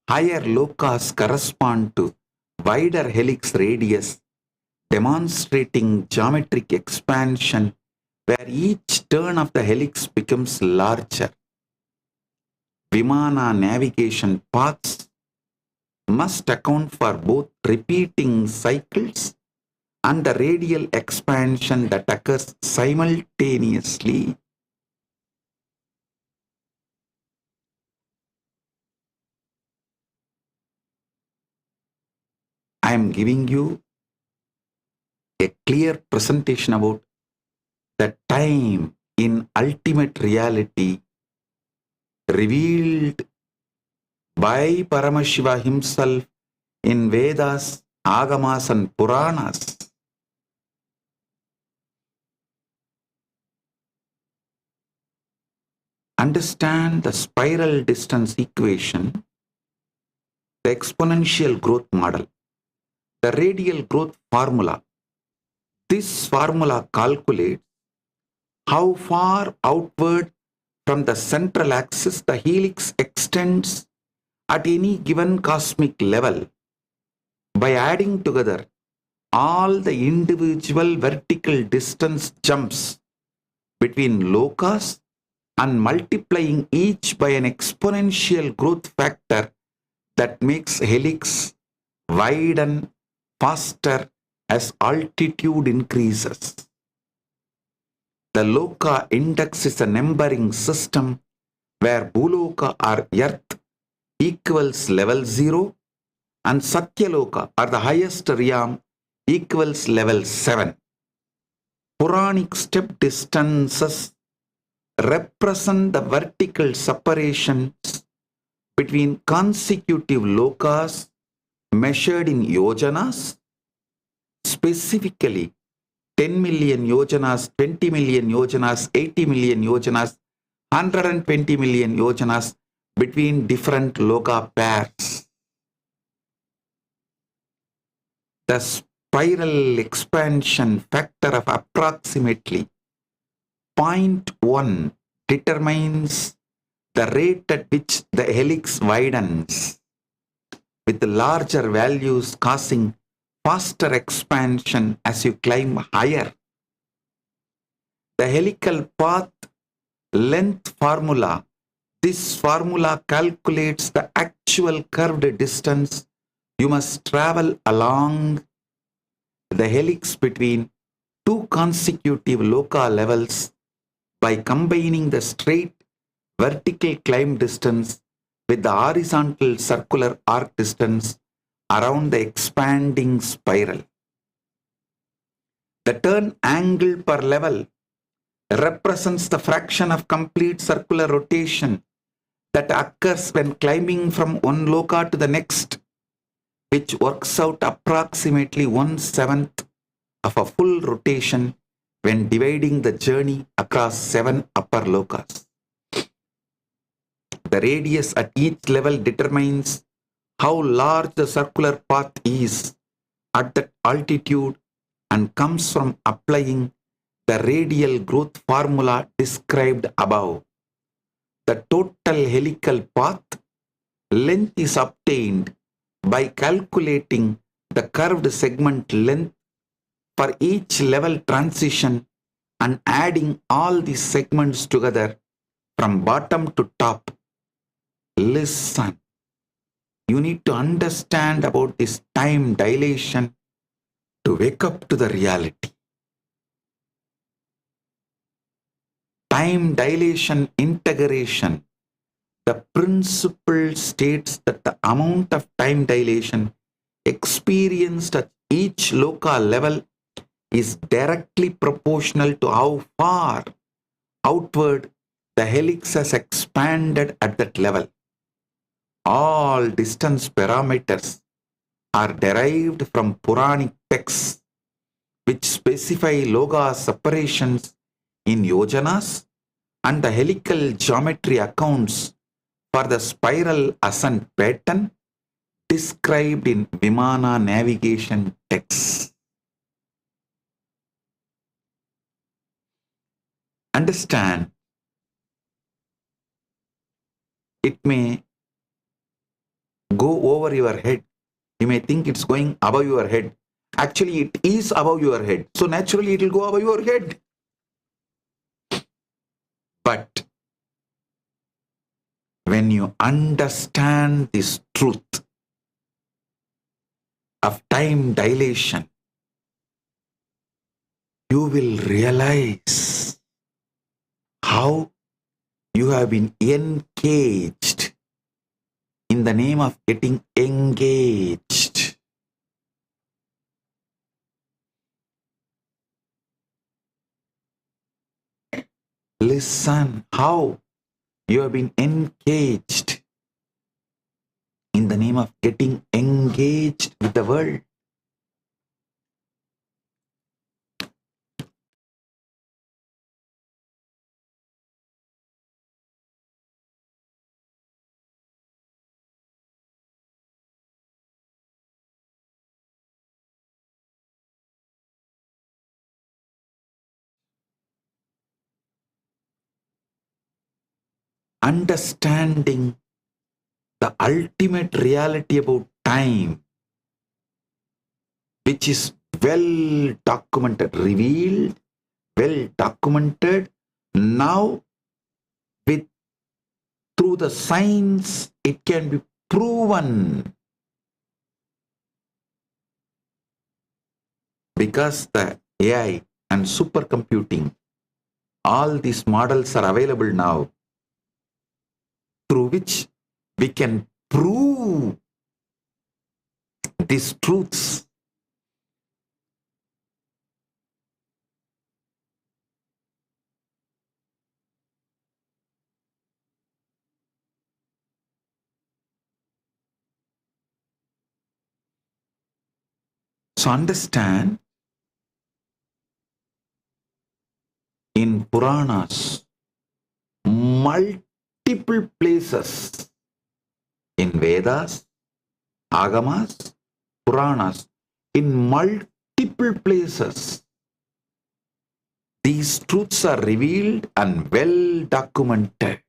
Higher lokas correspond to wider helix radius, demonstrating geometric expansion where each turn of the helix becomes larger. Vimana navigation paths must account for both repeating cycles and the radial expansion that occurs simultaneously. I am giving you a clear presentation about the time in ultimate reality revealed by Paramashiva himself in Vedas, Agamas and Puranas. Understand the spiral distance equation, the exponential growth model, the radial growth formula. This formula calculates how far outward from the central axis the helix extends at any given cosmic level by adding together all the individual vertical distance jumps between lokas and multiplying each by an exponential growth factor that makes helix widen faster as altitude increases. The Loka index is a numbering system where Bhuloka or Earth equals level 0 and Satyaloka or the highest realm equals level 7. Puranic step distances represent the vertical separations between consecutive lokas measured in yojanas, specifically 10 million yojanas, 20 million yojanas, 80 million yojanas, 120 million yojanas between different loka pairs. The spiral expansion factor of approximately 0.1 determines the rate at which the helix widens, with the larger values causing faster expansion as you climb higher. The helical path length formula. This formula calculates the actual curved distance you must travel along the helix between two consecutive loka levels by combining the straight vertical climb distance with the horizontal circular arc distance around the expanding spiral. The turn angle per level represents the fraction of complete circular rotation that occurs when climbing from one loka to the next, which works out approximately 1/7 of a full rotation when dividing the journey across 7 upper lokas. The radius at each level determines how large the circular path is at that altitude and comes from applying the radial growth formula described above. The total helical path length is obtained by calculating the curved segment length for each level transition and adding all these segments together from bottom to top. Listen, you need to understand about this time dilation to wake up to the reality. Time dilation integration. The principle states that the amount of time dilation experienced at each loka level is directly proportional to how far outward the helix has expanded at that level. All distance parameters are derived from Puranic texts which specify loka separations in yojanas, and the helical geometry accounts for the spiral ascent pattern described in Vimana navigation texts. Understand, it may go over your head. You may think it's going above your head. Actually, it is above your head. So naturally, it will go above your head. But when you understand this truth of time dilation, you will realize how you have been encaged in the name of getting engaged. Listen, how you have been engaged in the name of getting engaged with the world. Understanding the ultimate reality about time, which is well documented, revealed, well documented. Now, through the science, it can be proven. Because the AI and supercomputing, all these models are available now, through which we can prove these truths. So understand, in Puranas, multiple places, in Vedas, Agamas, Puranas, in multiple places, these truths are revealed and well documented.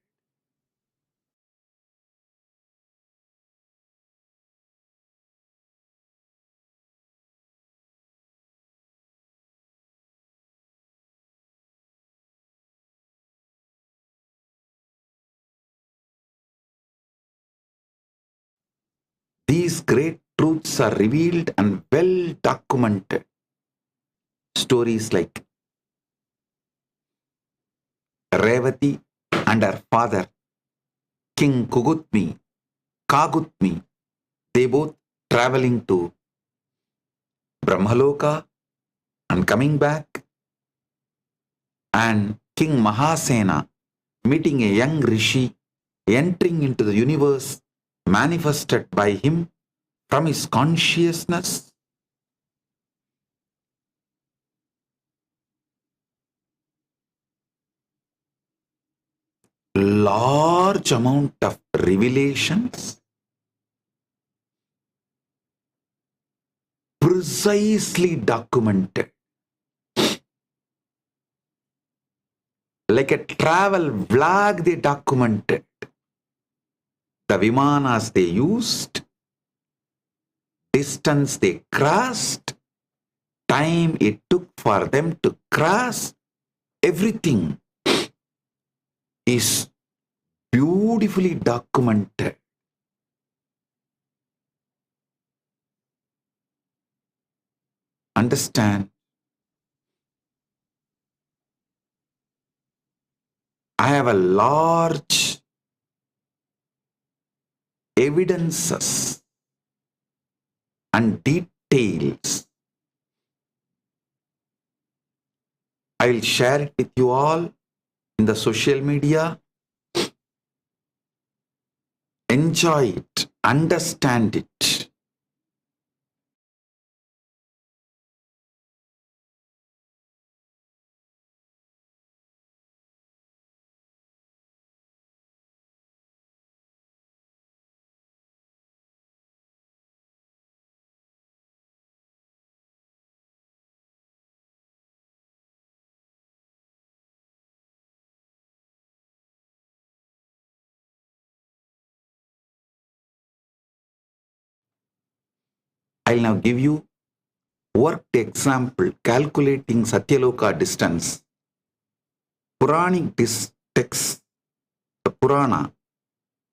These great truths are revealed and well documented. Stories like Revati and her father, King Kagutmi, they both traveling to Brahmaloka and coming back, and King Mahasena meeting a young rishi, entering into the universe manifested by him from his consciousness. Large amount of revelations, precisely documented. Like a travel vlog, they documented the vimanas they used, distance they crossed, time it took for them to cross. Everything is beautifully documented. Understand? I have a large evidences and details. I will share it with you all in the social media. Enjoy it, understand it. I'll now give you worked example calculating Satyaloka distance. Puranic text, the Purana,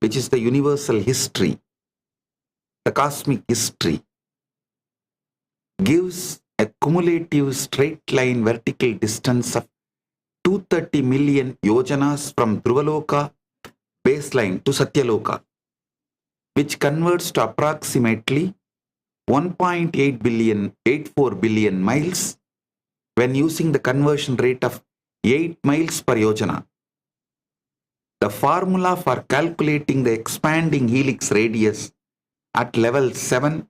which is the universal history, the cosmic history, gives a cumulative straight line vertical distance of 230 million yojanas from Dhruvaloka baseline to Satyaloka, which converts to approximately 1.84 billion miles when using the conversion rate of 8 miles per yojana. The formula for calculating the expanding helix radius at level 7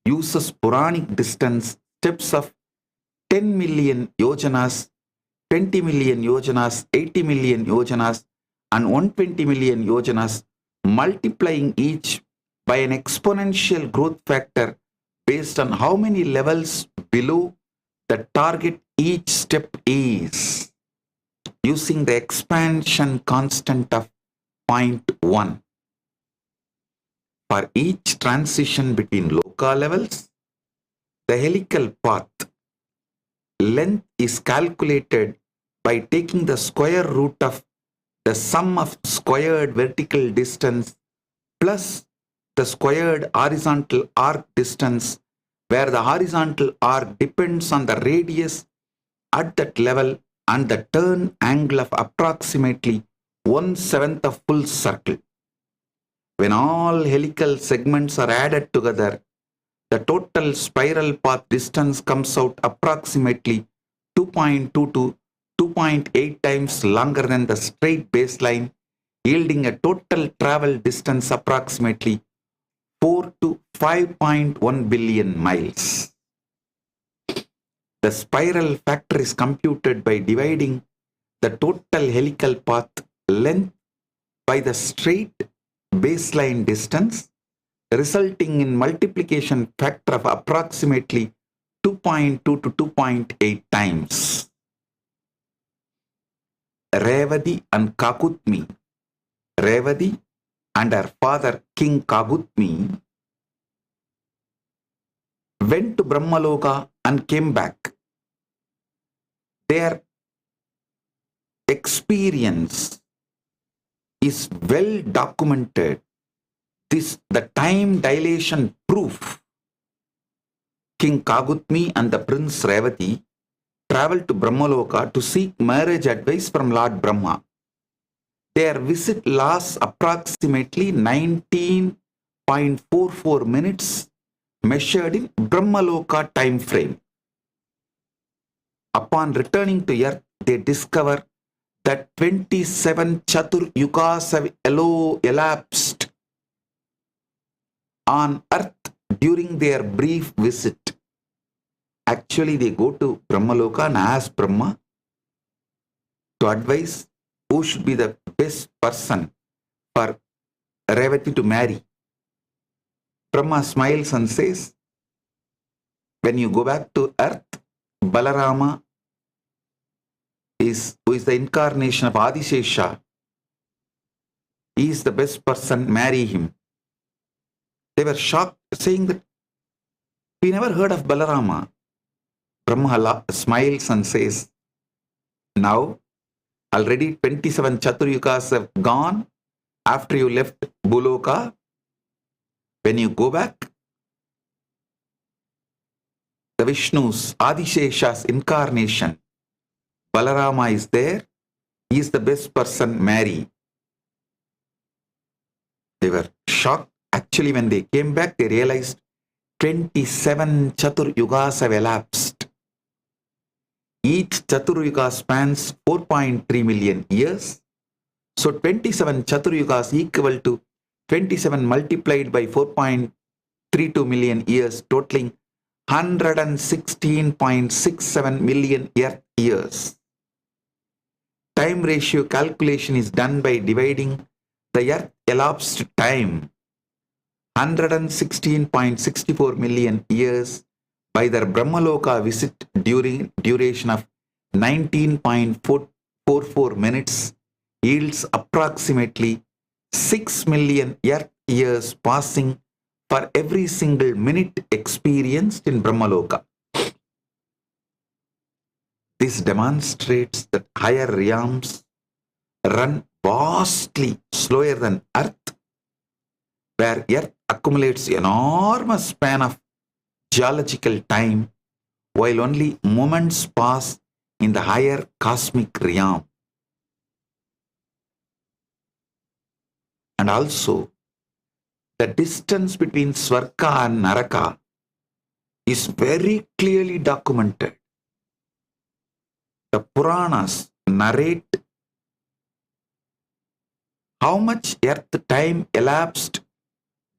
uses Puranic distance steps of 10 million yojanas, 20 million yojanas, 80 million yojanas, and 120 million yojanas, multiplying each by an exponential growth factor based on how many levels below the target each step is, using the expansion constant of 0.1. For each transition between loka levels, the helical path length is calculated by taking the square root of the sum of squared vertical distance plus the squared horizontal arc distance, where the horizontal arc depends on the radius at that level and the turn angle of approximately 1/7 of full circle. When all helical segments are added together, the total spiral path distance comes out approximately 2.2 to 2.8 times longer than the straight baseline, yielding a total travel distance approximately 4 to 5.1 billion miles. The spiral factor is computed by dividing the total helical path length by the straight baseline distance, resulting in multiplication factor of approximately 2.2 to 2.8 times. Revati and Kakutmi. Revati and her father King Kakutmi went to Brahmaloka and came back. Their experience is well documented. The time dilation proof. King Kakutmi and the Prince Revati traveled to Brahmaloka to seek marriage advice from Lord Brahma. Their visit lasts approximately 19.44 minutes measured in Brahmaloka time frame. Upon returning to earth, they discover that 27 Chatur Yugas have elapsed on earth during their brief visit. Actually, they go to Brahmaloka and ask Brahma to advise who should be the best person for Revati to marry. Brahma smiles and says, when you go back to earth, Balarama who is the incarnation of Adishesha, he is the best person, marry him. They were shocked, saying that we never heard of Balarama. Brahma smiles and says, now already 27 Chaturyugas have gone after you left Buloka. When you go back, the Vishnu's, Adishesha's incarnation, Balarama is there. He is the best person, marry. They were shocked. Actually, when they came back, they realized 27 Chatur Yugas have elapsed. Each Chatur Yuga spans 4.3 million years. So 27 Chatur Yugas equal to 27 multiplied by 4.32 million years, totaling 116.67 million earth years. Time ratio calculation is done by dividing the earth elapsed time, 116.64 million years, by their Brahmaloka visit during duration of 19.44 minutes, yields approximately 6 million earth years passing for every single minute experienced in Brahmaloka. This demonstrates that higher realms run vastly slower than Earth, where Earth accumulates enormous span of geological time, while only moments pass in the higher cosmic realm. And also, the distance between Swarga and Naraka is very clearly documented. The Puranas narrate how much earth time elapsed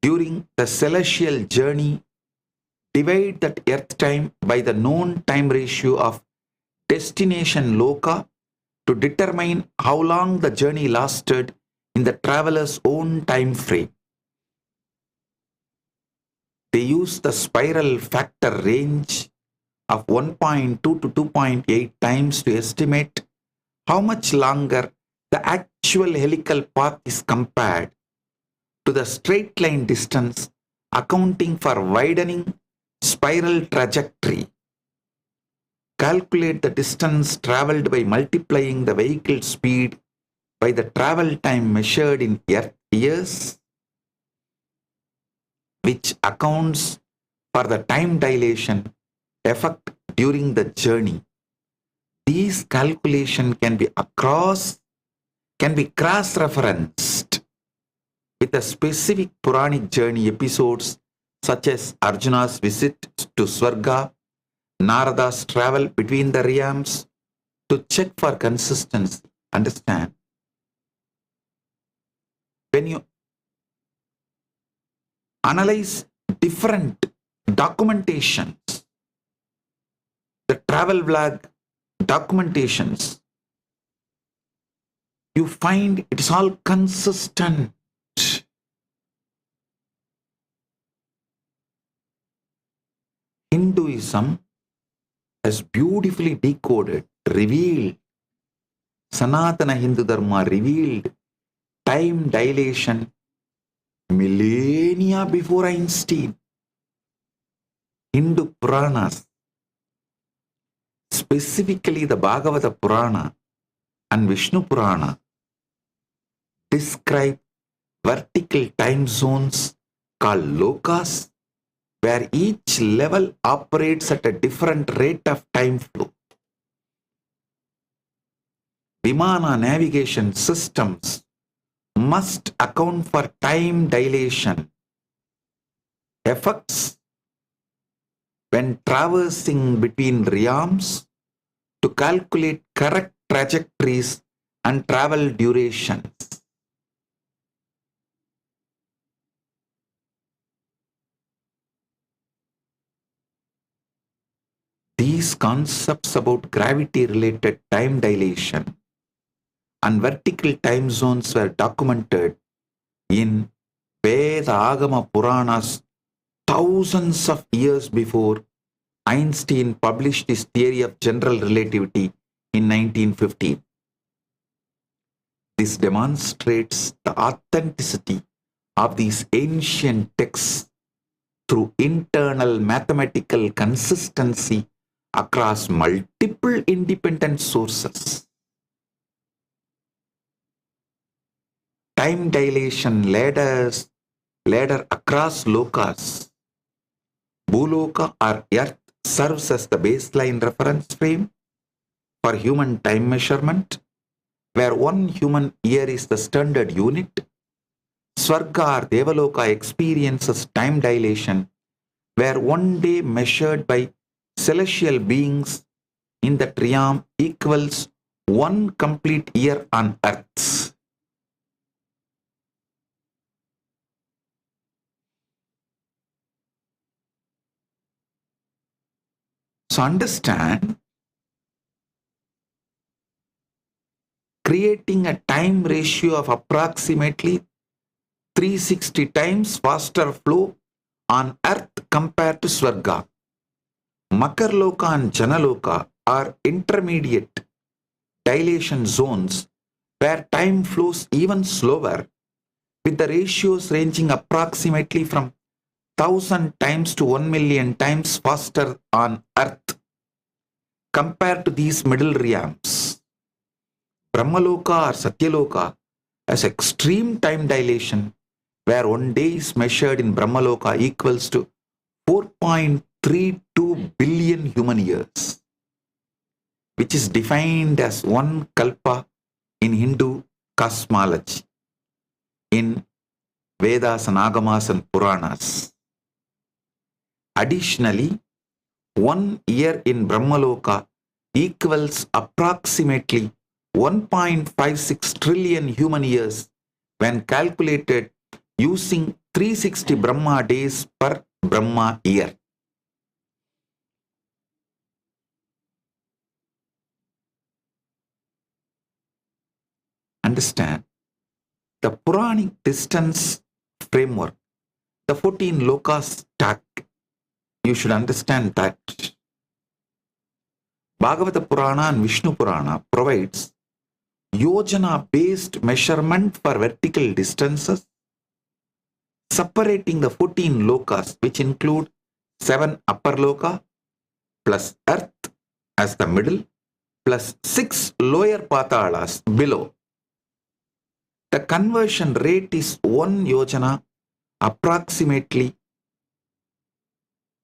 during the celestial journey. Divide that earth time by the known time ratio of destination Loka to determine how long the journey lasted in the traveler's own time frame. They use the spiral factor range of 1.2 to 2.8 times to estimate how much longer the actual helical path is compared to the straight line distance, accounting for widening spiral trajectory. Calculate the distance traveled by multiplying the vehicle speed by the travel time measured in earth years. which accounts for the time dilation effect during the journey. These calculations can be cross-referenced with the specific Puranic journey episodes such as Arjuna's visit to Swarga, Narada's travel between the realms, to check for consistency. Understand? When you analyze different documentations, the travel vlog documentations, you find it's all consistent. Hinduism has beautifully decoded, revealed, Sanatana Hindu Dharma revealed time dilation millennia before Einstein. Hindu Puranas, specifically the Bhagavata Purana and Vishnu Purana, describe vertical time zones called lokas, where each level operates at a different rate of time flow. Vimana navigation systems must account for time dilation effects when traversing between realms to calculate correct trajectories and travel durations. These concepts about gravity-related time dilation and vertical time zones were documented in Veda Agama Puranas thousands of years before Einstein published his theory of general relativity in 1915. This demonstrates the authenticity of these ancient texts through internal mathematical consistency across multiple independent sources. Time dilation ladder across lokas. Bhuloka or Earth serves as the baseline reference frame for human time measurement, where 1 human year is the standard unit. Swarga or Devaloka experiences time dilation, where 1 day measured by celestial beings in the realm equals 1 complete year on Earth. So understand, creating a time ratio of approximately 360 times faster flow on Earth compared to Swarga. Makarloka and Janaloka are intermediate dilation zones where time flows even slower, with the ratios ranging approximately from 1,000 times to 1 million times faster on Earth compared to these middle realms. Brahmaloka or Satyaloka has extreme time dilation, where 1 day is measured in Brahmaloka equals to 4.32 billion human years, which is defined as 1 kalpa in Hindu cosmology, in Vedas and Agamas and Puranas. Additionally, 1 year in Brahmaloka equals approximately 1.56 trillion human years when calculated using 360 Brahma days per Brahma year. Understand, the Puranic distance framework, the 14 lokas stack, you should understand that Bhagavata Purana and Vishnu Purana provides yojana-based measurement for vertical distances, separating the 14 lokas, which include 7 upper loka plus Earth as the middle plus 6 lower patalas below. The conversion rate is 1 yojana, approximately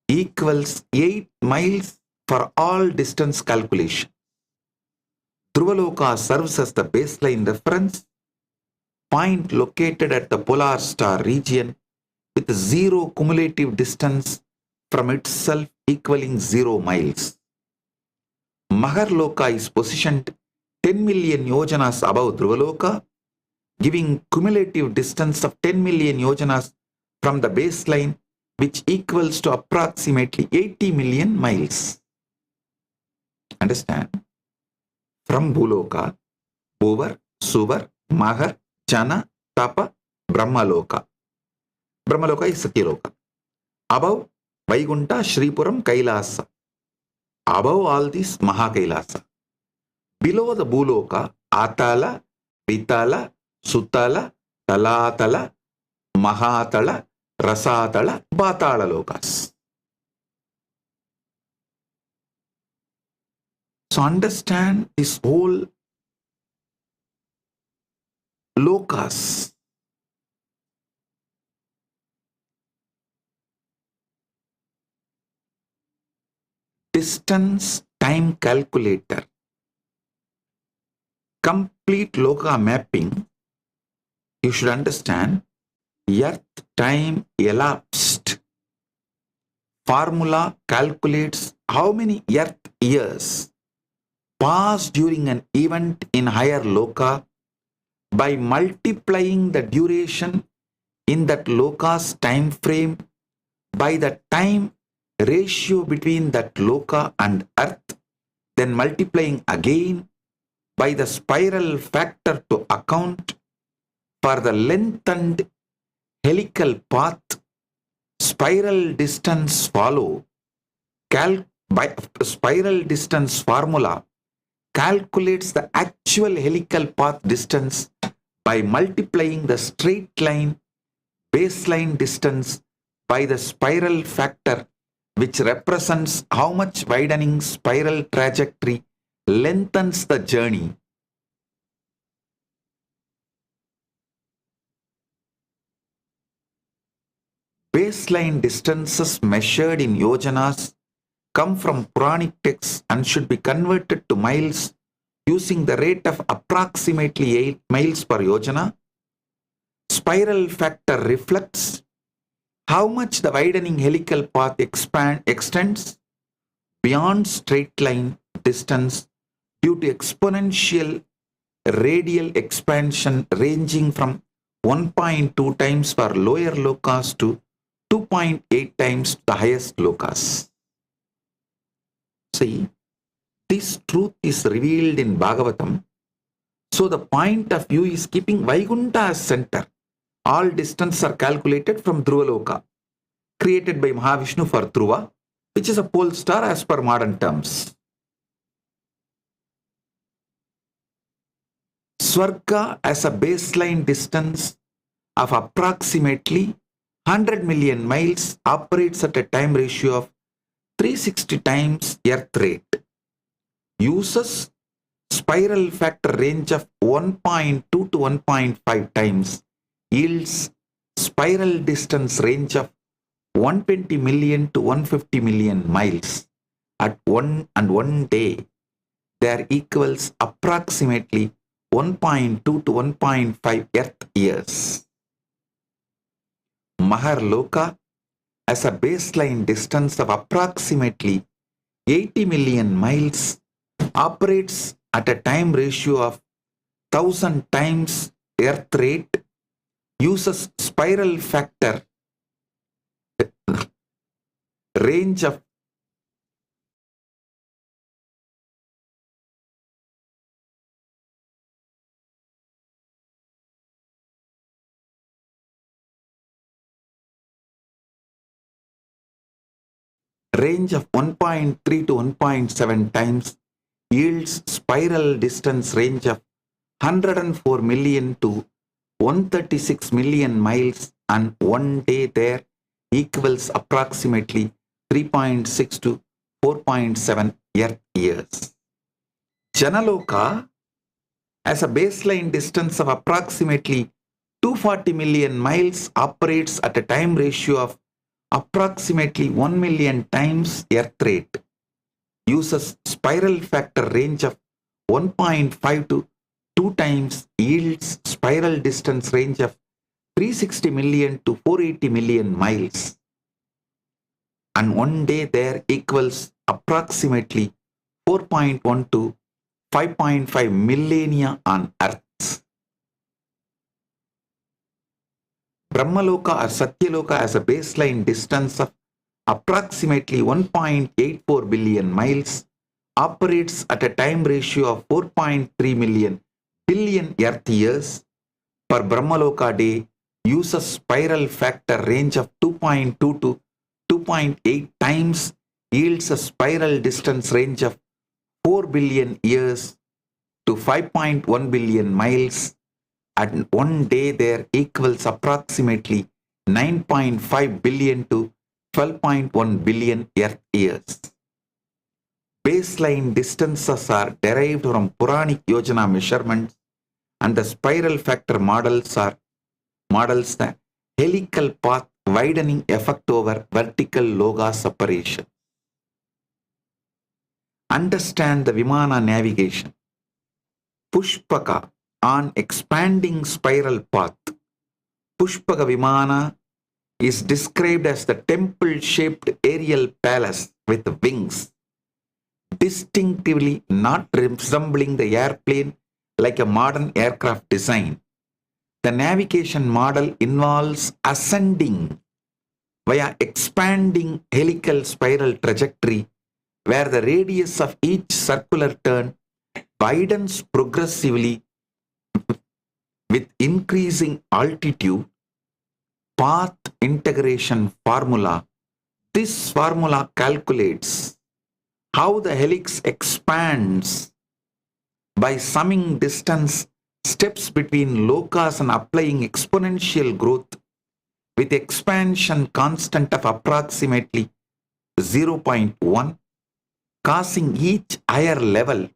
equals 8 miles for all distance calculation. Dhruva serves as the baseline reference point located at the polar star region with zero cumulative distance from itself equaling 0 miles. Maharloka is positioned 10 million yojanas above Dhruva, giving cumulative distance of 10 million yojanas from the baseline, which equals to approximately 80 million miles. Understand? From Bhuloka, Bhuvar, Suvar, Mahar, Jana, Tapa, Brahmaloka. Brahmaloka is Satyaloka. Above Vaikunta, Shripuram, Kailasa. Above all this, Mahakailasa. Below the Bhuloka, Atala, Vitala, Sutala, Talatala, Mahatala, Rasatala, Patala lokas. So understand this whole lokas. Distance time calculator. Complete loka mapping. You should understand Earth time elapsed. Formula calculates how many Earth years pass during an event in higher loka by multiplying the duration in that loka's time frame by the time ratio between that loka and Earth, then multiplying again by the spiral factor to account for the lengthened helical path. Spiral distance follow. By spiral distance formula calculates the actual helical path distance by multiplying the straight line baseline distance by the spiral factor, which represents how much widening spiral trajectory lengthens the journey. Baseline distances measured in yojanas come from Puranic texts and should be converted to miles using the rate of approximately 8 miles per yojana. Spiral factor reflects how much the widening helical path extends beyond straight line distance due to exponential radial expansion ranging from 1.2 times for lower lokas to 2.8 times the highest lokas. See, this truth is revealed in Bhagavatam. So the point of view is keeping Vaikunta as center. All distances are calculated from Dhruva, created by Mahavishnu for Dhruva, which is a pole star as per modern terms. Swarga as a baseline distance of approximately 100 million miles operates at a time ratio of 360 times Earth rate. Uses spiral factor range of 1.2 to 1.5 times. Yields spiral distance range of 120 million to 150 million miles. At one day, there equals approximately 1.2 to 1.5 Earth years. Maharloka as a baseline distance of approximately 80 million miles operates at a time ratio of 1000 times Earth rate, uses spiral factor range of range of 1.3 to 1.7 times, yields spiral distance range of 104 million to 136 million miles, and one day there equals approximately 3.6 to 4.7 Earth years. Janaloka as a baseline distance of approximately 240 million miles operates at a time ratio of approximately 1 million times earth rate, uses spiral factor range of 1.5 to 2 times, yields spiral distance range of 360 million to 480 million miles. And one day there equals approximately 4.1 to 5.5 millennia on earth. Brahmaloka or Satyaloka has a baseline distance of approximately 1.84 billion miles, operates at a time ratio of 4.3 billion earth years per Brahmaloka day, uses spiral factor range of 2.2 to 2.8 times, yields a spiral distance range of 4 billion years to 5.1 billion miles. And one day there equals approximately 9.5 billion to 12.1 billion earth years. Baseline distances are derived from Puranic Yojana measurements, and the spiral factor models the helical path widening effect over vertical loga separation. Understand the Vimana navigation. Pushpaka on expanding spiral path. Pushpaka Vimana is described as the temple-shaped aerial palace with wings, distinctively not resembling the airplane like a modern aircraft design. The navigation model involves ascending via expanding helical spiral trajectory, where the radius of each circular turn widens progressively with increasing altitude. Path integration formula. This formula calculates how the helix expands by summing distance steps between lokas and applying exponential growth with expansion constant of approximately 0.1, causing each higher level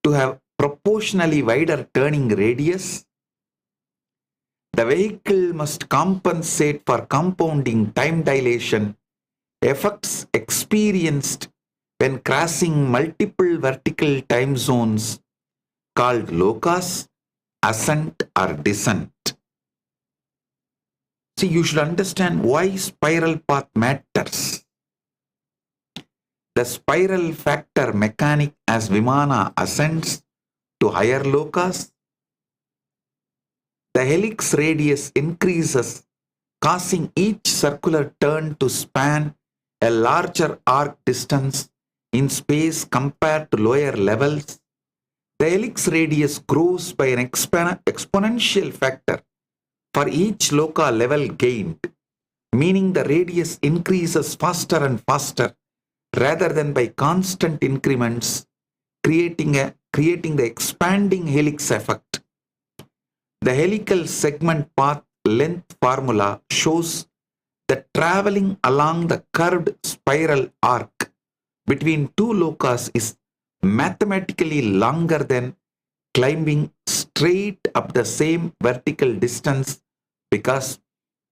to have proportionally wider turning radius. The vehicle must compensate for compounding time dilation effects experienced when crossing multiple vertical time zones called lokas, ascent or descent. See, you should understand why spiral path matters. The spiral factor mechanic as Vimana ascends to higher lokas, the helix radius increases, causing each circular turn to span a larger arc distance in space compared to lower levels. The helix radius grows by an exponential factor for each loka level gained, meaning the radius increases faster and faster rather than by constant increments, creating the expanding helix effect. The helical segment path length formula shows that traveling along the curved spiral arc between two lokas is mathematically longer than climbing straight up the same vertical distance, because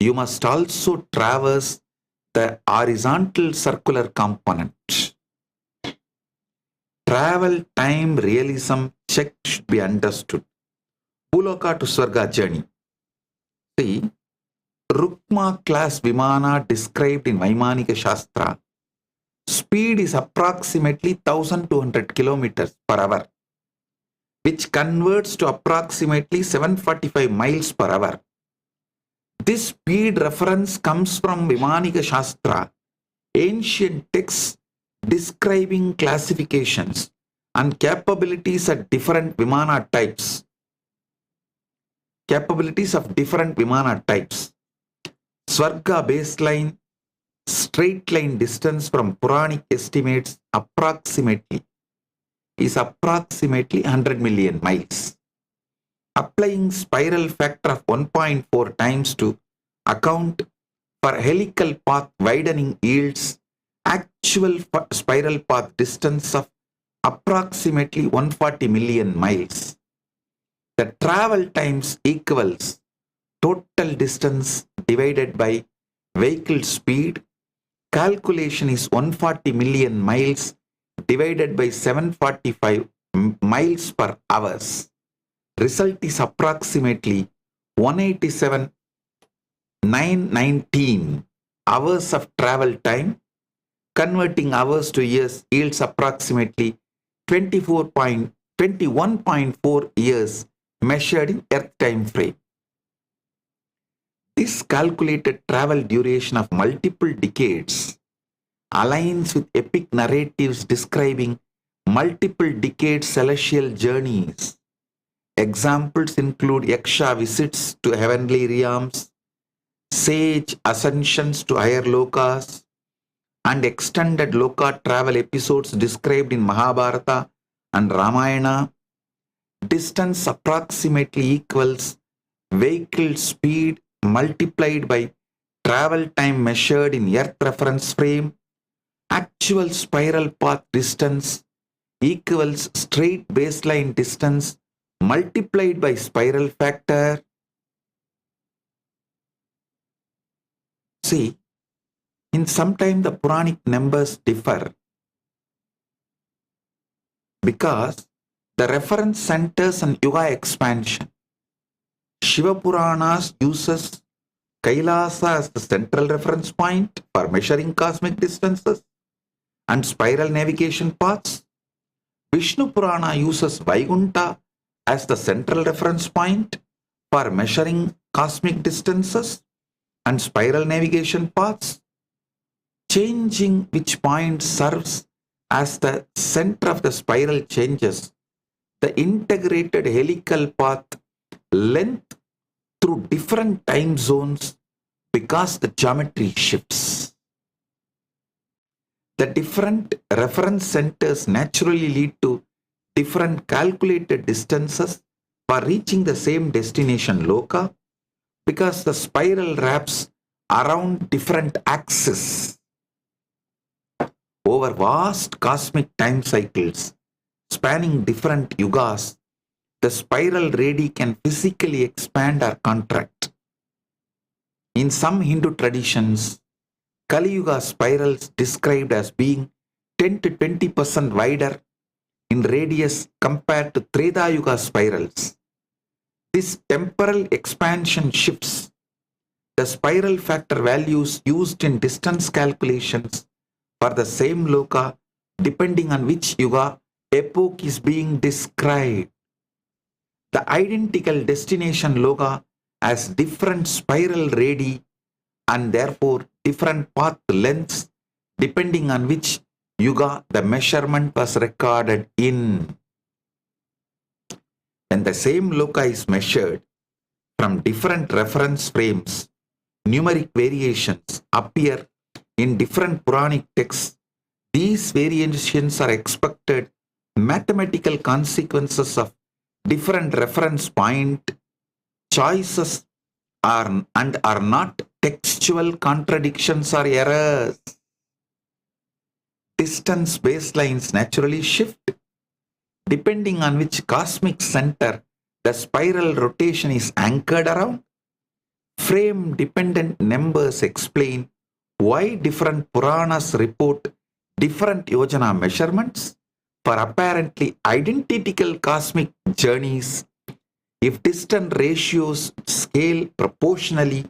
you must also traverse the horizontal circular component. Travel time realism check should be understood. Bhuloka to Swarga journey. See, Rukma class Vimana described in Vaimanika Shastra, speed is approximately 1200 kilometers per hour, which converts to approximately 745 miles per hour. This speed reference comes from Vaimanika Shastra, ancient texts describing classifications and capabilities at different Vimana types. Capabilities of different Vimana types. Swarga baseline straight line distance from Puranic estimates is approximately 100 million miles. Applying spiral factor of 1.4 times to account for helical path widening yields actual spiral path distance of approximately 140 million miles. The travel times equals total distance divided by vehicle speed calculation is 140 million miles divided by 745 miles per hours. Result is approximately 187,919 hours of travel time. Converting hours to years yields approximately 21.4 years measured in Earth time frame. This calculated travel duration of multiple decades aligns with epic narratives describing multiple decade celestial journeys. Examples include Yaksha visits to heavenly realms, sage ascensions to higher lokas, and extended loka travel episodes described in Mahabharata and Ramayana. Distance approximately equals vehicle speed multiplied by travel time measured in Earth reference frame. Actual spiral path distance equals straight baseline distance multiplied by spiral factor. See, in some time the Puranic numbers differ because the reference centers on Yuga expansion. Shiva Puranas uses Kailasa as the central reference point for measuring cosmic distances and spiral navigation paths. Vishnu Purana uses Vaikunta as the central reference point for measuring cosmic distances and spiral navigation paths. Changing which point serves as the center of the spiral changes the integrated helical path length through different time zones because the geometry shifts. The different reference centers naturally lead to different calculated distances for reaching the same destination loka because the spiral wraps around different axes. Over vast cosmic time cycles spanning different yugas, the spiral radii can physically expand or contract. In some Hindu traditions, Kali Yuga spirals described as being 10 to 20% wider in radius compared to Treta Yuga spirals. This temporal expansion shifts the spiral factor values used in distance calculations for the same loka depending on which yuga epoch is being described. The identical destination loka has different spiral radii and therefore different path lengths depending on which yuga the measurement was recorded in. When the same loka is measured from different reference frames, numeric variations appear in different Puranic texts. These variations are expected mathematical consequences of different reference point choices and are not textual contradictions or errors. Distance baselines naturally shift depending on which cosmic center the spiral rotation is anchored around. Frame dependent numbers explain why different Puranas report different yojana measurements for apparently identical cosmic journeys if distant ratios scale proportionally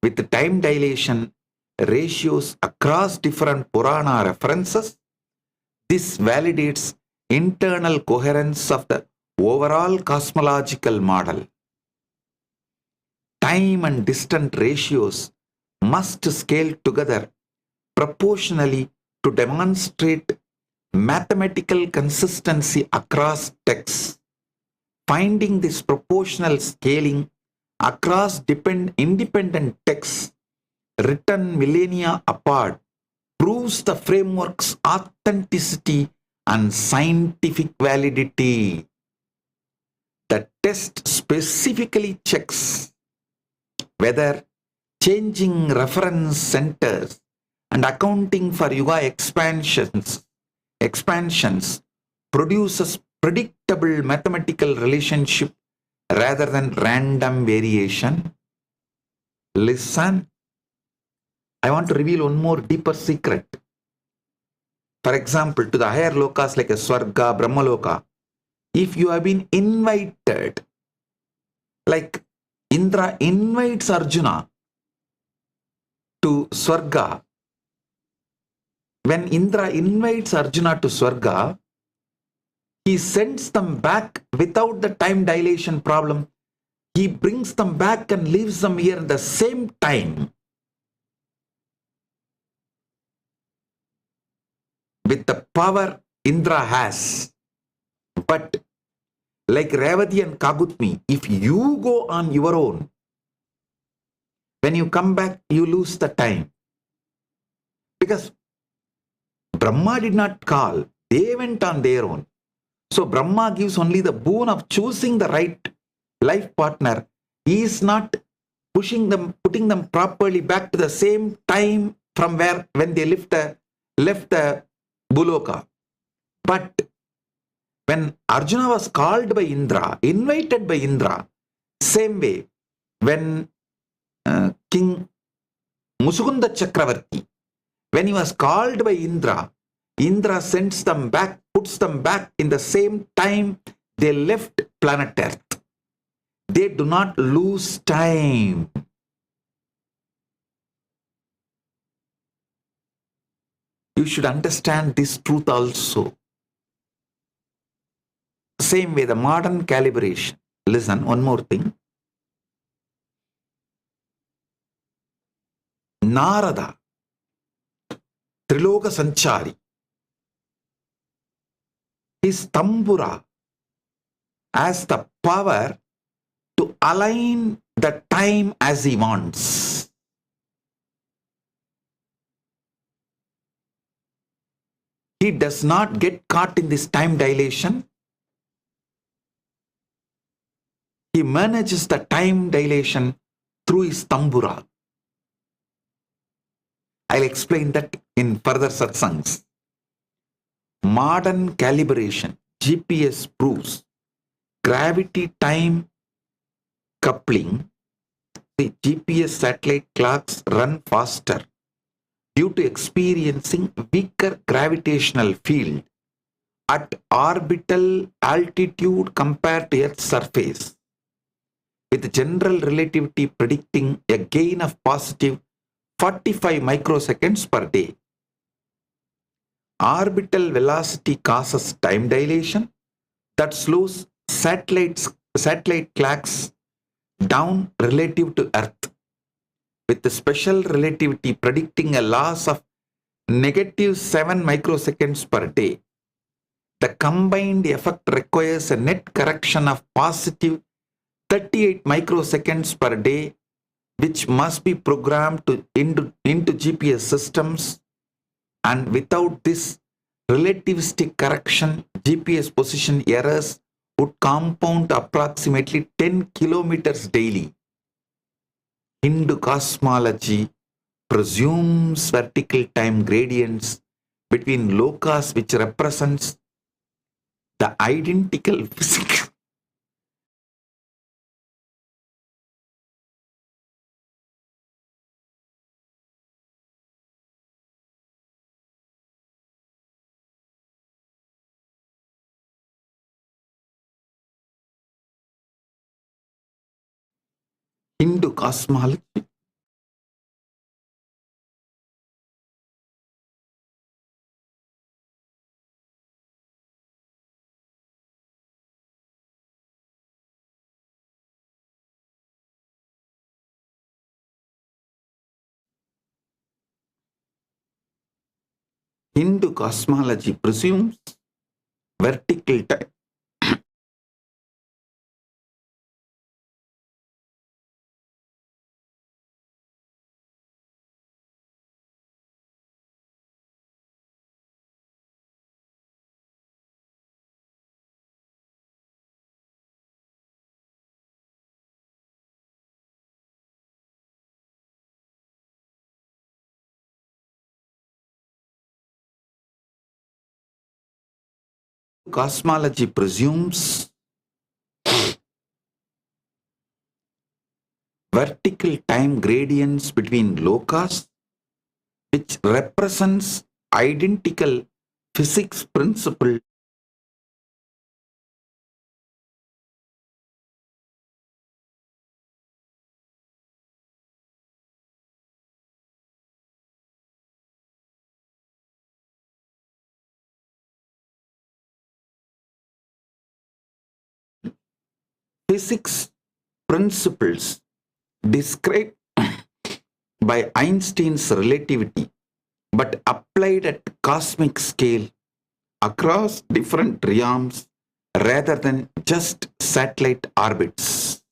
with the time dilation ratios across different Purana references. This validates internal coherence of the overall cosmological model. Time and distance ratios must scale together proportionally to demonstrate mathematical consistency across texts. Finding this proportional scaling across independent texts written millennia apart proves the framework's authenticity and scientific validity. The test specifically checks whether changing reference centers and accounting for yuga expansions produces predictable mathematical relationship rather than random variation. Listen. I want to reveal one more deeper secret. For example, to the higher lokas like a Swarga, Brahmaloka, if you have been invited, like Indra invites Arjuna to Swarga, when Indra invites Arjuna to Swarga, he sends them back without the time dilation problem. He brings them back and leaves them here at the same time. With the power Indra has. But like Revati and Kagutmi, if you go on your own, when you come back, you lose the time. Because Brahma did not call, they went on their own. So Brahma gives only the boon of choosing the right life partner. He is not putting them properly back to the same time from when they left the Buloka. But when Arjuna was called by Indra, invited by Indra, same way, when King Musukunda Chakravarti, when he was called by Indra, Indra sends them back, puts them back in the same time they left planet Earth. They do not lose time. You should understand this truth also. Same way, the modern calibration. Listen, one more thing. Narada, Triloka Sanchari, his tambura has the power to align the time as he wants. He does not get caught in this time dilation. He manages the time dilation through his tambura. I'll explain that in further satsangs. Modern calibration, GPS proves gravity-time coupling. The GPS satellite clocks run faster due to experiencing weaker gravitational field at orbital altitude compared to Earth's surface, with general relativity predicting a gain of positive 45 microseconds per day. Orbital velocity causes time dilation that slows satellite clocks down relative to Earth, with the special relativity predicting a loss of negative 7 microseconds per day. The combined effect requires a net correction of positive 38 microseconds per day, which must be programmed into GPS systems, and without this relativistic correction, GPS position errors would compound approximately 10 kilometers daily. Hindu cosmology presumes vertical time gradients between lokas, which represents the identical physical Hindu cosmology presumes vertical time. Cosmology presumes vertical time gradients between lokas, which represents identical physics principle physics principles described by Einstein's relativity, but applied at cosmic scale across different realms rather than just satellite orbits.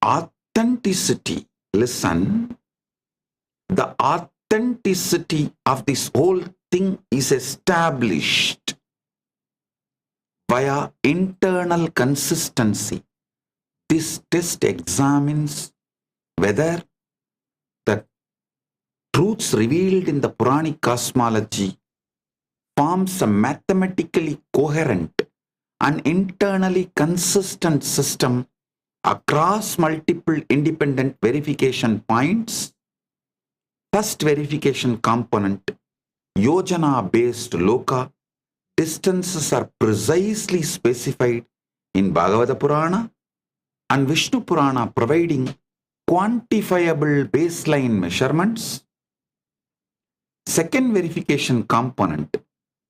Authenticity, listen, the authenticity of this whole thing is established via internal consistency. This test examines whether the truths revealed in the Puranic cosmology forms a mathematically coherent and internally consistent system across multiple independent verification points. First verification component, Yojana-based Loka, distances are precisely specified in Bhagavata Purana and Vishnu Purana, providing quantifiable baseline measurements. Second verification component,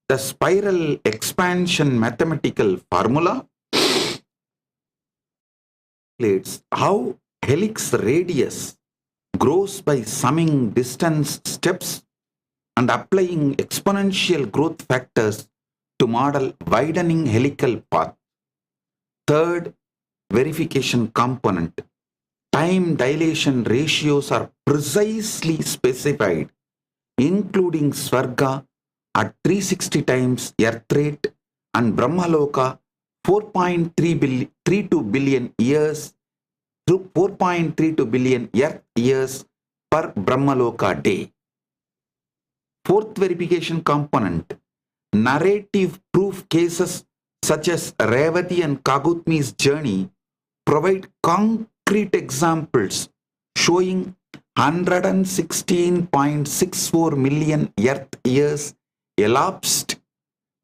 the spiral expansion mathematical formula, calculates how helix radius grows by summing distance steps and applying exponential growth factors to model widening helical path. Third verification component, time dilation ratios are precisely specified, including Svarga at 360 times Earth rate and Brahmaloka 4.32 billion years to 4.32 billion Earth years per Brahmaloka day. Fourth verification component, narrative proof cases such as Revati and Kagutmi's journey provide concrete examples showing 116.64 million Earth years elapsed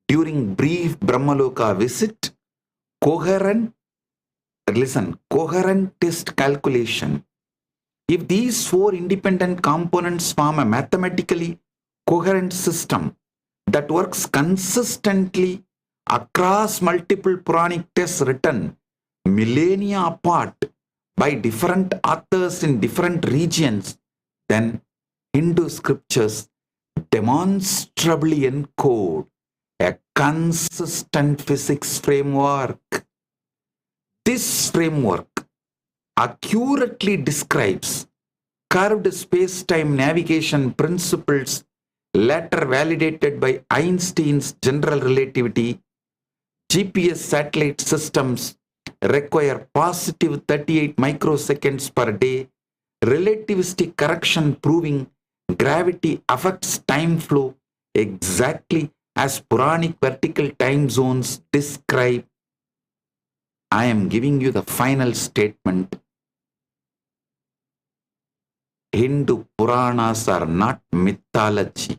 during brief Brahmaloka visit. Coherent test calculation. If these four independent components form a mathematically coherent system that works consistently across multiple Puranic texts written millennia apart by different authors in different regions, then Hindu scriptures demonstrably encode a consistent physics framework. This framework accurately describes curved space-time navigation principles later validated by Einstein's general relativity. GPS satellite systems require positive 38 microseconds per day, relativistic correction proving gravity affects time flow exactly as Puranic vertical time zones describe. I am giving you the final statement. Hindu Puranas are not mythology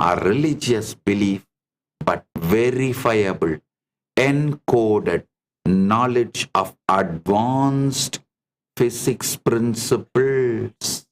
or religious belief, but verifiable, encoded knowledge of advanced physics principles.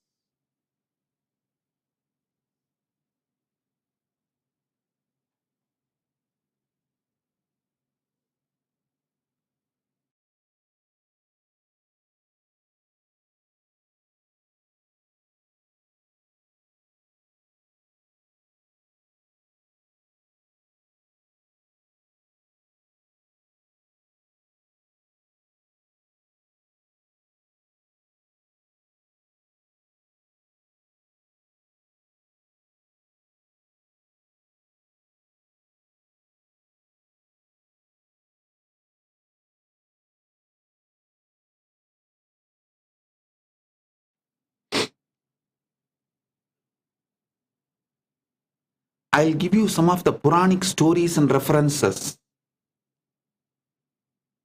I'll give you some of the Puranic stories and references.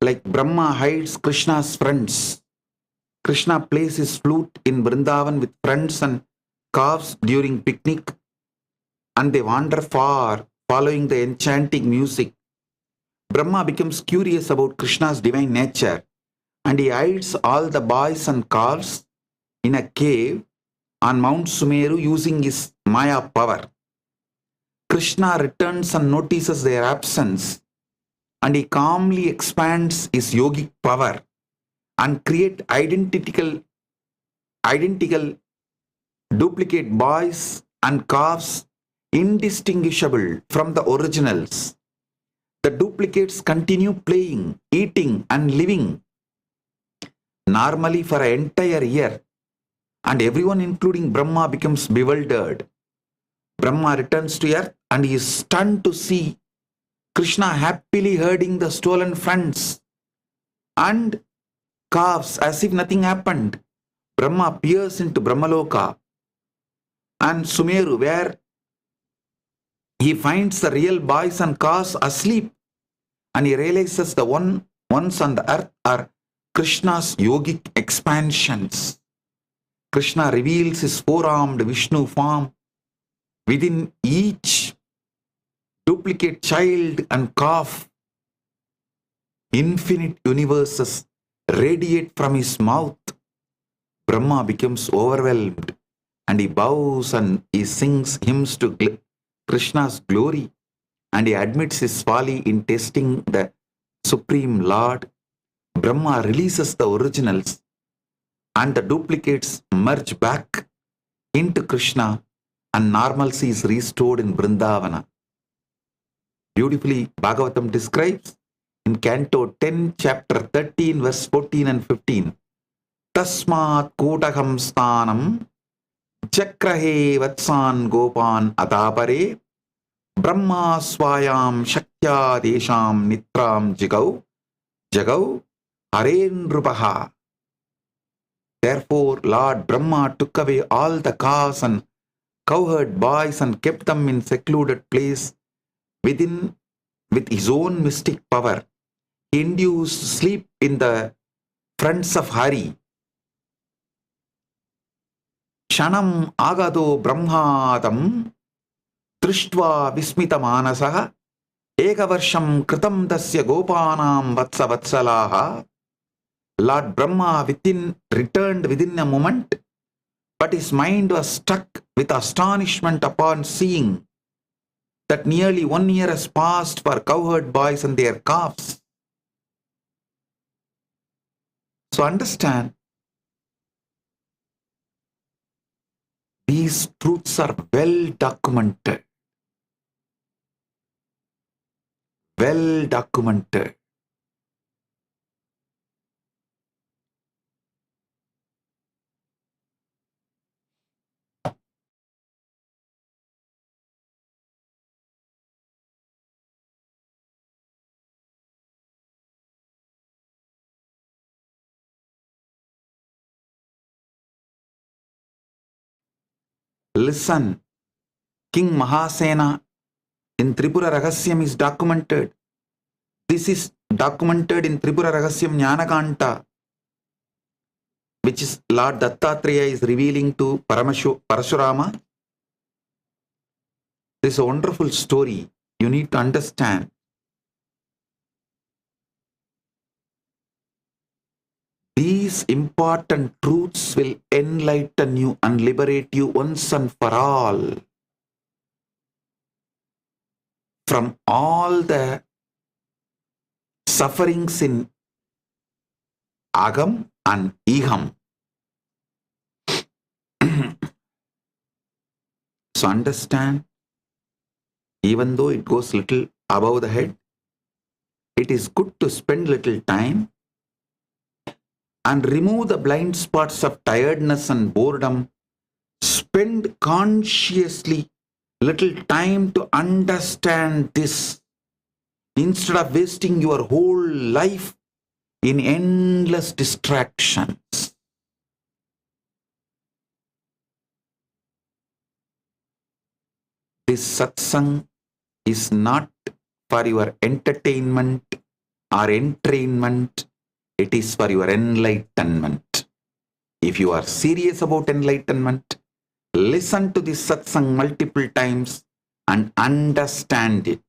Like Brahma hides Krishna's friends. Krishna plays his flute in Vrindavan with friends and calves during picnic, and they wander far following the enchanting music. Brahma becomes curious about Krishna's divine nature, and he hides all the boys and calves in a cave on Mount Sumeru using his Maya power. Krishna returns and notices their absence, and he calmly expands his yogic power and create identical duplicate boys and calves indistinguishable from the originals. The duplicates continue playing, eating and living normally for an entire year, and everyone including Brahma becomes bewildered. Brahma returns to earth and he is stunned to see Krishna happily herding the stolen friends and calves as if nothing happened. Brahma peers into Brahmaloka and Sumeru, where he finds the real boys and calves asleep, and he realizes the ones on the earth are Krishna's yogic expansions. Krishna reveals his four-armed Vishnu form. Within each duplicate child and calf, infinite universes radiate from his mouth. Brahma becomes overwhelmed and he bows and he sings hymns to Krishna's glory, and he admits his folly in testing the Supreme Lord. Brahma releases the originals and the duplicates merge back into Krishna, and normalcy is restored in Vrindavana. Beautifully, Bhagavatam describes in Canto 10, Chapter 13, verse 14 and 15. Tasmat Kotaham Sthanam Chakrahe Vatsan Gopan Adapare Brahma Swayam Shaktya Desham Nitram Jagau Harenrupaha. Therefore, Lord Brahma took away all the calves and cowherd boys and kept them in secluded place within with his own mystic power. He induced sleep in the friends of Hari. Shanam agado brahmadam drishtva vismita manasaha ekavarsham kritam dasya gopanam vatsa vatsalaha. Lord Brahma returned within a moment, but his mind was struck with astonishment upon seeing that nearly 1 year has passed for cowherd boys and their calves. So understand, these truths are well documented. Well documented. Listen, King Mahasena in Tripura Rahasyam is documented. This is documented in Tripura Rahasyam Jnanakanta, which is Lord Dattatreya is revealing to Parashurama. This is a wonderful story. You need to understand. These important truths will enlighten you and liberate you once and for all from all the sufferings in Agam and Iham. So understand, even though it goes little above the head, it is good to spend little time and remove the blind spots of tiredness and boredom. Spend consciously little time to understand this instead of wasting your whole life in endless distractions. This satsang is not for your entertainment or entrainment. It is for your enlightenment. If you are serious about enlightenment, listen to this satsang multiple times and understand it.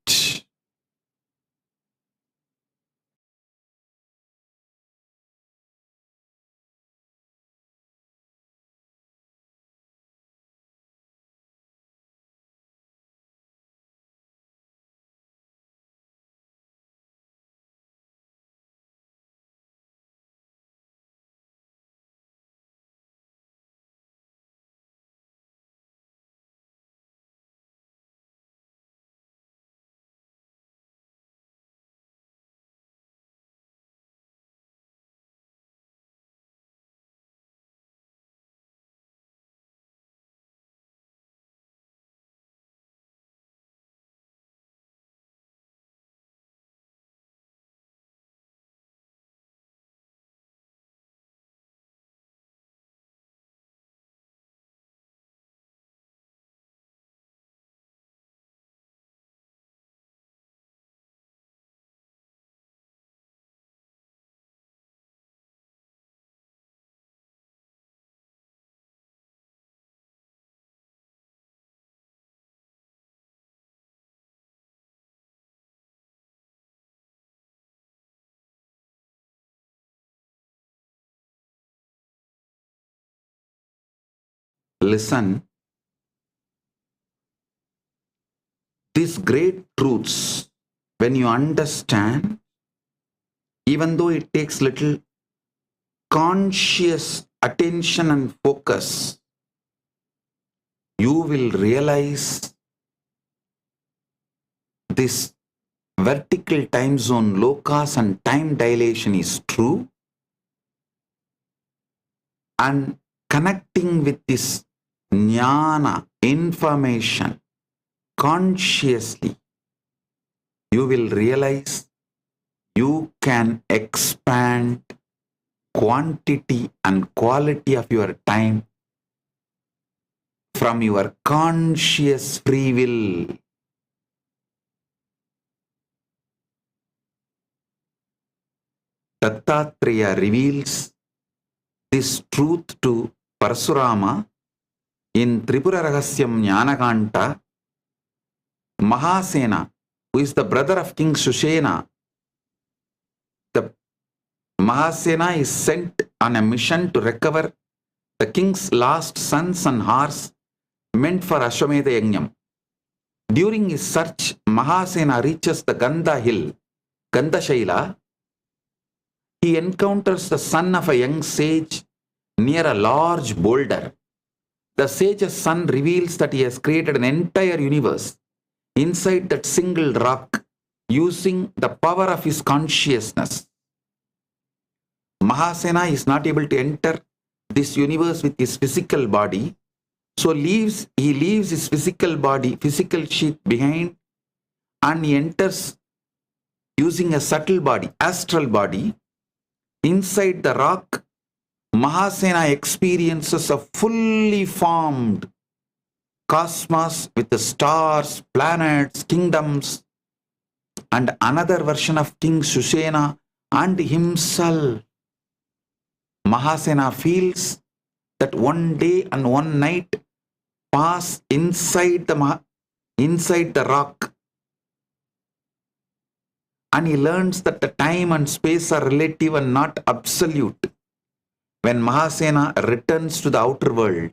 Listen, these great truths, when you understand, even though it takes little conscious attention and focus, you will realize this vertical time zone lokas and time dilation is true, and connecting with this jnana, information, consciously, you will realize you can expand quantity and quality of your time from your conscious free will. Dattatreya reveals this truth to Parasurama in Tripura Rahasyam Jnanakanta. Mahasena, who is the brother of King Shushena, the Mahasena is sent on a mission to recover the king's lost sons and horse meant for Ashwamedha Yajnam. During his search, Mahasena reaches the Gandha hill, Gandhashaila. He encounters the son of a young sage near a large boulder. The sage's son reveals that he has created an entire universe inside that single rock using the power of his consciousness. Mahasena is not able to enter this universe with his physical body, so he leaves his physical body, physical sheath behind, and he enters using a subtle body, astral body. Inside the rock, Mahasena experiences a fully formed cosmos with the stars, planets, kingdoms, and another version of King Shushena and himself. Mahasena feels that one day and one night pass inside the rock, and he learns that the time and space are relative and not absolute. When Mahasena returns to the outer world,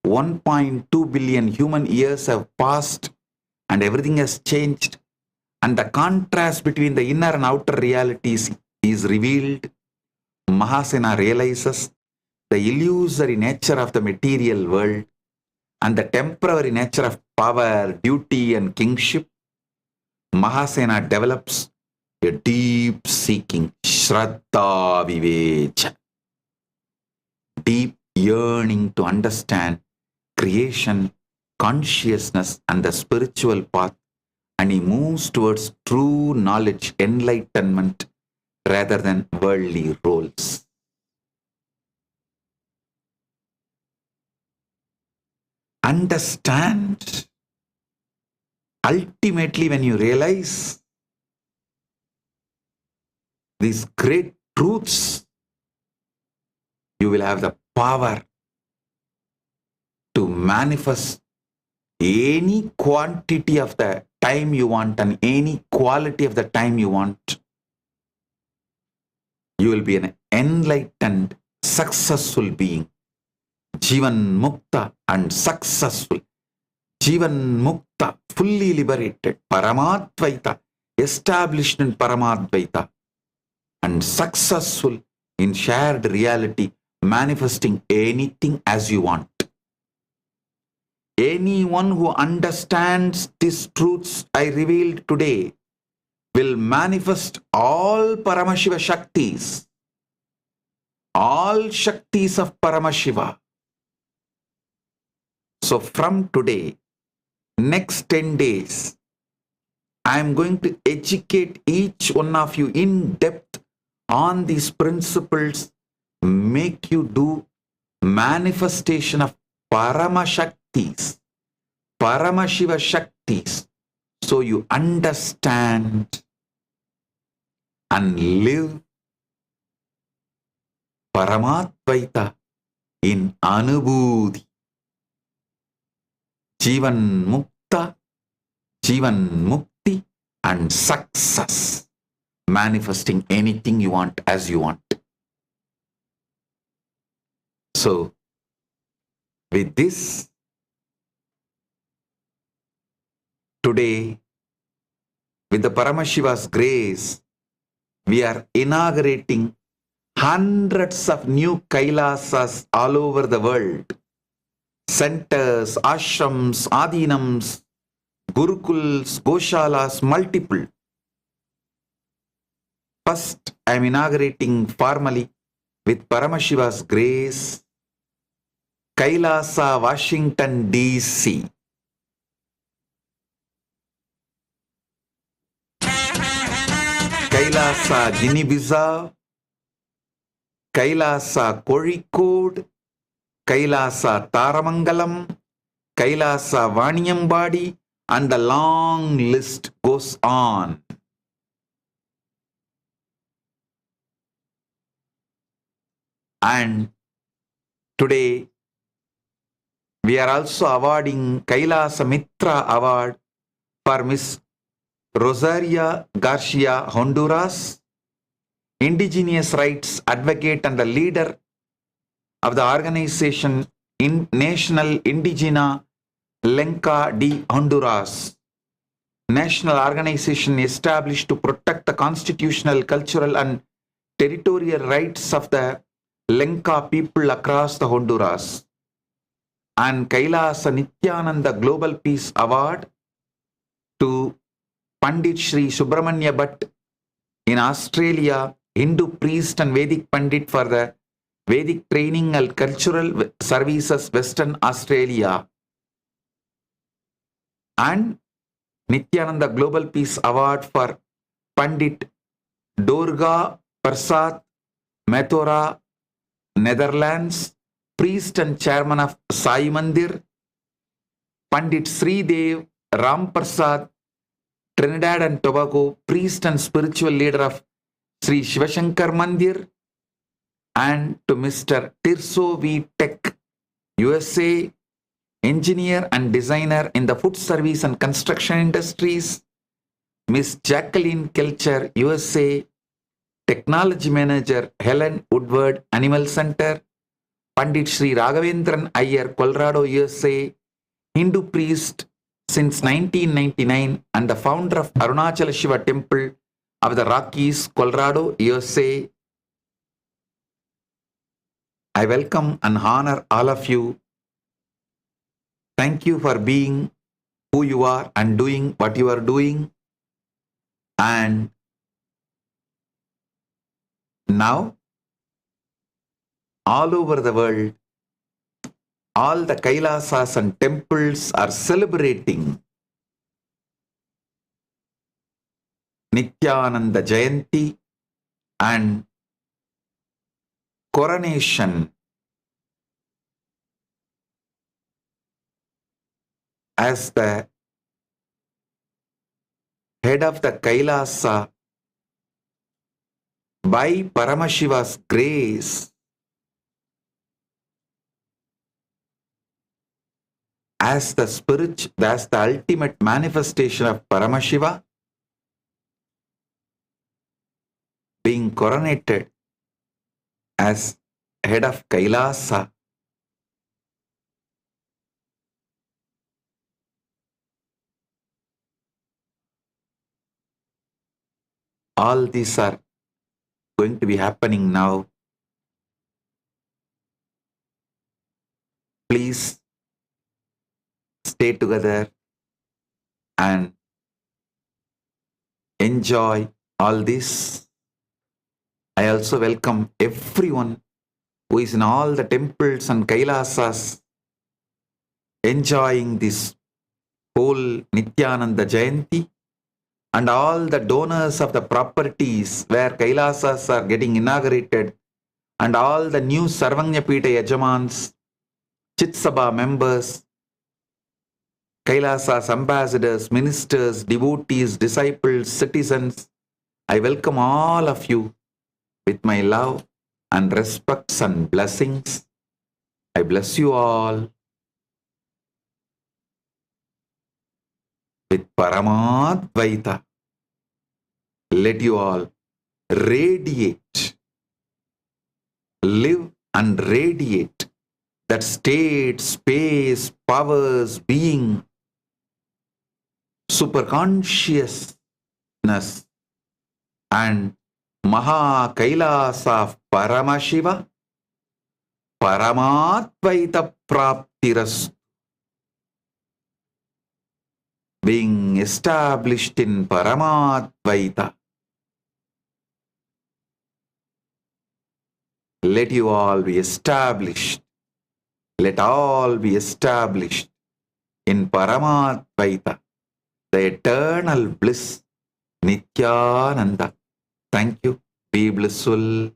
1.2 billion human years have passed and everything has changed, and the contrast between the inner and outer realities is revealed. Mahasena realizes the illusory nature of the material world and the temporary nature of power, duty, and kingship. Mahasena develops a deep seeking, Shraddha Vivecha, deep yearning to understand creation, consciousness, and the spiritual path, and he moves towards true knowledge, enlightenment, rather than worldly roles. Understand. Ultimately, when you realize these great truths, you will have the power to manifest any quantity of the time you want and any quality of the time you want. You will be an enlightened, successful being. Jivan Mukta and successful. Jivan Mukta, fully liberated. Paramadvaita, established in Paramadvaita. And successful in shared reality, manifesting anything as you want. Anyone who understands these truths I revealed today will manifest all Paramashiva Shaktis, all Shaktis of Paramashiva. So from today, next 10 days, I am going to educate each one of you in depth on these principles, make you do manifestation of Paramashaktis, Paramashiva Shaktis, so you understand and live Paramadvaita in Anubhuti. Jivan Mukta, Jivan Mukti and success. Manifesting anything you want as you want. So, with this, today, with the Paramashiva's grace, we are inaugurating hundreds of new Kailasas all over the world. Centers, ashrams, adhinams, gurukuls, goshalas, multiple. First, I am inaugurating formally with Paramashiva's grace, Kailasa, Washington, D.C. Kailasa, Guinea-Bissau, Kailasa, Kozhikode, Kailasa, Taramangalam, Kailasa, Vaniyambadi, and the long list goes on. And today, we are also awarding Kailasa Mitra Award for Miss Rosaria Garcia, Honduras, indigenous rights advocate and the leader of the organization National Indigena Lenca de Honduras, national organization established to protect the constitutional, cultural and territorial rights of the Lenca people across the Honduras. And Kailasa Nithyananda Global Peace Award to Pandit Sri Subramanya Bhatt in Australia, Hindu priest and Vedic Pandit for the Vedic Training and Cultural Services, Western Australia. And Nithyananda Global Peace Award for Pandit Durga Prasad Mathura, Netherlands, priest and chairman of Sai Mandir. Pandit Sri Dev Ram Prasad, Trinidad and Tobago, priest and spiritual leader of Sri Shivashankar Mandir. And to Mr. Tirso V. Tech, USA, engineer and designer in the food service and construction industries. Miss Jacqueline Kelcher, USA, technology manager, Helen Woodward, Animal Center. Pandit Sri Raghavendran Iyer, Colorado, USA, Hindu priest since 1999 and the founder of Arunachala Shiva Temple of the Rockies, Colorado, USA. I welcome and honor all of you. Thank you for being who you are and doing what you are doing. And now, all over the world, all the Kailasas and temples are celebrating Nithyananda Jayanthi and coronation as the head of the Kailasa by Paramashiva's grace. 49th AVATARA DINOTSAVA, as the ultimate manifestation of Paramashiva, being coronated as head of Kailasa. All these are going to be happening now. Please stay together and enjoy all this. I also welcome everyone who is in all the temples and Kailasas enjoying this whole Nithyananda Jayanthi, and all the donors of the properties where Kailasas are getting inaugurated, and all the new Sarvanyapita Yajamans, Chitsabha members, Kailasa's ambassadors, ministers, devotees, disciples, citizens. I welcome all of you with my love and respects and blessings. I bless you all with Paramadvaita. Let you all radiate, live and radiate that state, space, powers, being, superconsciousness and Maha Kailasa of Paramashiva, Paramadvaita Praptiras, being established in Paramadvaita. Let you all be established. Let all be established in Paramadvaita, the eternal bliss, Nithyananda. Thank you. Be blissful.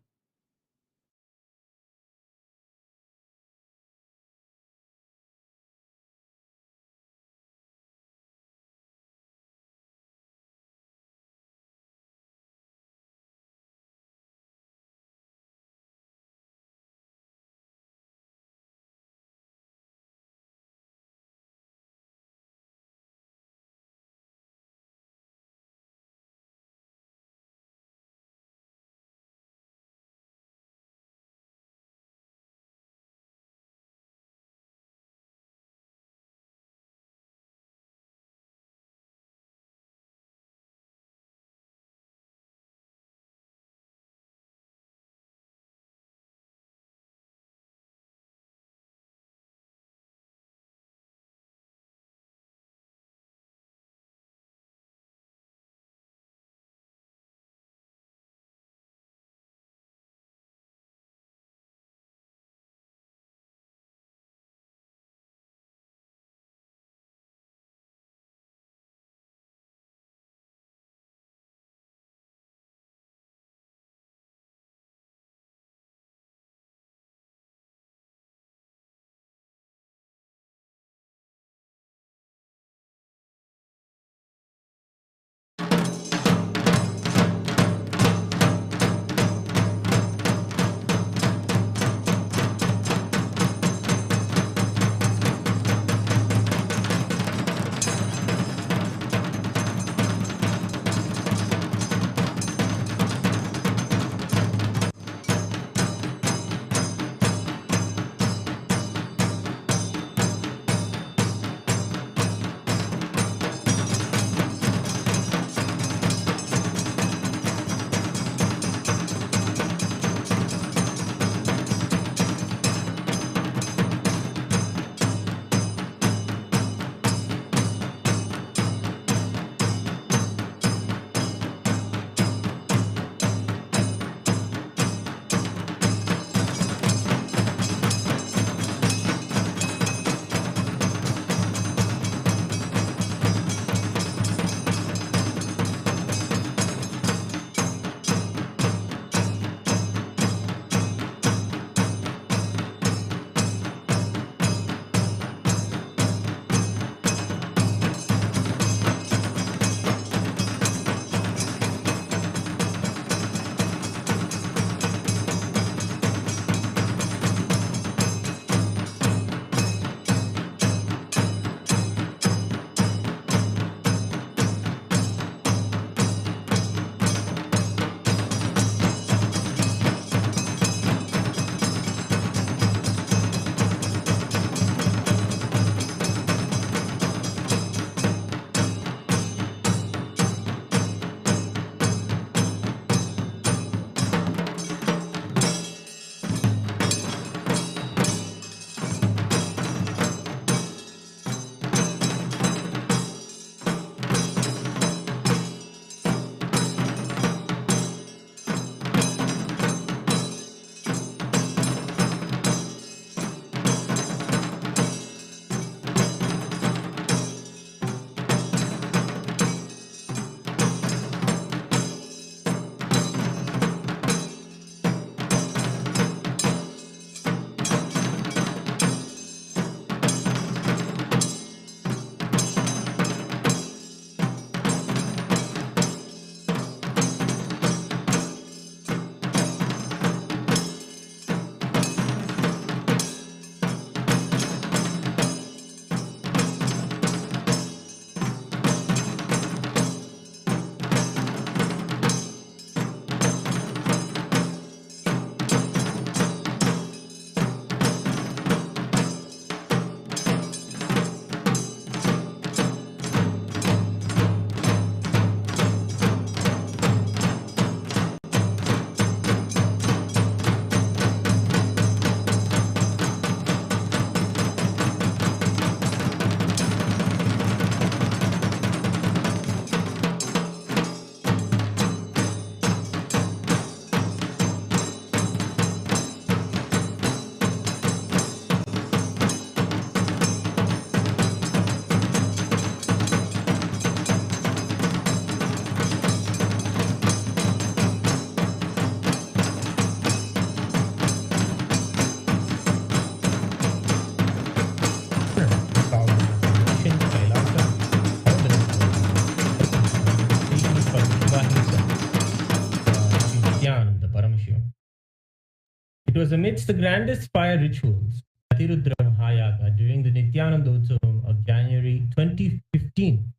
It was amidst the grandest fire rituals, Atiruddra Mahayaga, during the Nithyanandotsavam of January 2015,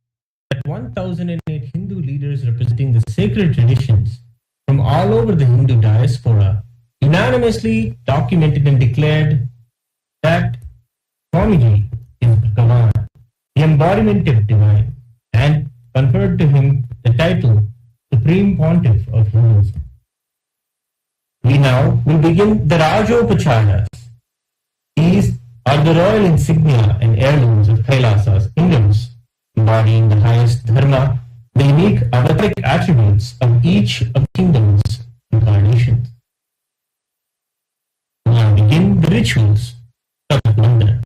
that 1008 Hindu leaders representing the sacred traditions from all over the Hindu diaspora unanimously documented and declared that Swamiji is Bhagavan, the embodiment of divine, and conferred to him the title Supreme Pontiff of Hinduism. We now will begin the Rajopacharas. These are the royal insignia and heirlooms of Kailasa's kingdoms, embodying the highest dharma, the unique avataric attributes of each of the kingdom's incarnations. We now begin the rituals of Vandana.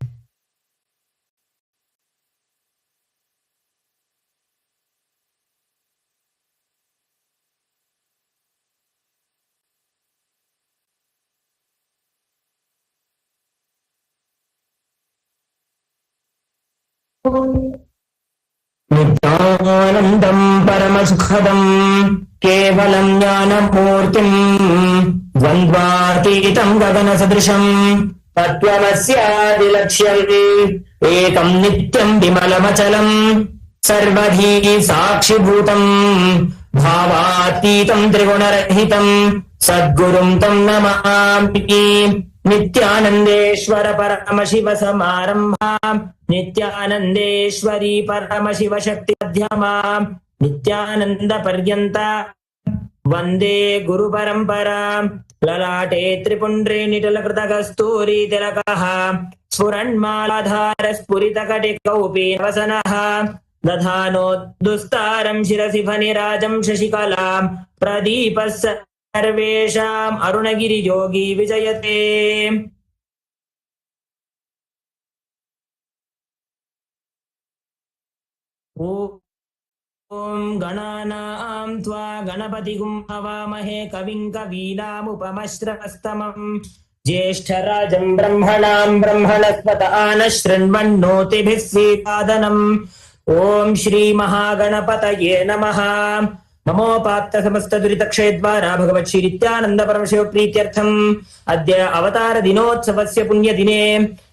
नित्यानन्दं परमसुखदं केवलं ज्ञानमूर्तिं द्वन्द्वातीतं गगनसदृशं तत्त्वमस्यादिलक्ष्यम् एकं नित्यं विमलमचलं सर्वधी साक्षिभूतं भावातीतं त्रिगुणरहितं सद्गुरुं तं नमामि। नित्यानन्देश्वर परमशिव समारम्भा नित्यानन्देश्वरी परमशिव शक्ति मध्यमा नित्यानन्द पर्यन्त वन्दे गुरु परम्परा। ललाटे त्रिपुण्ड्रे निटलकृतकस्तूरी तिलकः स्फुरन्मालाधार स्फुरितकटिकौपीनवसनः दधानोद्दुस्तारं शिरसि फणिराजं शशिकलां प्रदीपः सर्वेषाम् अरुणगिरियोगी विजयते। ॐ गणानां त्वा गणपतिगुं हवामहे कविं कवीनामुपमश्रवस्तमम् ज्येष्ठराजं ब्रह्मणां ब्रह्मणस्पत आनः शृण्वन्नोतिभिः सीतादनम्। ॐ श्रीमहागणपतये नमः। नमोपात्त समस्त दुरितक्षयद्वारा भगवत् श्री नित्यानंद परमशिव प्रीत्यर्थम् अद्य अवतार दिनोत्सवस्य पुण्यदिने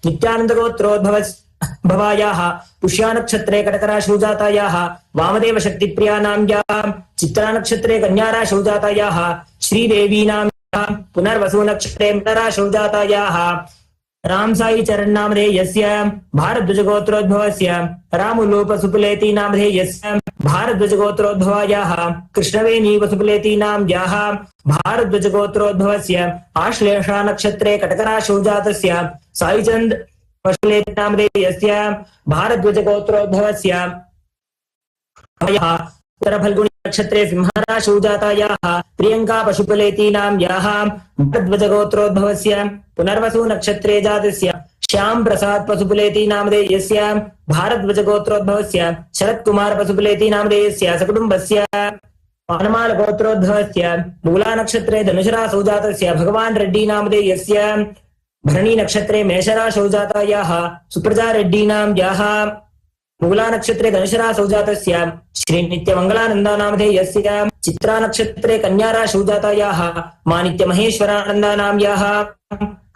नित्यानंद गोत्रोद्भवायाः पुष्यानक्षत्रे कटकराशौ जातायाः वामदेव शक्तिप्रियानाम्याः चित्रानक्षत्रे कन्याराशौ जातायाः श्रीदेवीनाम्याः पुनर्वसु नक्षत्रे मकराशौ जातायाः रामसाई चरण नामधेयस्य भारद्वाज गोत्रोद्भवस्य रामुलूप सुपुलेति नामधेयस्य भारद्वाज गोत्रोद्भवायाः कृष्णवेणी वसुपुलेति नाम्याः भारद्वाज गोत्रोद्भवस्य आश्लेषा नक्षत्रे कटकराशौ जातस्य साईचंद वसुपुलेति नामधेयस्य भारद्वाज गोत्रोद्भवस्य उत्तरफल्गुनी नक्षत्रे सिंहराशौ जातायाः प्रियंका पशुपलेति नाम्याः भारद्वाज गोत्रोद्भवस्य पुनर्वसु नक्षत्रे जातस्य श्याम प्रसाद पशुपलेति नामधेयस्य भारद्वाज गोत्रोद्भवस्य शरद कुमार पशुपलेति नामधेयस्य सकुटुम्बस्य पानमाल गोत्रोद्भवस्य मूला नक्षत्रे धनुषराशौ जातस्य भगवान रेड्डी नामधेयस्य भरणी नक्षत्रे मेषराशौ जातायाः सुप्रजा रेड्डी नाम्याः मूला नक्षत्रे धनुषराशौ जातस्य श्री नित्यमंगलानंद नामधेयस्य चित्रा नक्षत्रे कन्याराशौ जातायाः मानित्य महेश्वरानंद नाम्याः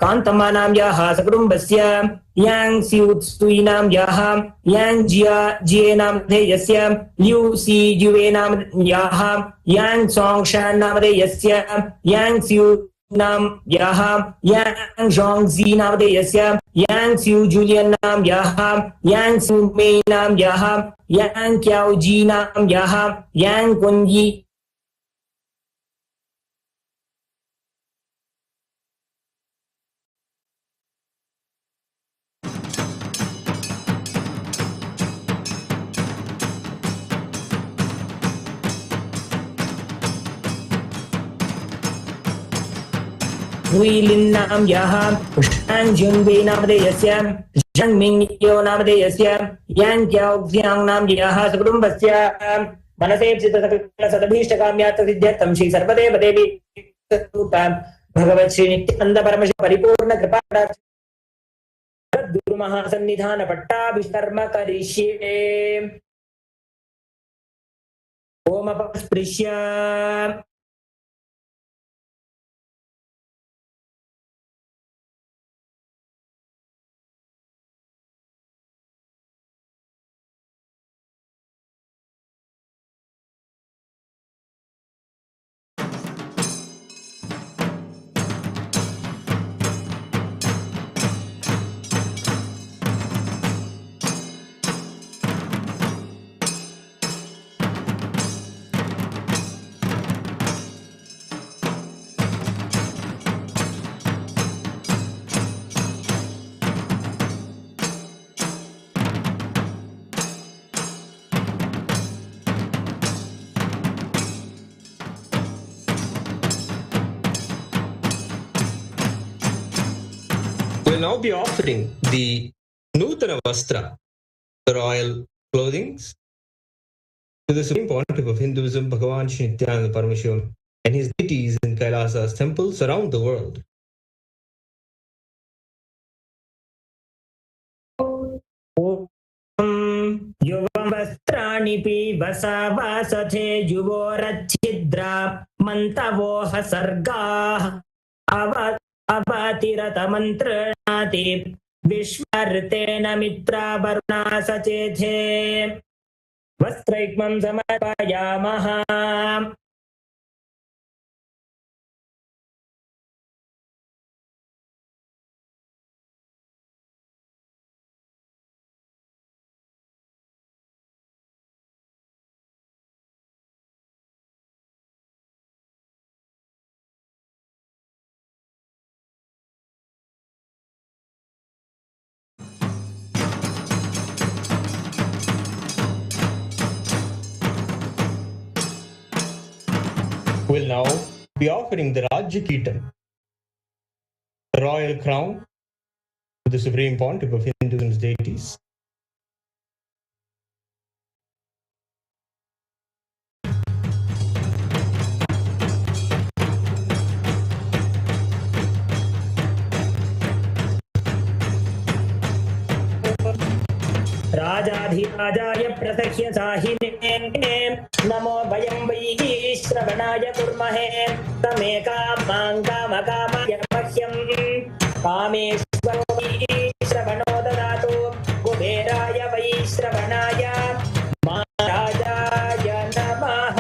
कांतम्मा नाम्याः सकुटुम्बस्य यांग सिउत्सुई नाम्याः यांग जिया जिए नामधेयस्य लिउ सी जुवे नाम्याः यांग सोंग शान नामधेयस्य यांग सिउ नाम्याः यांग जोंगजी नामधेयस्य यांग सिउ जूलियन नाम्याः यांग सिउ मेई नाम्याः यांग क्याओ जी नाम्याः यांग कुंजी नाम्याः शांग जुनबे नामधेयस्य झंग मिंगयो नामधेयस्य यांग क्याओ नाम्याः सकुटुम्बस्य मनसेप्सित सदभीष्टकाम्यार्थ सिद्ध्यर्थं श्री सर्वदेव देवी भगवत् श्री नित्यानंद परमशिव परिपूर्ण कृपा गुरु महासन्निधान पट्टाभिकर्म करिष्ये। ओम अपस्पृश्य will now be offering the Nutana Vastra, the royal clothing, to the Supreme Pontiff of Hinduism, Bhagavan Sri Nithyānanda Parāmashivam, and his deities in Kailasa's temples around the world. युवं वस्त्राणि पीवसावासथे युवोरच्छिद्रा मन्तवोह सर्गाः अवातिरतमन्त्रणाति विश्वर्तेन मित्रा Varuna सचेथे वस्त्रैक्मं समर्पयामः. Will now be offering the Rajyakitam, the royal crown, to the Supreme Pontiff of Hinduism's deities. राजाधिराजाय प्रसह्य साहिने नमो वयं वै श्रवणाय कुर्महे तमेकामां कामकामाय मह्यं कामेश्वरो वै श्रवणो ददातु कुबेराय वै श्रवणाय महाराजाय नमः.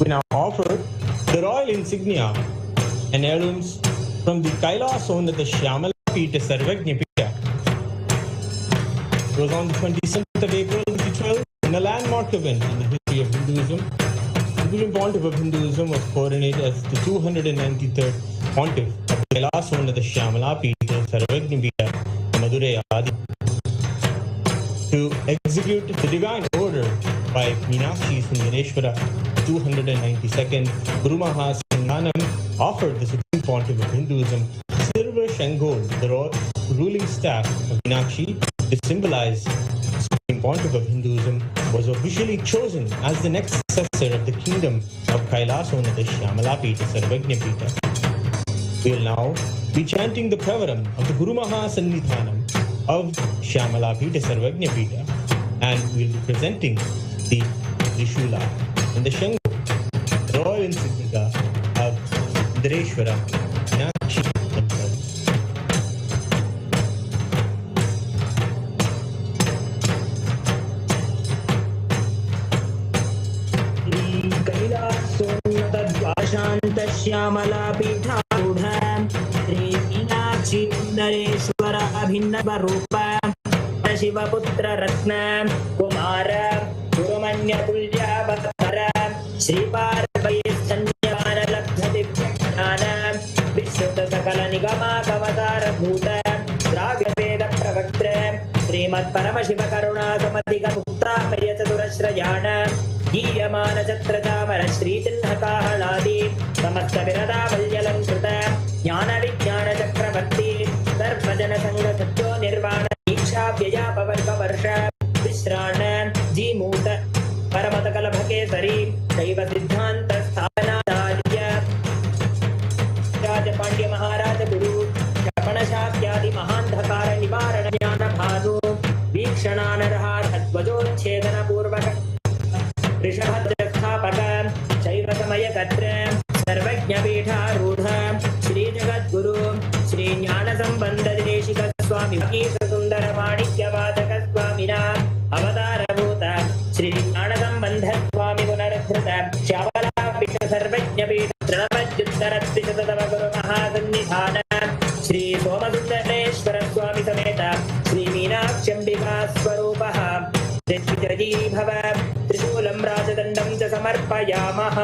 We now offer the royal insignia and heirlooms from the Kailasa the Shyamala Pita Sarvagnya Pita. It was on the 27th of April 2012 in a landmark event in the history of Hinduism. The Supreme Pontiff of Hinduism was coronated as the 293rd Pontiff of the Kailasa the Shyamala Pita Sarvagnya Pita, Madurai Adi. To execute the divine order by Meenakshi Sundareshwara, 292nd Guru Mahasanganam offered the Supreme Pontiff of Hinduism silver Shangol, the ruling staff of Meenakshi, to symbolize the Supreme Pontiff of Hinduism, was officially chosen as the next successor of the kingdom of Kailasa the Shyamala Pita Sarvagnya Pita. We will now be chanting the Pravaram of the Guru Mahasannithanam of Shyamala Pita Sarvagnya Pita, and we will be presenting the Trishula and the Shango, the royal insignia of Sundareshwara Meenakshi themselves. Kailasonatadvashantashyamala pitharuಢam Sri Meenakshi Sundareshwara abhinnaparupa Shivaputra Ratna Kumara Gurumanya Tulyavatara Sri Parvai Sanyana Lakshadipyana Vishwata Sakala Nigama Kavatara Bhuta Dravya Veda Pravaktra Srimad Paramashiva Karuna Samadhika Putra Mariya Chaturashrayana गीयमान छत्रचामर श्रीचिह्नकाहलादि समस्त विरदावल्यलङ्कृत ज्ञानविज्ञान चक्रवर्ती सर्वजनसङ्घ सत्यो निर्वाण दीक्षाव्ययापवर्गवर्ष विश्राण जीमूत परमतकलभकेसरी शैव सिद्धान्त स्थापनाचार्य राजपाण्ड्य महाराज गुरु क्षपणशाक्यादि महान्धकार निवारण ज्ञान भानु वीक्षणानरहार ध्वजोच्छेदन पूर्वक ऋषभस्थापक शैव समय कत्र सर्वज्ञपीठारूढ़ श्री जगद्गुरु श्री ज्ञान संबंध देशिक स्वामी सुंदर माणिक्यवादक स्वामिना अवतारभूत श्री ज्ञान संबंध स्वामी पुनरुद्धृत श्यामला पीठ सर्वज्ञ पीठ तृणमद्युत्तर त्रिशततम गुरु महासन्निधान श्री सोमसुंदरेश्वर स्वामी समेत श्री मीनाक्षम्बिका स्वरूपः जयी भव त्रिशूलं राजदण्डं च समर्पयामः।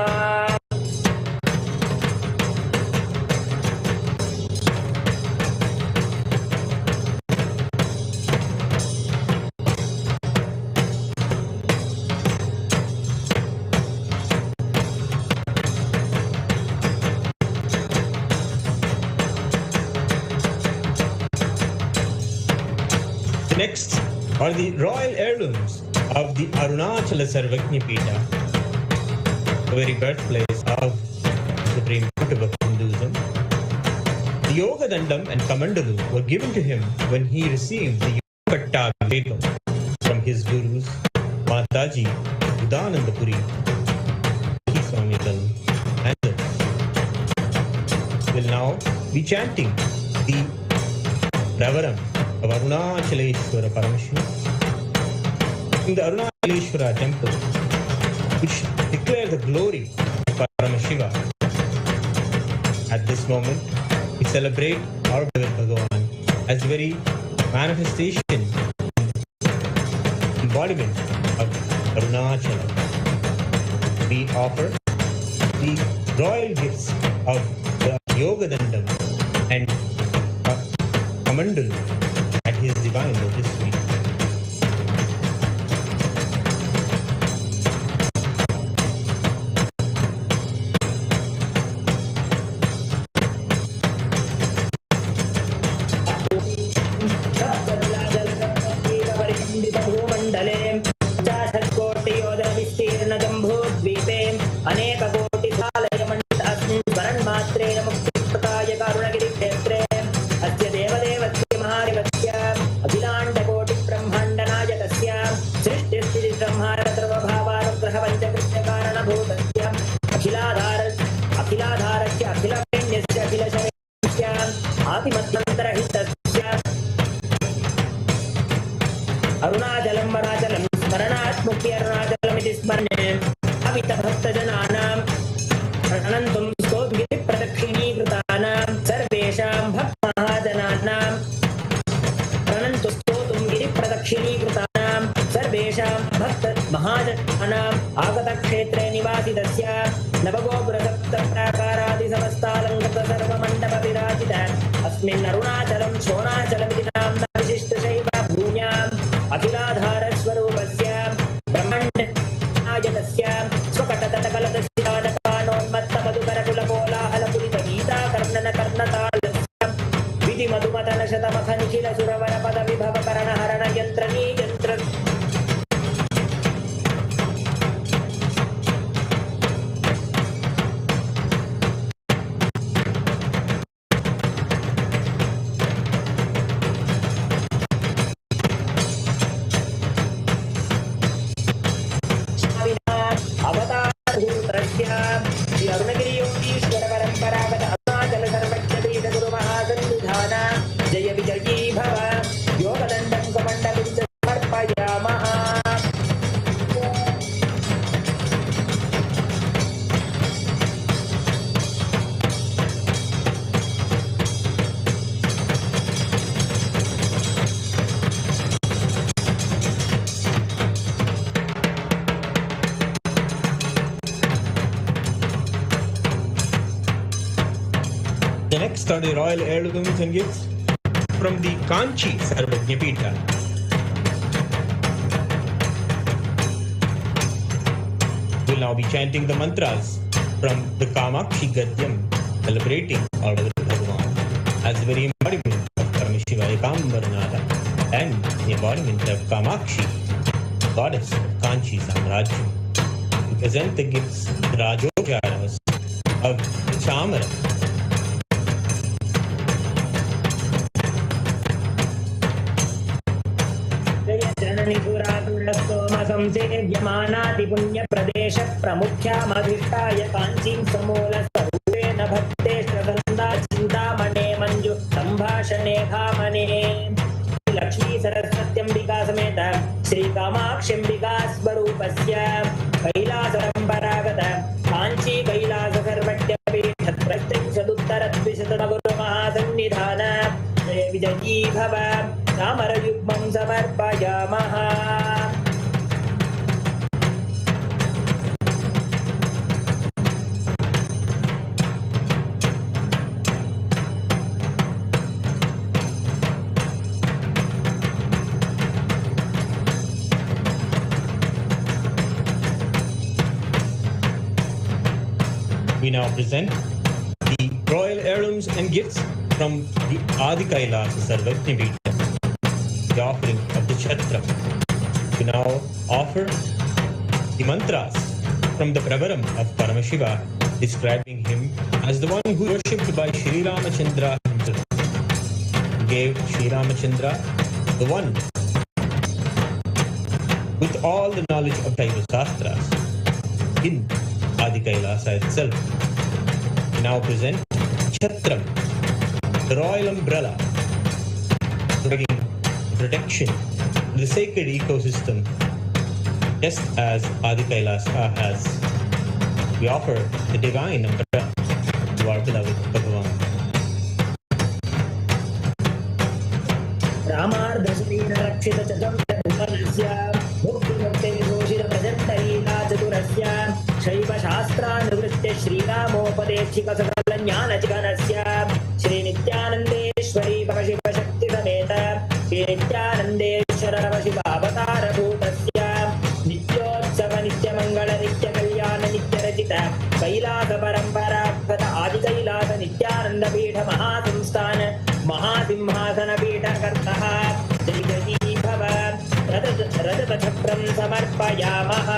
Next are the royal heirlooms of the Arunachala Sarvajña Pīṭha, the very birthplace of Supreme Pontiff of Hinduism. The Yoga Dandam and Kamandalu were given to him when he received the Yoga Vivekam from his gurus Mazhgazhi, Udananda Puri, Swamigal, and others. Will now be chanting the Ravaram of Arunachaleshwara Paramashiva in the Arunachaleshwara temple, which declare the glory of Paramashiva. At this moment, we celebrate our beloved Bhagavan as the very manifestation, embodiment of Arunachala. We offer the royal gifts of the Yoga Dandam and Kamandalu at his divine lotus feet. अनेक कोटि सालय मंडित अस्मिन् स्मरणमात्रेण मुक्तिप्रदाय कारुणगिरि क्षेत्रे अस्य देवदेवस्य महादेवस्य अखिलाण्डकोटि ब्रह्माण्डनायकस्य सृष्टिस्थिति संहार सर्वभावानुग्रह पञ्चकृत्य कारणभूतस्य अखिलाधारस्य अखिलप्रेण्यस्य अखिलशरण्यस्य आदिमध्यन्तरहितस्य अरुणाचलं वनाचलं स्मरणात् मुक्ति अरुणाचलमिति स्मरणे भक्तजनानां प्रणन्तुं स्तोतुगिरिप्रदक्षिणीकृतानां सर्वेषां भक्तमहाजनानां प्रणन्तु स्तोतुं गिरिप्रदक्षिणीकृतानां सर्वेषां भक्तमहाजनानाम् आगतक्षेत्रे निवासितस्य नवगोपुरसप्तप्राकारादिसमस्तालङ्कृत सर्वमण्डपविराजित अस्मिन् अरुणाचलं शोणाचलमिति नाम्ना विशिष्टशैव भूम्याम् अखिलाधारस्वरूपस्य ब्रह्माण्डनायकस्य स्वकटतटकलदस्यानकानोन्मत्तमधुकरकुलकोलाहलपुरितगीताकर्णनकर्णतालस्य विधिमधुमथनशतमखनिखिलसुरवरपदविभवकरणहरणयन्त्रनीयन्त्र Next are the royal heirlooms and gifts from the Kanchi Sarvajña Pīṭha. now be chanting the mantras from the Kamakshi Gadyam, celebrating our Bhagavan as the very embodiment of Paramashiva Ekambaranada and the embodiment of Kamakshi, goddess of Kanchi Samrajyam. We present the gifts, the Rajojaras of Chamara. संसेव्यमानाति पुण्यप्रदेश प्रमुख्यामधिष्ठाय काञ्चीं समूलस्वरूपेण भक्ते श्रवन्दा चिन्तामणे मञ्जु सम्भाषणे भामने लक्ष्मी सरस्वत्यम्बिका समेत श्रीकामाक्ष्यम्बिका स्वरूपस्य कैलासपरम्परागत काञ्ची कैलास सर्वज्ञपीठत्रस्त्रिंशदुत्तरद्विशतमगुरुमहासन्निधान जय विजयी भव चामरयुग्मं समर्पयामः. We now present the royal heirlooms and gifts from the Adi Kailasa Sarvajñapīఠa, the offering of the Chitra. We now offer the mantras from the Pravaram of Paramashiva, describing him as the one who was worshipped by Sri Ramachandra himself. He gave Sri Ramachandra the one with all the knowledge of Taiva Shastras in Adi Kailasa itself. We now present Chatram, the royal umbrella, providing protection to the sacred ecosystem, just as Adi Kailasa has. We offer the divine umbrella to our beloved Bhagavan. रामार्धश्रीन रक्षित चतुर्भुवनस्य मुक्तिमुक्ते विभूषित प्रजन्तरीला चतुरस्य शैव शास्त्रानुवृत्य श्रीरामोपदेशिक सकल ज्ञानचिकनस्य श्री नित्यानन्देश्वरी परमशिवशक्ति समेत श्री नित्यानन्देश्वर परमशिवावतार भूतस्य नित्योत्सव नित्यमङ्गल नित्यकल्याण नित्यरचित कैलास परम्परागत आदि कैलास नित्यानन्दपीठ महासंस्थान महासिंहासन पीठकर्तः जय जयी भव रजतचक्रं समर्पयामः.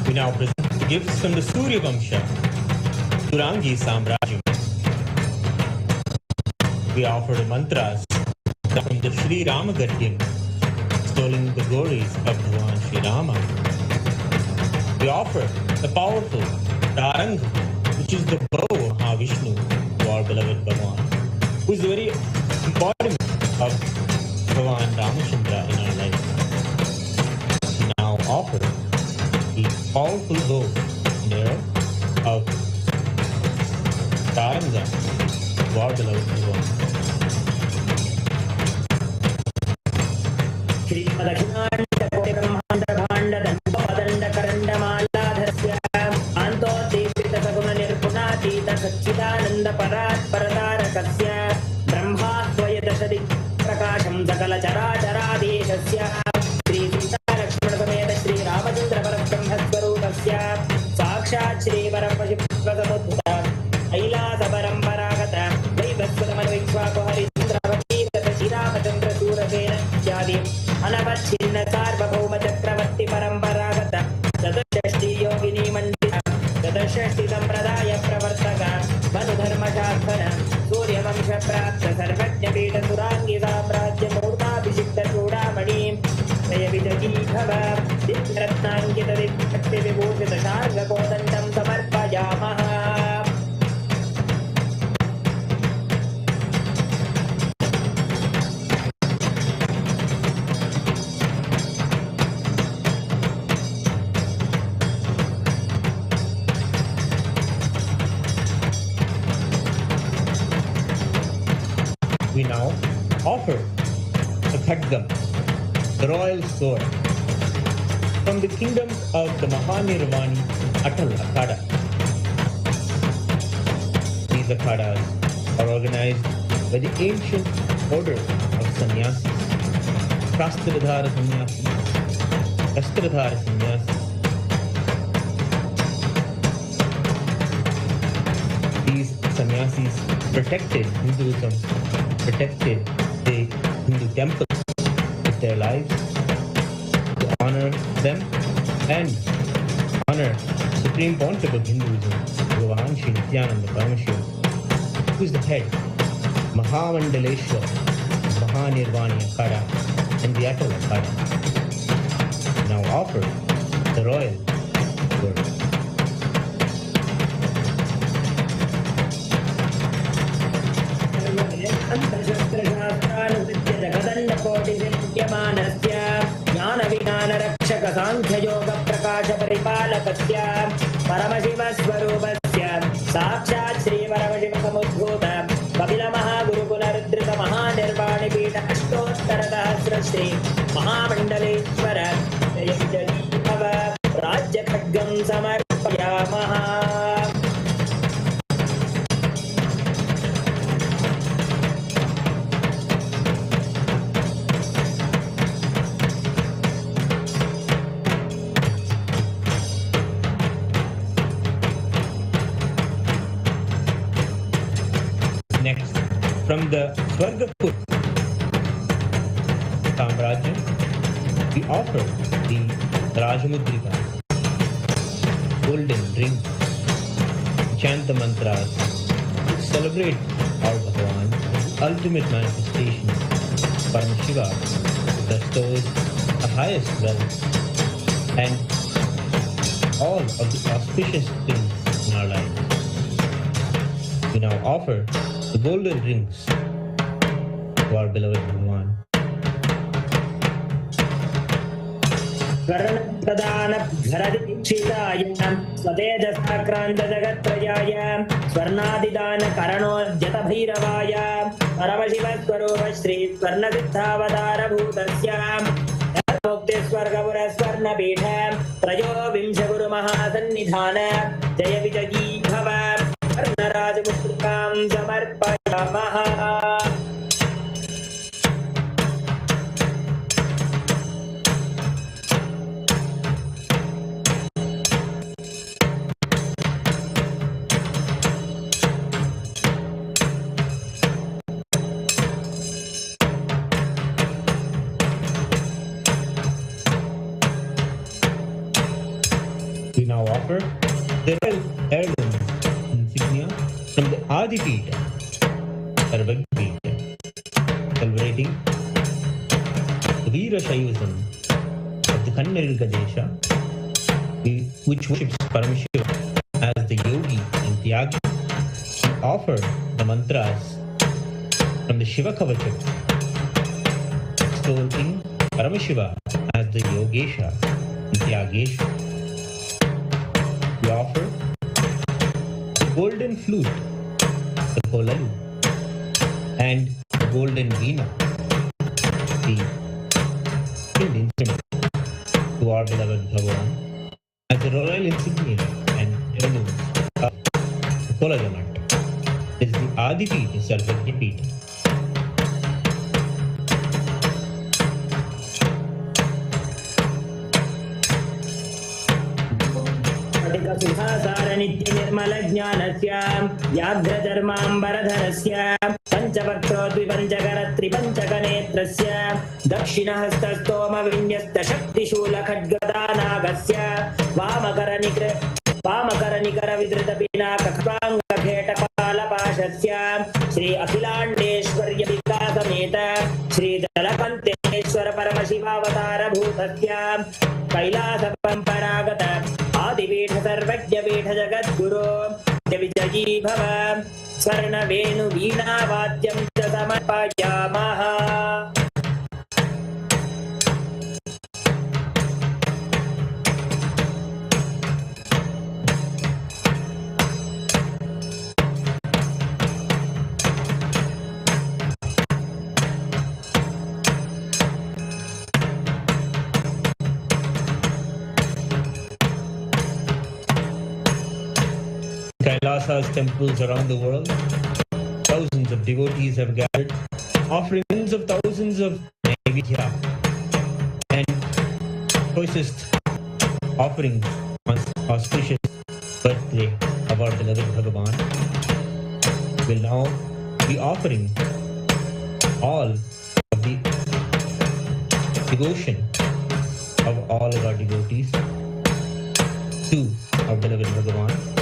We now present the gifts from the Surya Vamsha, Turangi Samrajyam. We offer the mantras from the Sri Rama Gadyam, extolling the glories of Bhagavan Sri Rama. We offer the powerful Tarang, which is the bow of Mahavishnu, to our beloved Bhagavan, who is the very embodiment of Bhagavan Ramachandra in our life. We now offer the powerful bow and arrow of Taranga, to our beloved Bhagavan. श्रीमदखिलाण्डकोटिब्रह्माण्डभाण्डदण्डोदण्डकरण्डमालाधरस्य आन्तोद्दीपितसगुणनिर्गुणातीतसच्चिदानन्दपरात्परतारकस्य ब्रह्माद्वयदशदिक्प्रकाशं सकलचराचरादेशस्य श्रीसीतालक्ष्मणसमेत श्रीरामचन्द्रपरब्रह्मस्वरूपस्य साक्षात् श्रीपरमशिवसमुद्भूत कैलासपरम्परागत वैवस्वतमनुविक्ष्वाकुहरिन्द्रवतीगत श्रीरामचन्द्रशूरसेन इत्यादि अनवच्छिन्न सार्वभौम चक्रवर्ति परम्परागत चतुष्षष्टि योगिनी मण्डित चतुष्षष्टि सम्प्रदाय प्रवर्तक मनुधर्मशास्त्र सूर्यवंश प्राप्त सर्वज्ञपीठ सुराङ्गी साम्राज्य मूर्ताभिषिक्त चूडामणि जय विजयी भव दिव्यरत्नाङ्कित दिव्यशक्ति विभूषित शार्ङ्गकोदण्डं समर्पयामः. We now offer the Khadgam, the royal sword, from the kingdom of the Mahanirvani Atal Akhada. These akhadas are organized by the ancient order of sannyasis, Shastradhara sannyasis, Shastradhara sannyasis. These sannyasis protected Hinduism, protected the Hindu temples with their lives, to honor them and honor Supreme Pontiff of Hinduism, Bhagavan Sri Nithyānanda Parāmashivam, who is the head, Mahamandaleshwar, Mahanirvani Akhada, and the Atal Akhada. Now offer the royal word. ज्ञानविज्ञानरक्षकसाङ्ख्ययोगप्रकाशपरिपालकस्य परमशिवस्वरूपस्य साक्षात् श्रीपरमशिवसमुद्भूत कपिलमहागुरुकुलरुद्रतमहानिर्वाणिपीठ अष्टोत्तरसहस्रश्री महामण्डलेश्वर जय भव राज्यखड्गं समर्पयामः. Next, from the Swargapur Samrajya, we offer the Rajamudrika, golden ring, chant the mantras, celebrate our Bhagavan, ultimate manifestation, Paramashiva, who bestows the highest wealth and all of the auspicious things in our lives. We now offer the golden rings to our beloved Bhagavan. कर्णप्रदानभरदीक्षिताय स्वतेजसाक्रान्तजगत्त्रयाय स्वर्णादिदानकरणोद्यतभैरवाय परमशिवस्वरूप Shri स्वर्णसिद्धावतारभूतस्य मुक्तिस्वर्गपुरस्वर्णपीठ त्रयोविंशगुरुमहासन्निधान जय विजयी भव कर्णराजमुद्रिकां समर्पयामः. We now offer the royal heirloom insignia from the Adipita, Sarvagpita, celebrating the Veera Shaivism of the Kannada Desha, which worships Paramashiva as the yogi and tyagi. We offer the mantras from the Shiva Kavacham, extolling Paramashiva as the Yogesha and Tyagesha. We offer the golden flute, the kolalu, and the golden veena, the stringed instrument, to our beloved Bhagavan as the royal insignia and heirloom of the Kolagamat. This is the Adipita Sarvagpita. नित्यनिर्मलज्ञानस्य व्याघ्रधर्माम्बरधरस्य पञ्चवक्त्रोद्विपञ्चकरत्रिपञ्चकनेत्रस्य दक्षिणहस्तस्तोमविन्यस्तशक्तिशूलखड्गदानागस्य वामकरनिकरविधृतपिनाकपाङ्गखेटपालपाशस्य Shri अखिलाण्डेश्वर्यविकासमेत श्रीजलकन्तेश्वर परमशिवावतारभूतस्य कैलासपरम्परागत आदिपीठ सर्वज्ञपीठ जगद्गुरो विजयी भव स्वर्णवेणुवीणावाद्यं च समर्पयामः. Kailasa's temples around the world. Thousands of devotees have gathered, offering tens of thousands of Naivedya and choicest offerings on auspicious birthday of our beloved Bhagavan. Will now be offering all of the devotion of all of our devotees to our beloved Bhagavan.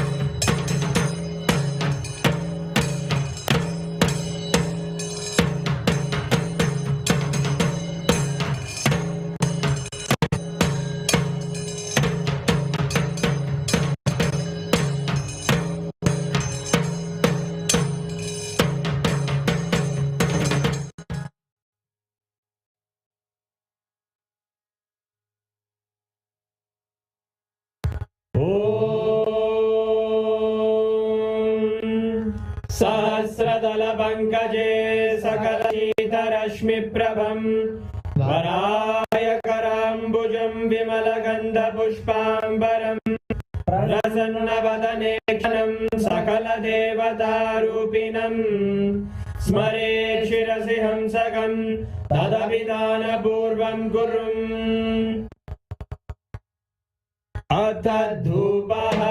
सहस्रदलपङ्कजे सकलशीतरश्मिप्रभं वरायकराम्बुजं विमलगन्धपुष्पाम्बरं प्रसन्नवदने क्षणं सकलदेवतारूपिणं स्मरे शिरसि हंसकं तदभिधानपूर्वं कुर्वन् अथ धूपः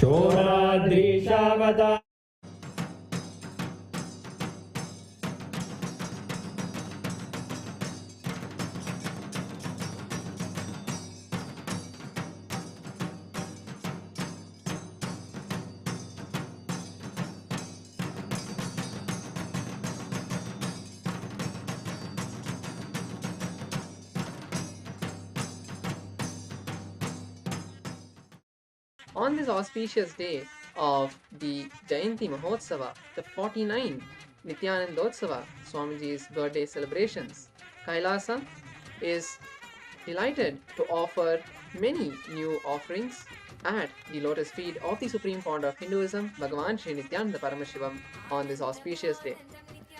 Shoradrishavata. On this auspicious day of the Jayanti Mahotsava, the 49th Nithyanandotsavam, Swamiji's birthday celebrations, Kailasa is delighted to offer many new offerings at the lotus feet of the Supreme Pontiff of Hinduism, Bhagavan Sri Nithyānanda Paramashivam, on this auspicious day.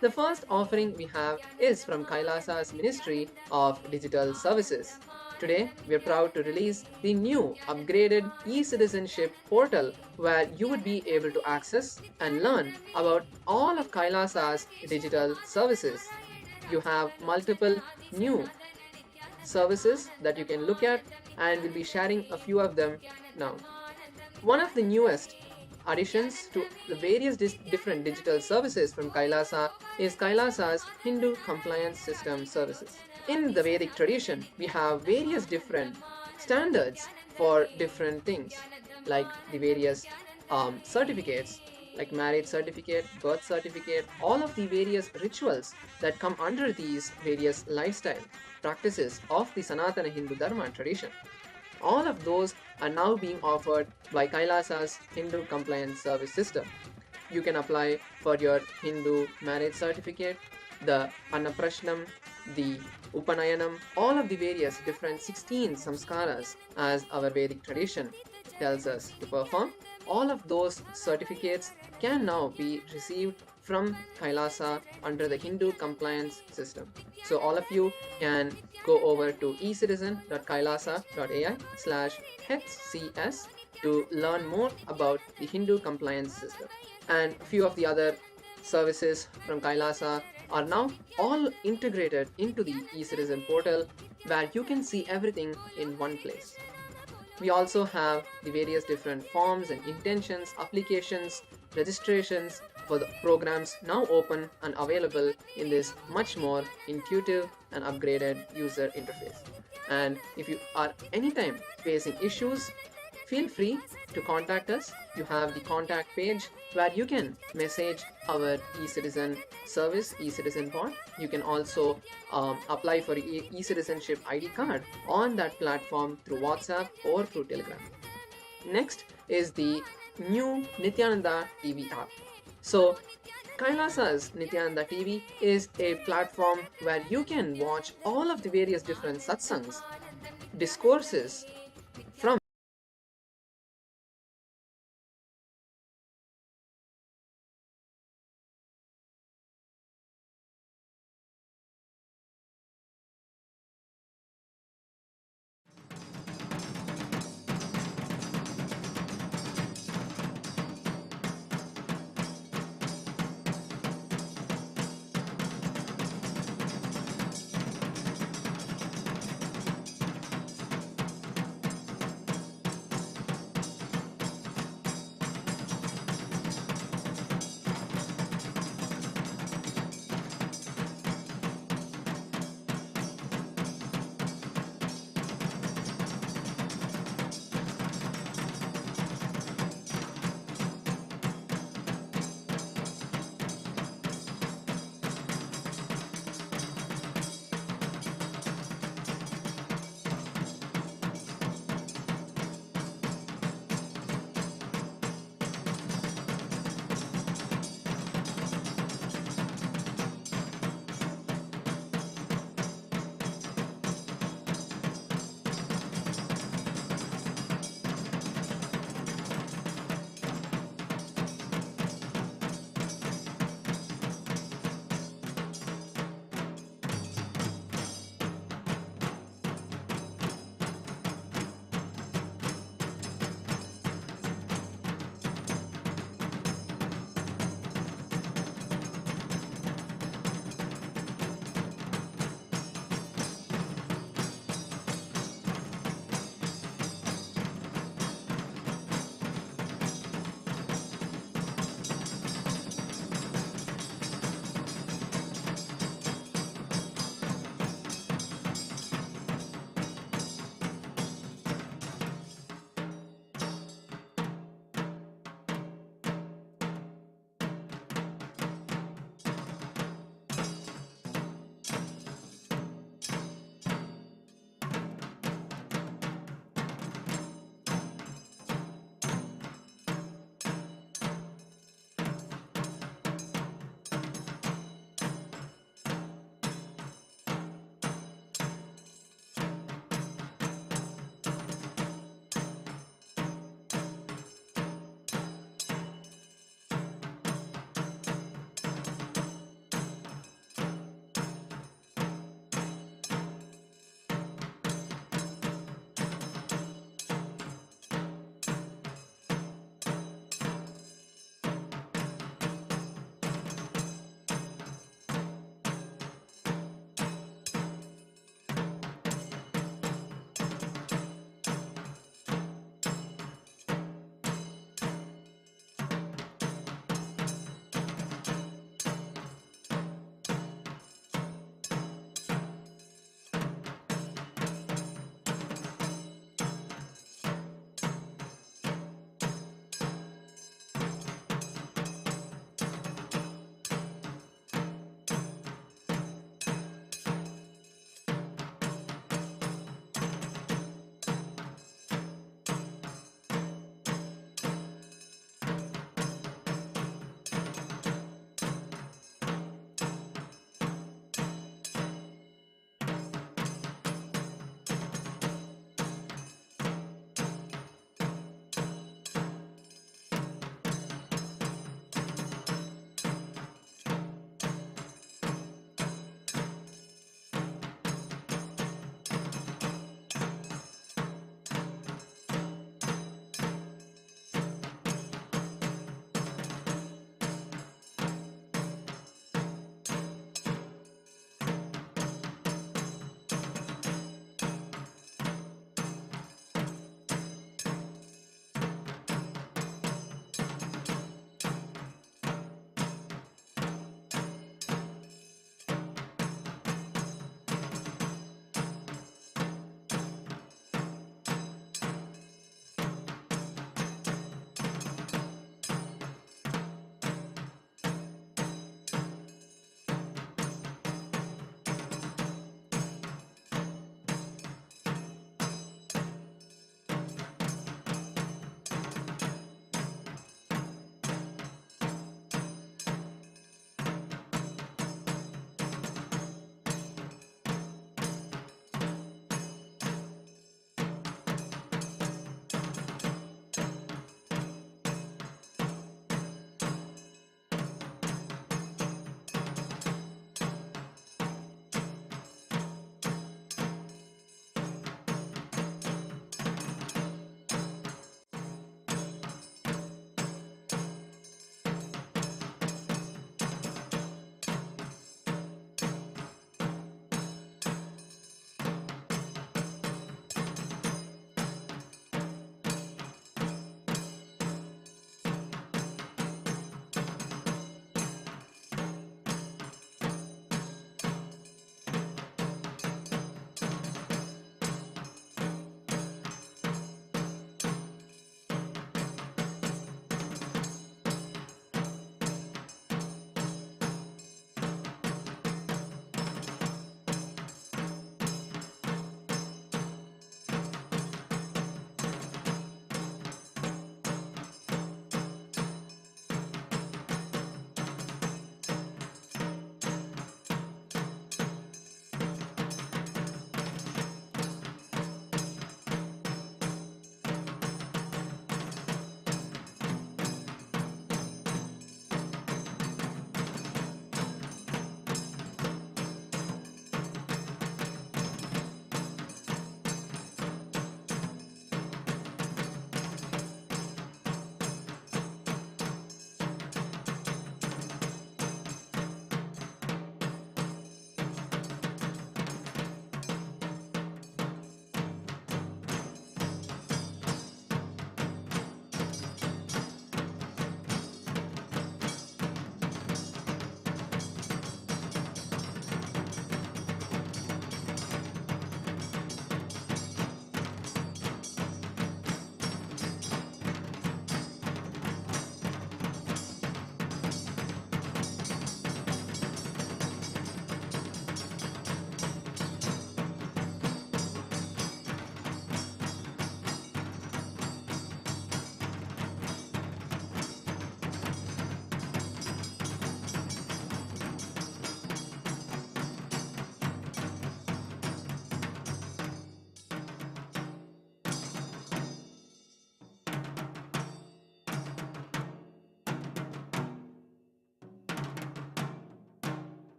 The first offering we have is from KAILASA'S Ministry of Digital Services. Today, we are proud to release the new upgraded e-citizenship portal where you would be able to access and learn about all of KAILASA'S digital services. You have multiple new services that you can look at, and we'll be sharing a few of them now. One of the newest additions to the various different digital services from Kailasa is Kailasa's Hindu Compliance System services. In the Vedic tradition, we have various different standards for different things, like the various certificates, like marriage certificate, birth certificate, all of the various rituals that come under these various lifestyle practices of the Sanatana Hindu Dharma tradition. All of those are now being offered by Kailasa's Hindu Compliance Service System. You can apply for your Hindu marriage certificate, the Annaprashnam, the Upanayanam, all of the various different 16 samskaras as our Vedic tradition tells us to perform. All of those certificates can now be received from Kailasa under the Hindu compliance system. So all of you can go over to ecitizen.kailasa.ai/HCS to learn more about the Hindu compliance system. And a few of the other services from Kailasa are now all integrated into the eCitizen portal where you can see everything in one place. We also have the various different forms and intentions, applications, registrations for the programs now open and available in this much more intuitive and upgraded user interface. And if you are anytime facing issues, feel free to contact us. You have the contact page where you can message our eCitizen service, eCitizen bot. You can also apply for eCitizenship ID card on that platform through WhatsApp or through Telegram. Next is the new Nithyananda TV app. So Kailasa's Nithyananda TV is a platform where you can watch all of the various different satsangs, discourses from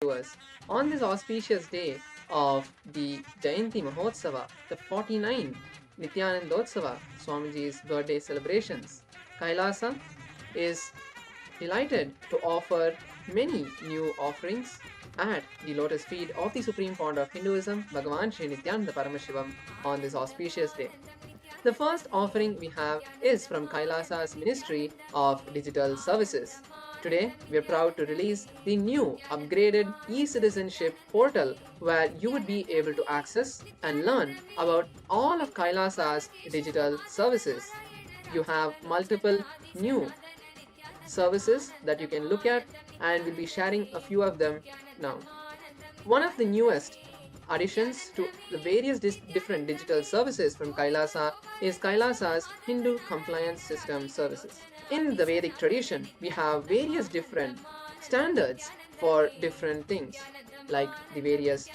to us. On this auspicious day of the Jayanthi Mahotsava, the 49th Nithyanandotsavam, Swamiji's birthday celebrations, Kailasa is delighted to offer many new offerings at the lotus feet of the Supreme Pontiff of Hinduism, Bhagavan Sri Nithyānanda Parāmashivam, on this auspicious day. The first offering we have is from KAILASA'S Ministry of Digital Services. Today, we are proud to release the new upgraded e-citizenship portal where you would be able to access and learn about all of KAILASA'S digital services. You have multiple new services that you can look at, and we'll be sharing a few of them now. One of the newest additions to the various different digital services from Kailasa is Kailasa's Hindu Compliance System services. In the Vedic tradition, we have various different standards for different things, like the various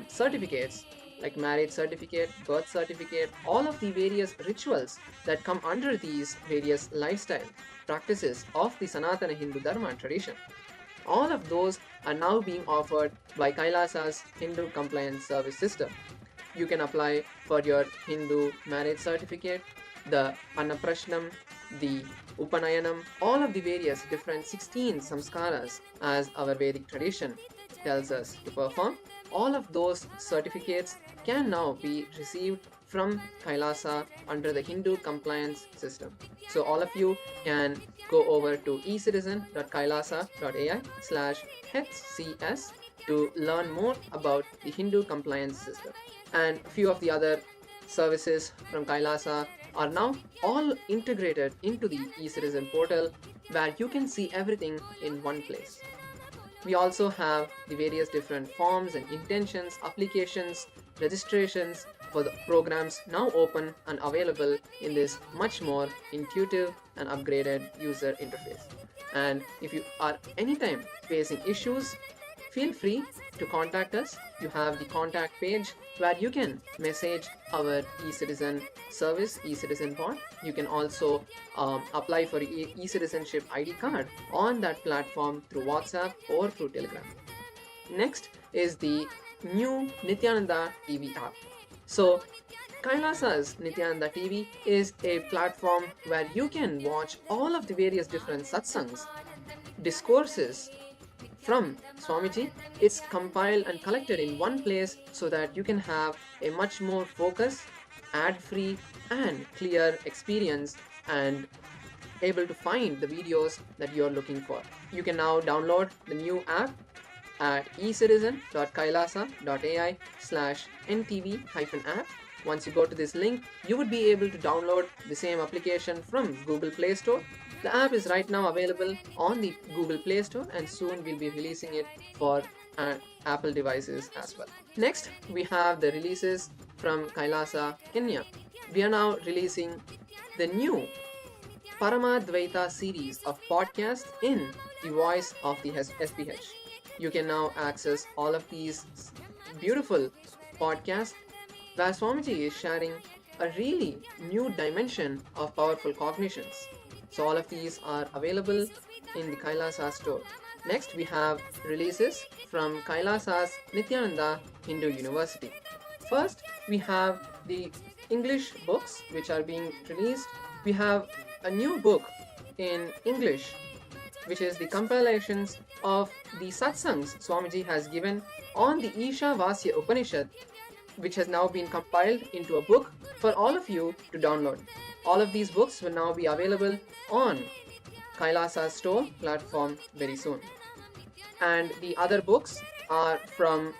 certificates, like marriage certificate, birth certificate, all of the various rituals that come under these various lifestyle practices of the Sanatana Hindu Dharma tradition. All of those are now being offered by Kailasa's Hindu Compliance Service System. You can apply for your Hindu marriage certificate, the Annaprashnam, the Upanayanam, all of the various different 16 samskaras as our Vedic tradition tells us to perform. All of those certificates can now be received from Kailasa under the Hindu compliance system. So all of you can go over to ecitizen.kailasa.ai/HCS to learn more about the Hindu compliance system. And a few of the other services from Kailasa are now all integrated into the eCitizen portal where you can see everything in one place. We also have the various different forms and intentions, applications, registrations for the programs now open and available in this much more intuitive and upgraded user interface. And if you are anytime facing issues, feel free to contact us. You have the contact page where you can message our eCitizen service, eCitizen bot. You can also apply for eCitizenship ID card on that platform through WhatsApp or through Telegram. Next is the new Nithyananda TV app. So Kailasa's Nithyananda TV is a platform where you can watch all of the various different satsangs, discourses from Swamiji. It's compiled and collected in one place so that you can have a much more focused, ad-free and clear experience and able to find the videos that you're looking for. You can now download the new app at ecitizen.kailasa.ai/ntv-app. Once you go to this link, you would be able to download the same application from Google Play Store. The app is right now available on the Google Play Store and soon we'll be releasing it for Apple devices as well. Next, we have the releases from Kailasa, Kanyā. We are now releasing the new Paramadvaita series of podcasts in the voice of the SPH. You can now access all of these beautiful podcasts where Swamiji is sharing a really new dimension of powerful cognitions. So all of these are available in the Kailasa store. Next, we have releases from Kailasa's Nithyananda Hindu University. First, we have the English books which are being released. We have a new book in English which is the compilations of the satsangs Swamiji has given on the Isha Vasya Upanishad, which has now been compiled into a book for all of you to download. All of these books will now be available on Kailasa's store platform very soon. And the other books are from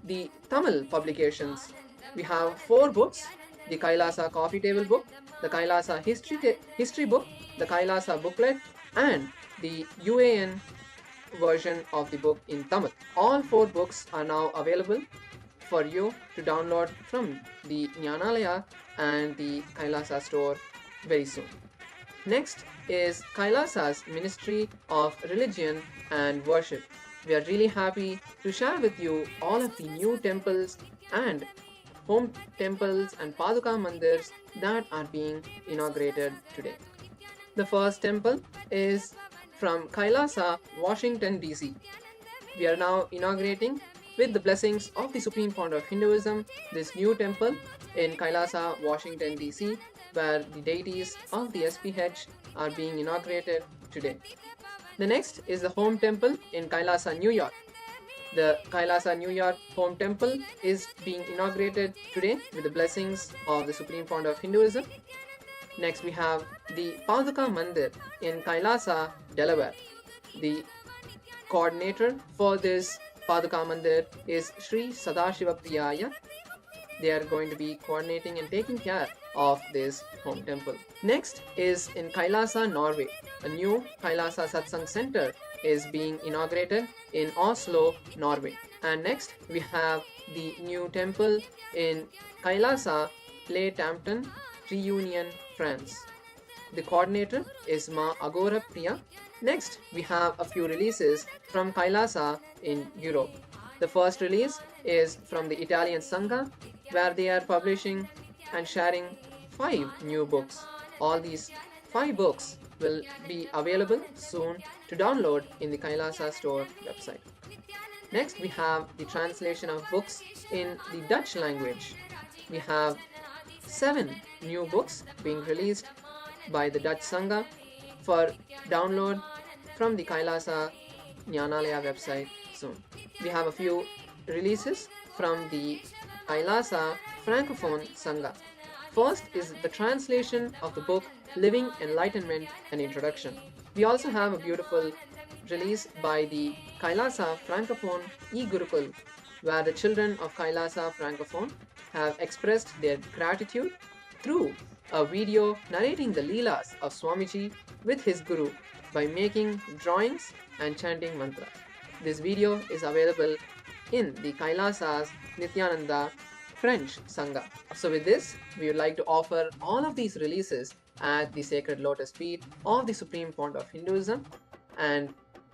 the Tamil publications. We have 4 books: the Kailasa Coffee Table book, the Kailasa History book, the Kailasa booklet, and the UAN version of the book in Tamil. All 4 books are now available for you to download from the Jnanalaya and the Kailasa store very soon. Next is Kailasa's Ministry of Religion and Worship. We are really happy to share with you all of the new temples and home temples and Paduka Mandirs that are being inaugurated today. The first temple is from Kailasa, Washington DC. we are now inaugurating, with the blessings of the Supreme Pontiff of Hinduism, this new temple in Kailasa, Washington, D.C., where the deities of the SPH are being inaugurated today. The next is the home temple in Kailasa, New York. The Kailasa, New York home temple is being inaugurated today with the blessings of the Supreme Pontiff of Hinduism. Next, we have the Paduka Mandir in Kailasa, Delaware. The coordinator for this Paduka Mandir is Sri Sadashiva Priyaya. They are going to be coordinating and taking care of this home temple. Next is in Kailasa, Norway. A new Kailasa Satsang Center is being inaugurated in Oslo, Norway. And next we have the new temple in Kailasa, Les Tampton, Reunion, France. The coordinator is Ma Agora Priya. Next, we have a few releases from Kailasa in Europe. The first release is from the Italian Sangha, where they are publishing and sharing 5 new books. All these 5 books will be available soon to download in the Kailasa store website. Next, we have the translation of books in the Dutch language. We have 7 new books being released by the Dutch Sangha for download from the Kailasa Jnanalaya website soon. We have a few releases from the Kailasa Francophone Sangha. First is the translation of the book Living Enlightenment and Introduction. We also have a beautiful release by the Kailasa Francophone e-Gurukul, where the children of Kailasa Francophone have expressed their gratitude through a video narrating the Leelas of Swamiji with his Guru by making drawings and chanting mantra. This video is available in the Kailasa's Nithyananda French Sangha. So with this, we would like to offer all of these releases at the sacred lotus feet of the Supreme Pontiff of Hinduism, and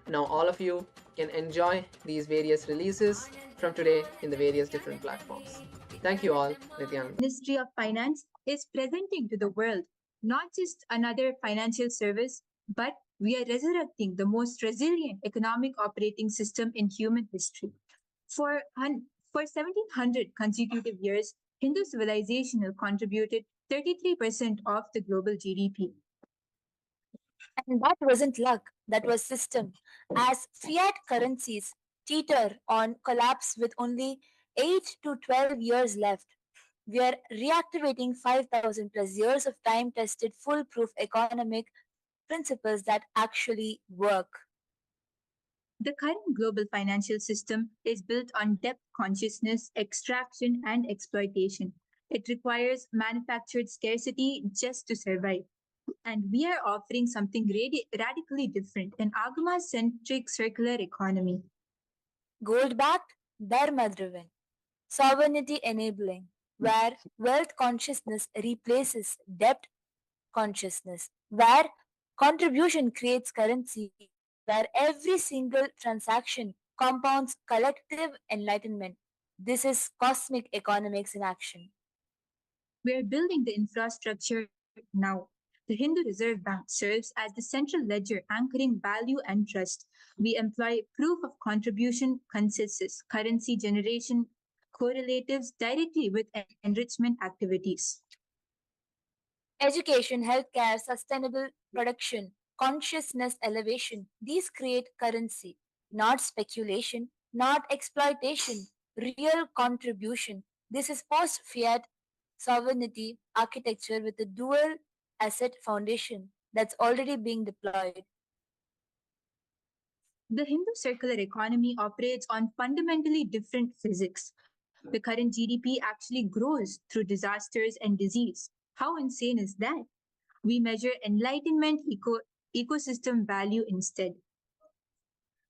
now all of you can enjoy these various releases from today in the various different platforms. Thank you all, Nithyananda. Ministry of Finance is presenting to the world not just another financial service, but we are resurrecting the most resilient economic operating system in human history. For 1700 consecutive years, Hindu civilization contributed 33% of the global GDP. And that wasn't luck, that was system. As fiat currencies teeter on collapse with only 8 to 12 years left, we are reactivating 5,000 plus years of time tested foolproof economic principles that actually work. The current global financial system is built on depth consciousness, extraction, and exploitation. It requires manufactured scarcity just to survive. And we are offering something radically different, an Agama-centric circular economy. Gold-backed, dharma-driven, sovereignty-enabling, where wealth consciousness replaces debt consciousness, where contribution creates currency, where every single transaction compounds collective enlightenment. This is cosmic economics in action. We are building the infrastructure now. The Hindu Reserve Bank serves as the central ledger anchoring value and trust. We employ proof of contribution consensus, currency generation correlatives directly with enrichment activities. Education, healthcare, sustainable production, consciousness elevation, these create currency, not speculation, not exploitation, real contribution. This is post fiat sovereignty architecture with a dual asset foundation that's already being deployed. The Hindu circular economy operates on fundamentally different physics. The current GDP actually grows through disasters and disease. How insane is that? We measure enlightenment ecosystem value instead.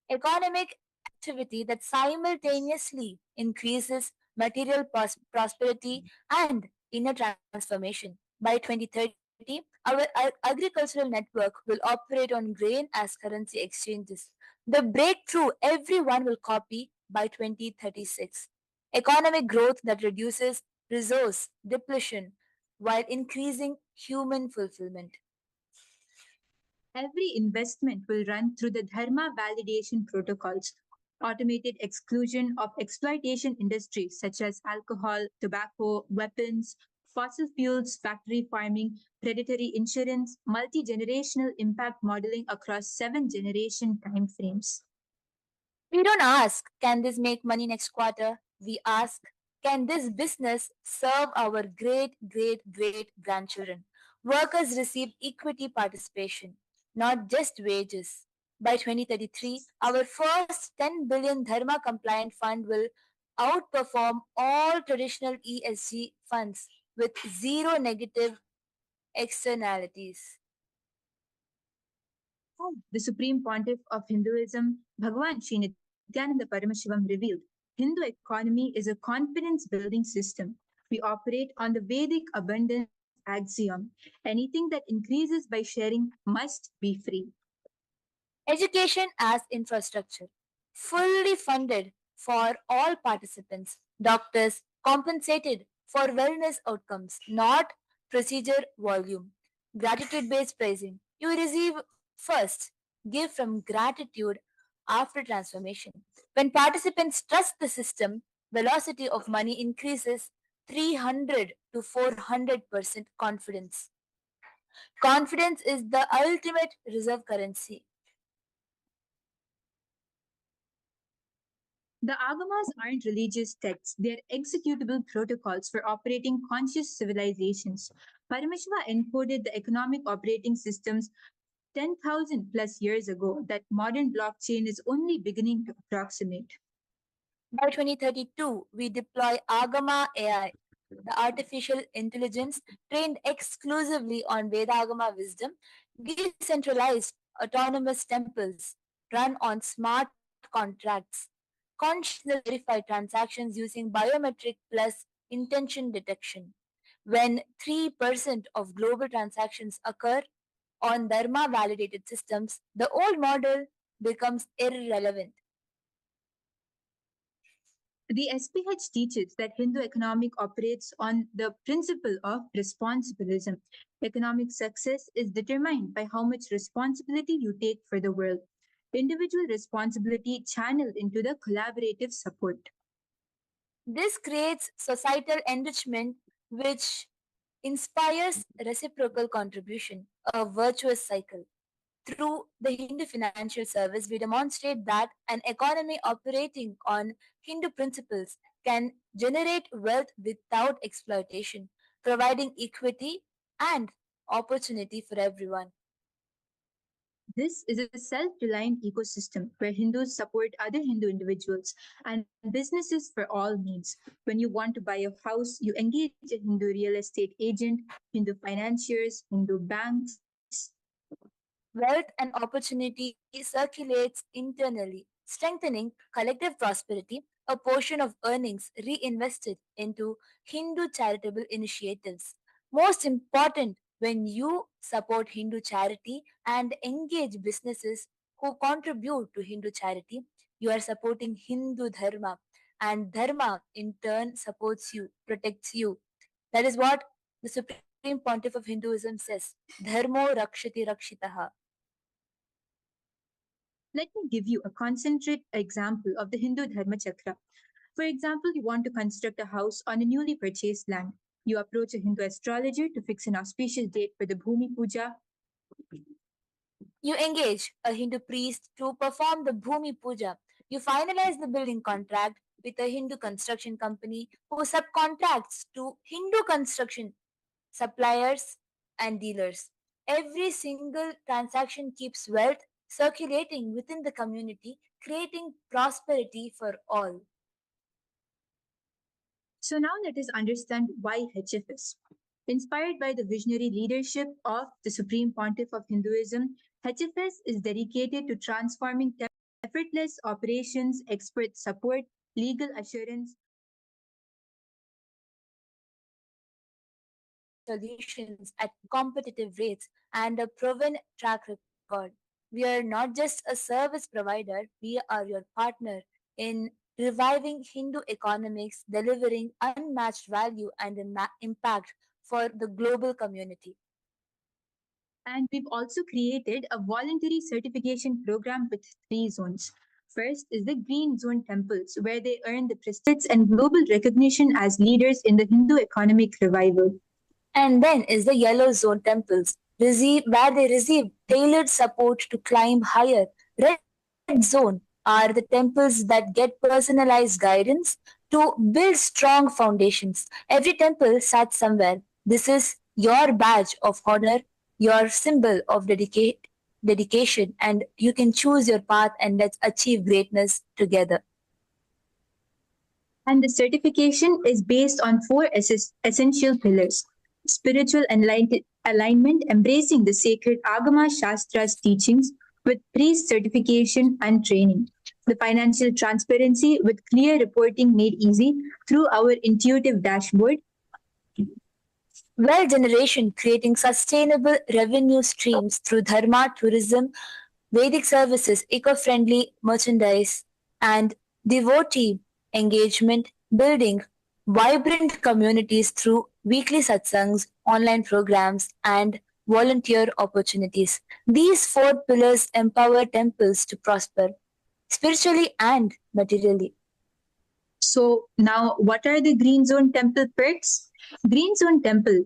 Economic activity that simultaneously increases material prosperity and inner transformation. By 2030, our agricultural network will operate on grain as currency exchanges. The breakthrough everyone will copy by 2036. Economic growth that reduces resource depletion while increasing human fulfillment. Every investment will run through the Dharma validation protocols. automated exclusion of exploitation industries such as alcohol, tobacco, weapons, fossil fuels, factory farming, predatory insurance, multi-generational impact modeling across 7-generation timeframes. We don't ask, can this make money next quarter? We ask, can this business serve our great grandchildren? Workers receive equity participation, not just wages. By 2033, our first 10 billion Dharma compliant fund will outperform all traditional ESG funds with zero negative externalities. The Supreme Pontiff of Hinduism, Bhagavan Sri Nithyananda Paramashivam revealed, Hindu economy is a confidence-building system. We operate on the Vedic abundance axiom. Anything that increases by sharing must be free. Education as infrastructure, fully funded for all participants, doctors compensated for wellness outcomes, not procedure volume. Gratitude based pricing. You receive first, give from gratitude after transformation. When participants trust the system, velocity of money increases 300 to 400% confidence. Confidence is the ultimate reserve currency. The Agamas aren't religious texts, they're executable protocols for operating conscious civilizations. Paramashiva encoded the economic operating systems 10,000 plus years ago that modern blockchain is only beginning to approximate. By 2032, we deploy Agama AI, the artificial intelligence trained exclusively on Vedagama wisdom, decentralized autonomous temples run on smart contracts, conditional verified transactions using biometric plus intention detection. When 3% of global transactions occur on Dharma validated systems, the old model becomes irrelevant. The SPH teaches that Hindu economic operates on the principle of responsibilism. Economic success is determined by how much responsibility you take for the world. Individual responsibility channeled into the collaborative support. This creates societal enrichment which inspires reciprocal contribution, a virtuous cycle. Through the Hindu financial service, we demonstrate that an economy operating on Hindu principles can generate wealth without exploitation, providing equity and opportunity for everyone. This is a self-reliant ecosystem where Hindus support other Hindu individuals and businesses for all needs. When you want to buy a house, you engage a Hindu real estate agent, Hindu financiers, Hindu banks. Wealth and opportunity circulates internally, strengthening collective prosperity, a portion of earnings reinvested into Hindu charitable initiatives. Most important, when you support Hindu charity and engage businesses who contribute to Hindu charity, you are supporting Hindu Dharma, and Dharma in turn supports you, protects you. That is what the Supreme Pontiff of Hinduism says. Dharmo rakshati rakshitaha. Let me give you a concentrate example of the Hindu Dharma Chakra. For example, you want to construct a house on a newly purchased land. You approach a Hindu astrologer to fix an auspicious date for the Bhumi Puja. You engage a Hindu priest to perform the Bhumi Puja. You finalize the building contract with a Hindu construction company who subcontracts to Hindu construction suppliers and dealers. Every single transaction keeps wealth circulating within the community, creating prosperity for all. So now let us understand why HFS. Inspired by the visionary leadership of the Supreme Pontiff of Hinduism, HFS is dedicated to transforming effortless operations, expert support, legal assurance, solutions at competitive rates and a proven track record. We are not just a service provider, we are your partner in reviving Hindu economics, delivering unmatched value and impact for the global community. and we've also created a voluntary certification program with 3 zones. First is the green zone temples, where they earn the prestige and global recognition as leaders in the Hindu economic revival. And then is the yellow zone temples, where they receive tailored support to climb higher. Red zone are the temples that get personalized guidance to build strong foundations. Every temple starts somewhere. This is your badge of honor, your symbol of dedication, and you can choose your path and let's achieve greatness together. And the certification is based on four essential pillars: spiritual alignment, embracing the sacred Agama Shastra's teachings with priest certification and training; the financial transparency with clear reporting made easy through our intuitive dashboard; Wealth generation, creating sustainable revenue streams through dharma, tourism, Vedic services, eco-friendly merchandise, and devotee engagement, building vibrant communities through weekly satsangs, online programs, and volunteer opportunities. These four pillars empower temples to prosper spiritually and materially. So now, what are the green zone temple perks? Green zone temples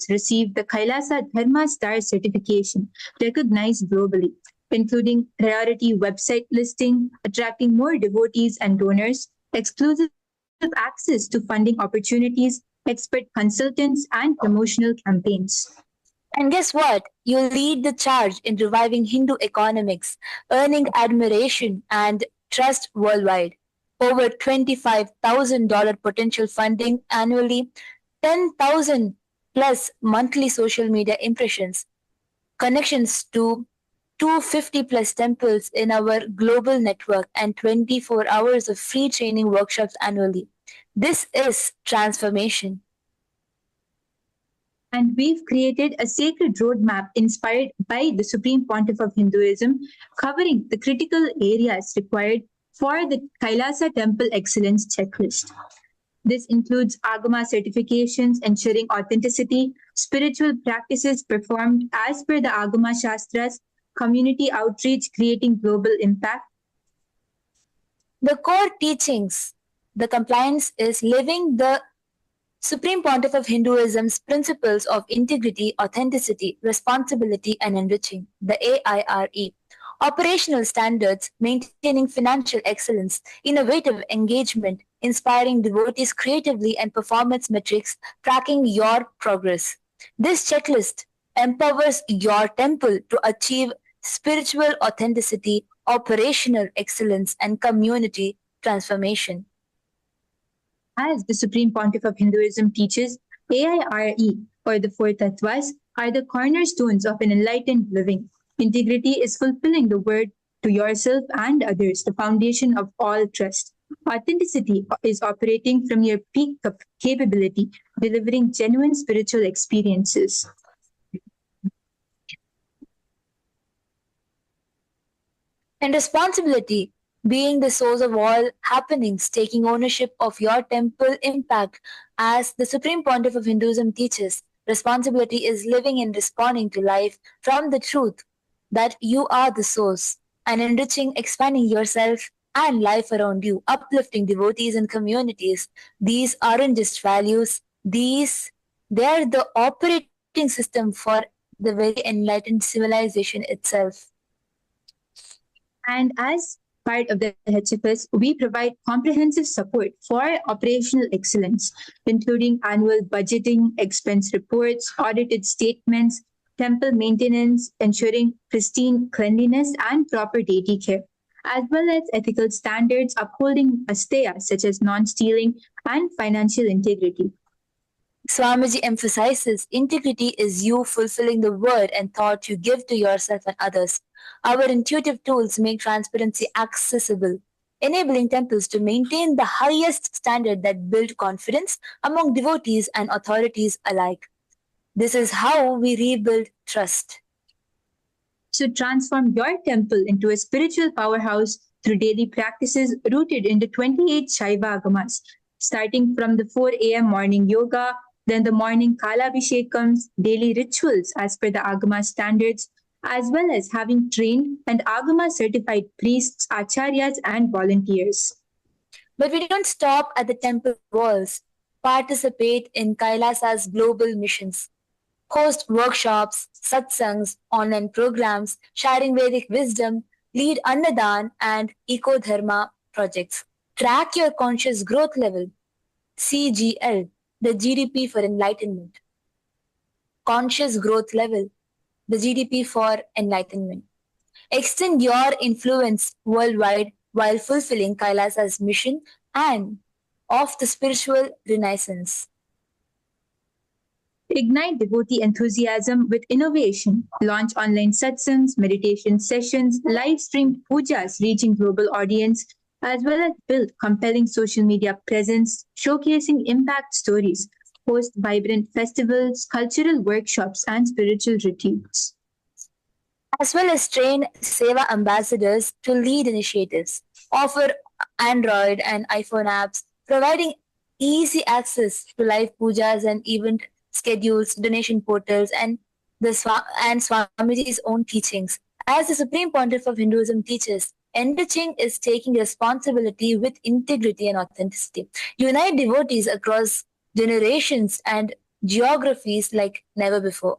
receive the Kailasa Dharma Star certification, recognized globally, including priority website listing, attracting more devotees and donors, exclusive access to funding opportunities, expert consultants, and promotional campaigns. And guess what? You lead the charge in reviving Hindu economics, earning admiration and trust worldwide. Over $25,000 potential funding annually, 10,000 plus monthly social media impressions, connections to 250 plus temples in our global network, and 24 hours of free training workshops annually. This is transformation. And we've created a sacred roadmap inspired by the Supreme Pontiff of Hinduism, covering the critical areas required for the Kailasa Temple Excellence Checklist. This includes Agama certifications ensuring authenticity, spiritual practices performed as per the Agama Shastras, community outreach creating global impact. The core teachings, the compliance is living the Supreme Pontiff of Hinduism's principles of integrity, authenticity, responsibility, and enriching, the AIRE. Operational standards, maintaining financial excellence, innovative engagement, inspiring devotees creatively, and performance metrics, tracking your progress. This checklist empowers your temple to achieve spiritual authenticity, operational excellence, and community transformation. As the Supreme Pontiff of Hinduism teaches, AIRE, or the four tattvas, are the cornerstones of an enlightened living. Integrity is fulfilling the word to yourself and others, the foundation of all trust. Authenticity is operating from your peak of capability, delivering genuine spiritual experiences. And responsibility, being the source of all happenings, taking ownership of your temple impact. As the Supreme Pontiff of Hinduism teaches, responsibility is living and responding to life from the truth that you are the source, and enriching, expanding yourself and life around you, uplifting devotees and communities. These aren't just values, they're the operating system for the very enlightened civilization itself. And as part of the HFS, we provide comprehensive support for operational excellence, including annual budgeting, expense reports, audited statements, temple maintenance, ensuring pristine cleanliness and proper deity care, as well as ethical standards upholding asteya such as non-stealing and financial integrity. Swamiji emphasizes integrity is you fulfilling the word and thought you give to yourself and others. Our intuitive tools make transparency accessible, enabling temples to maintain the highest standard that build confidence among devotees and authorities alike. This is how we rebuild trust. So transform your temple into a spiritual powerhouse through daily practices rooted in the 28 Shaiva Agamas, starting from the 4 a.m. morning yoga, then the morning Kalabhishekams, daily rituals as per the Agama standards, as well as having trained and Agama certified priests, acharyas, and volunteers. But we don't stop at the temple walls. Participate in Kailasa's global missions. Host workshops, satsangs, online programs, sharing Vedic wisdom, lead Annadan and Eco-Dharma projects. Track your conscious growth level. CGL, the GDP for enlightenment. Conscious growth level, the GDP for enlightenment. Extend your influence worldwide while fulfilling Kailasa's mission and of the spiritual renaissance. Ignite devotee enthusiasm with innovation. Launch online satsangs, meditation sessions, live streamed pujas reaching global audience, as well as build compelling social media presence, showcasing impact stories. Host vibrant festivals, cultural workshops, and spiritual retreats. As well as train Seva ambassadors to lead initiatives. Offer Android and iPhone apps, providing easy access to live pujas and event schedules, donation portals, and Swamiji's own teachings. As the Supreme Pontiff of Hinduism teaches, enriching is taking responsibility with integrity and authenticity. Unite devotees across generations and geographies like never before.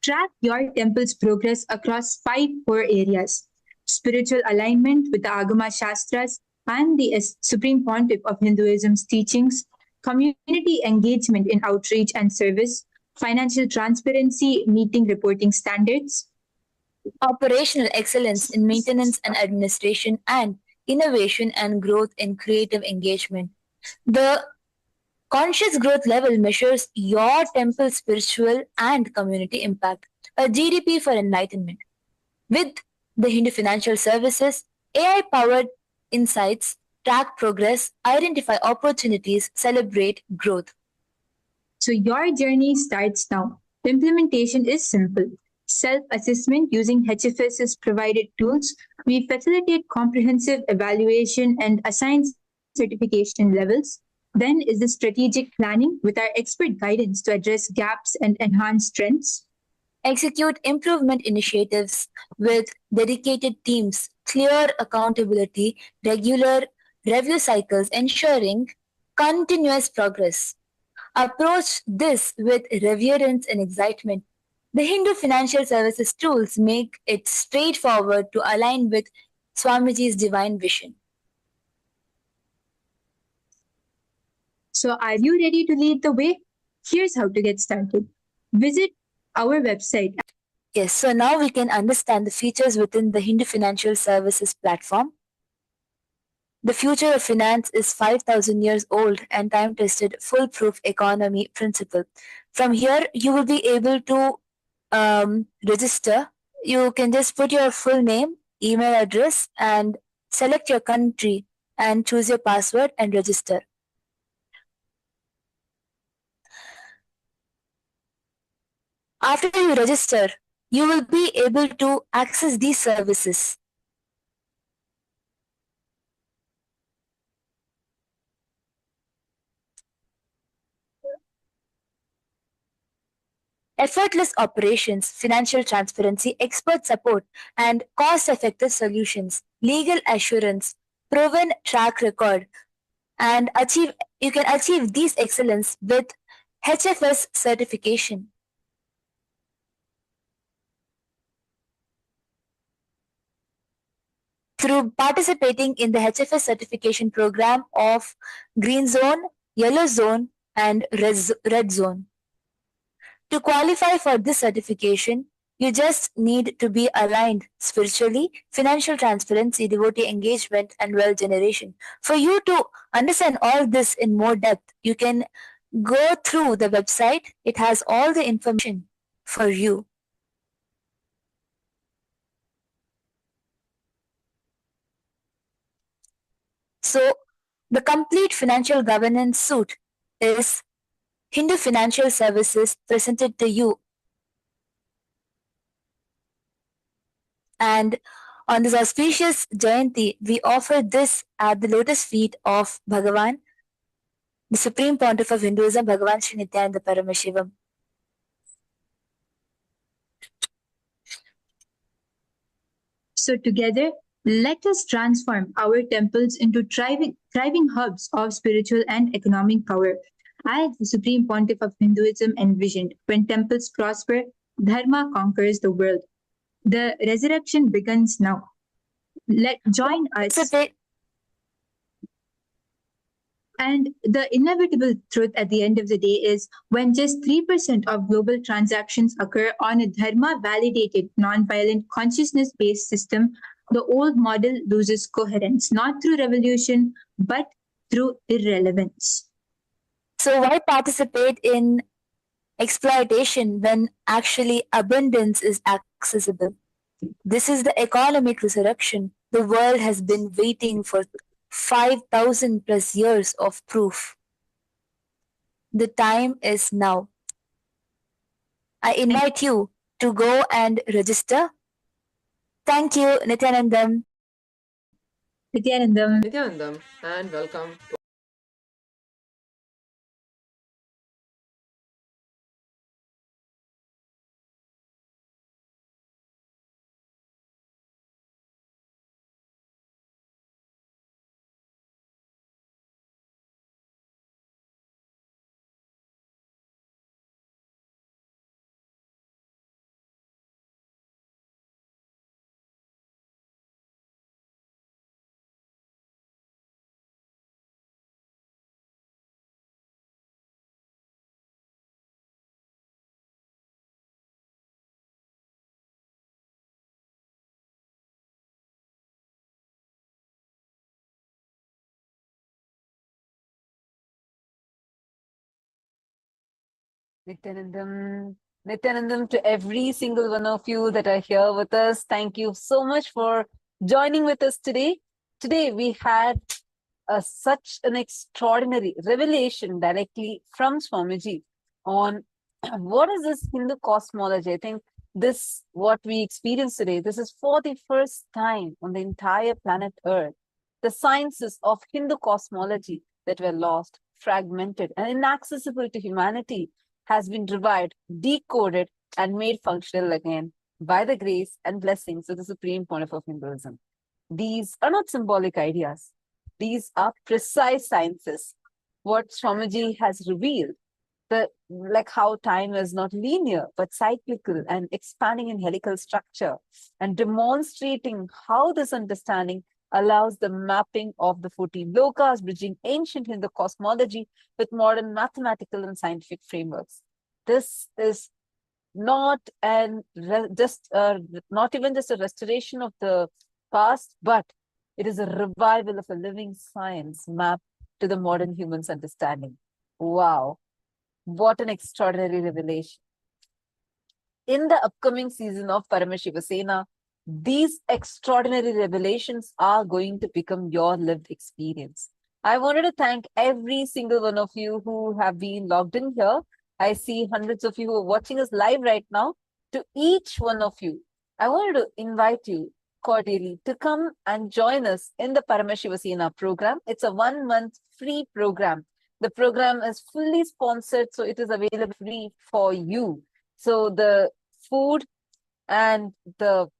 Track your temple's progress across 5 core areas: spiritual alignment with the Agama Shastras and the Supreme Pontiff of Hinduism's teachings, community engagement in outreach and service, financial transparency meeting reporting standards, operational excellence in maintenance and administration, and innovation and growth in creative engagement. The conscious growth level measures your temple's spiritual and community impact, a GDP for enlightenment. With the Hindu Financial Services, AI-powered insights track progress, identify opportunities, celebrate growth. So your journey starts now. Implementation is simple. Self-assessment using HFS's provided tools. We facilitate comprehensive evaluation and assign certification levels. Then is the strategic planning with our expert guidance to address gaps and enhance strengths. Execute improvement initiatives with dedicated teams, clear accountability, regular review cycles, ensuring continuous progress. Approach this with reverence and excitement. The Hindu Financial Services tools make it straightforward to align with Swamiji's divine vision. So are you ready to lead the way? Here's how to get started. Visit our website. Yes, so now we can understand the features within the Hindu Financial Services platform. The future of finance is 5,000 years old and time-tested foolproof economy principle. From here, you will be able to register. You can just put your full name, email address, and select your country and choose your password and register. After you register, you will be able to access these services. Effortless operations, financial transparency, expert support, and cost-effective solutions, legal assurance, proven track record, and you can achieve these excellence with HFS certification. Through participating in the HFS certification program of Green Zone, Yellow Zone, and Red Zone. To qualify for this certification, you just need to be aligned spiritually, financial transparency, devotee engagement, and wealth generation. For you to understand all this in more depth, you can go through the website. It has all the information for you. So, the complete financial governance suite is Hindu Financial Services presented to you. And on this auspicious Jayanti, we offer this at the lotus feet of Bhagavan, the Supreme Pontiff of Hinduism, Bhagavan Sri Nithyānanda Paramashivam. So together, let us transform our temples into thriving hubs of spiritual and economic power. As the Supreme Pontiff of Hinduism envisioned, when temples prosper, Dharma conquers the world. The resurrection begins now. Join us. And the inevitable truth at the end of the day is when just 3% of global transactions occur on a dharma validated, non-violent, consciousness based system, the old model loses coherence, not through revolution, but through irrelevance. So, why participate in exploitation when actually abundance is accessible? This is the economic resurrection the world has been waiting for 5,000 plus years of proof. The time is now. I invite you to go and register. Thank you, Nithyanandam. Nithyanandam, and welcome to Nithyanandam to every single one of you that are here with us. Thank you so much for joining with us today. Today we had such an extraordinary revelation directly from Swamiji on what is this Hindu cosmology. I think this, what we experience today, this is for the first time on the entire planet Earth. The sciences of Hindu cosmology that were lost, fragmented, and inaccessible to humanity has been revived, decoded, and made functional again by the grace and blessings of the Supreme Pontiff of Hinduism. These are not symbolic ideas. These are precise sciences. What Swamiji has revealed, like how time is not linear, but cyclical and expanding in helical structure, and demonstrating how this understanding allows the mapping of the 14 lokas, bridging ancient Hindu cosmology with modern mathematical and scientific frameworks. This is not even just a restoration of the past, but it is a revival of a living science mapped to the modern human's understanding. Wow, what an extraordinary revelation. In the upcoming season of Paramashiva Sena, these extraordinary revelations are going to become your lived experience. I wanted to thank every single one of you who have been logged in here. I see hundreds of you who are watching us live right now. To each one of you, I wanted to invite you cordially to come and join us in the Paramashiva Sena program. It's a 1-month free program. The program is fully sponsored, so it is available free for you. So the food and the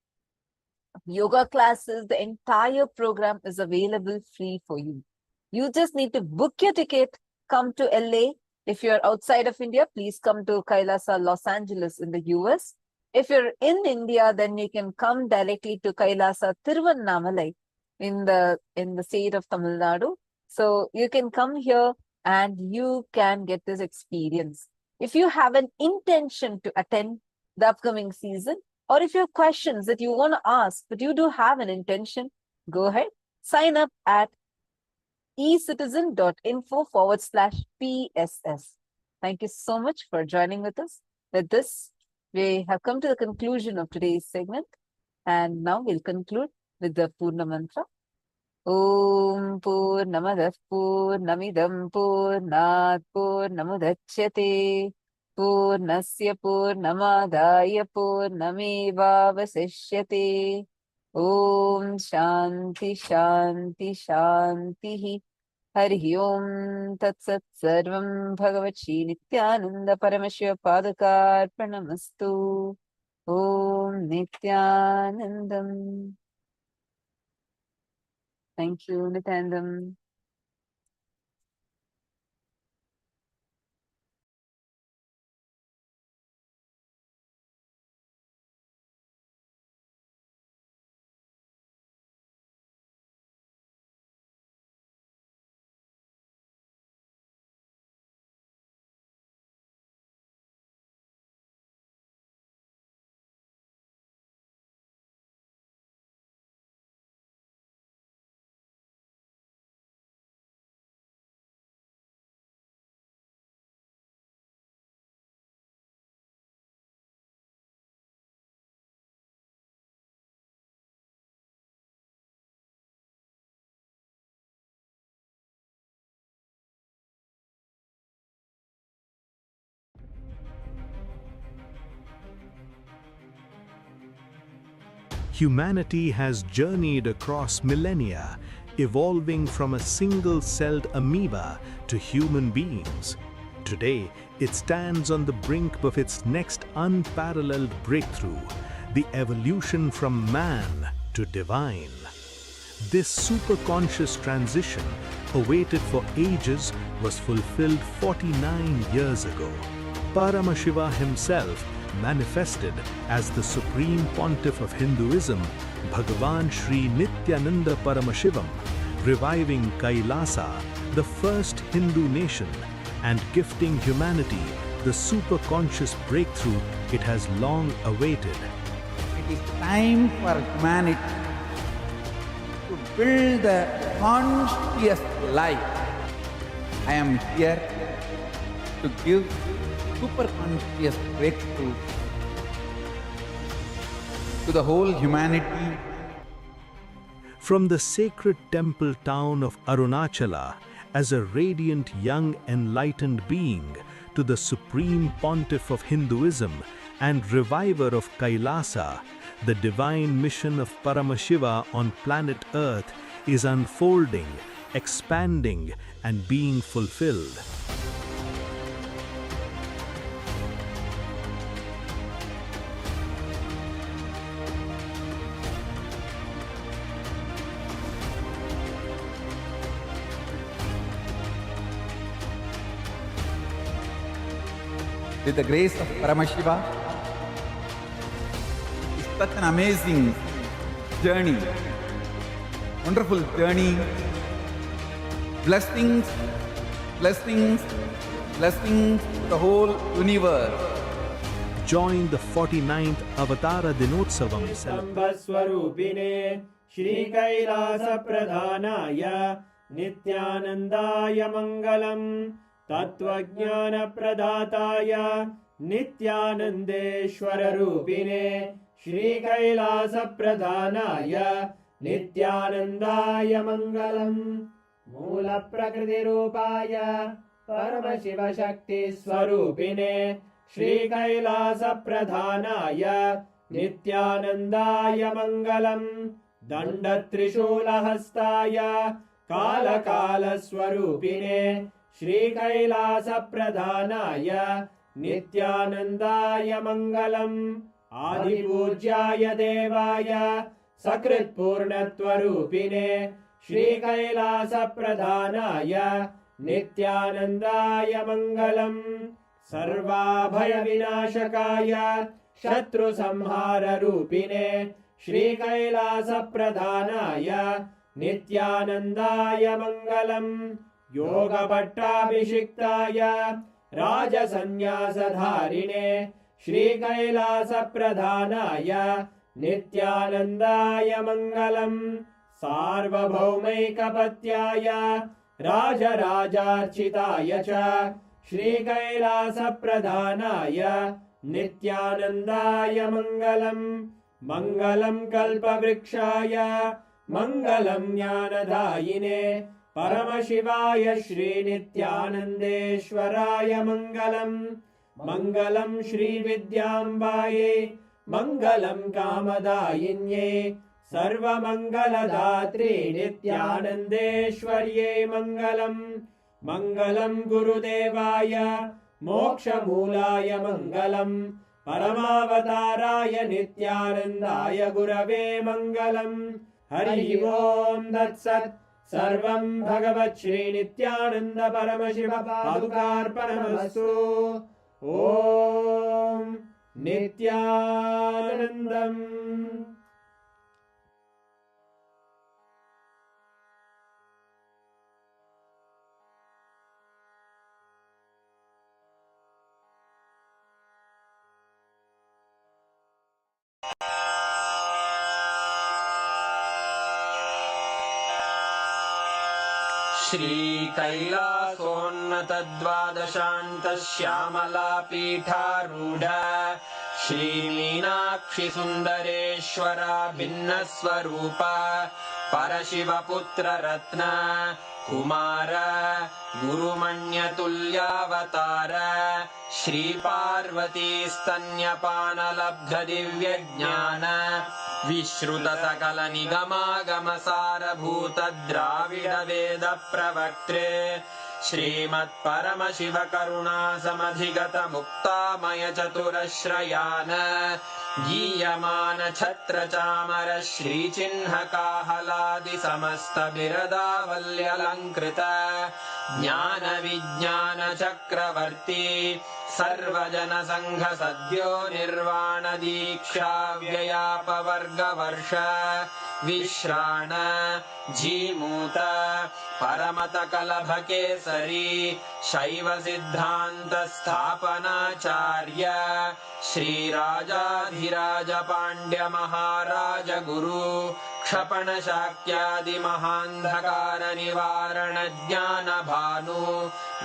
yoga classes, the entire program is available free for you. You just need to book your ticket, come to LA. If you're outside of India, please come to Kailasa, Los Angeles in the US. If you're in India, then you can come directly to Kailasa, Tiruvannamalai in the state of Tamil Nadu. So you can come here and you can get this experience. If you have an intention to attend the upcoming season, or if you have questions that you want to ask, but you do have an intention, go ahead, sign up at ecitizen.info/PSS. Thank you so much for joining with us. With this, we have come to the conclusion of today's segment. And now we'll conclude with the Purna Mantra. Om Purnamadah Purnamidam Purnat Purnamudachyate Purnasya Purnamadaya Purnamevavasishyate. Om Shanti Shanti Shanti. Hari Om Tat Sat Sarvam Bhagavat Shri Nityananda Paramashiva Padakarpanamastu. Om Nithyanandam. Thank you, Nityanandam. Humanity has journeyed across millennia, evolving from a single-celled amoeba to human beings. Today, it stands on the brink of its next unparalleled breakthrough, the evolution from man to divine. This superconscious transition, awaited for ages, was fulfilled 49 years ago. Paramashiva himself manifested as the Supreme Pontiff of Hinduism, Bhagavan Sri Nithyānanda Paramashivam, reviving Kailasa, the first Hindu nation, and gifting humanity the superconscious breakthrough it has long awaited. It is time for humanity to build the conscious life. I am here to give superconscious breakthrough to the whole humanity. From the sacred temple town of Arunachala, as a radiant young enlightened being, to the Supreme Pontiff of Hinduism and reviver of Kailasa, the divine mission of Paramashiva on planet Earth is unfolding, expanding, and being fulfilled. With the grace of Paramashiva, it's such an amazing journey, wonderful journey. Blessings, blessings, blessings to the whole universe. Join the 49th AVATARA DINOTSAVAM Sambhaswarupine Shri Kailasa Pradhanaya Nithyanandaya Mangalam Tattvajnana Pradhataya Nithyanandeshwara Rupine Shri Kailasa Pradhanaya Nithyanandaya Mangalam Mula Prakriti Rupaya Paramashiva Shakti Swarupine Shri Kailasa Pradhanaya Nithyanandaya Mangalam Danda Trishula Hastaya Kala Kala Swarupine Shri Kailasa Pradhanaya Nithyanandaya Mangalam Adi Pujyaya Devaya Sakrit Purnatvarupine Shri Kailasa Pradhanaya Nithyanandaya Mangalam Sarvabhaya Vinashakaya Shatru Samhara Rupine Shri Kailasa Pradhanaya Nithyanandaya Mangalam Yoga Pattabhishiktaya Raja Sannyasa Dharine Shri Kailasa Pradhanaya Nithyanandaya Mangalam Sarvabhaumaikapatyaya Raja Rajarchitaya Cha Shri Kailasa Pradhanaya Nithyanandaya Mangalam Mangalam Kalpavrikshaya Mangalam Jnanadayine Paramashivaya Shri Nithyanandeshwaraya Mangalam Mangalam Shri Vidyambaye Mangalam Kamadayinye Sarva Mangaladhatri Nithyanandeshwarye Mangalam Mangalam Gurudevaya Moksha Mulaya Mangalam Paramavatāraya Nithyanandaya Gurave Mangalam Hari ओम तत्सत्। सर्वं भगवत् श्री नित्यानंद परमशिव पादुकार्पणमस्तु। ओम नित्यानंदम्। श्रीकैलासोन्नतद्वादशान्तश्यामलापीठारूढ श्रीमीनाक्षिसुन्दरेश्वरा भिन्नस्वरूप परशिवपुत्ररत्न कुमार गुरुमण्यतुल्यावतार श्रीपार्वतीस्तन्यपानलब्धदिव्यज्ञान विश्रुतसकलनिगमागमसारभूत द्राविडवेद प्रवक्त्रे श्रीमत्परमशिवकरुणासमधिगत मुक्तामय चतुरश्रयान गीयमान छत्र चामर श्रीचिह्नकाहलादि समस्त बिरदावल्यलङ्कृत ज्ञान विज्ञान चक्रवर्ती सर्वजन संघ सद्यो निर्वाण दीक्षा व्ययापवर्गवर्ष विश्राण जीमूत परमत कलभ केसरी शैव सिद्धांत स्थापनाचार्य श्रीराजाधिराज पांड्य महाराज गुरु क्षपण शाक्यादि महांधकार निवारण ज्ञान भानु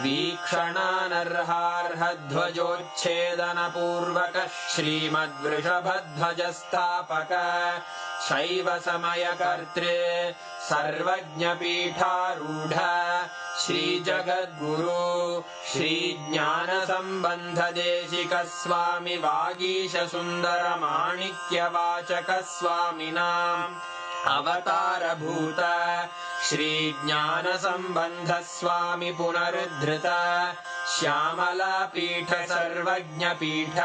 वीक्षणानर्हार्ह ध्वजोच्छेदन पूर्वक श्रीमद्वृषभध्वज स्थापक शैव समय कर्त्रे सर्वज्ञ पीठारूढ़ श्री जगद्गुरु श्री ज्ञान संबंध देशिक स्वामी वागीश सुंदर माणिक्य वाचक स्वामिनां अवतार भूत श्री ज्ञान संबंध स्वामी पुनरुद्धृत श्यामला पीठ सर्वज्ञ पीठ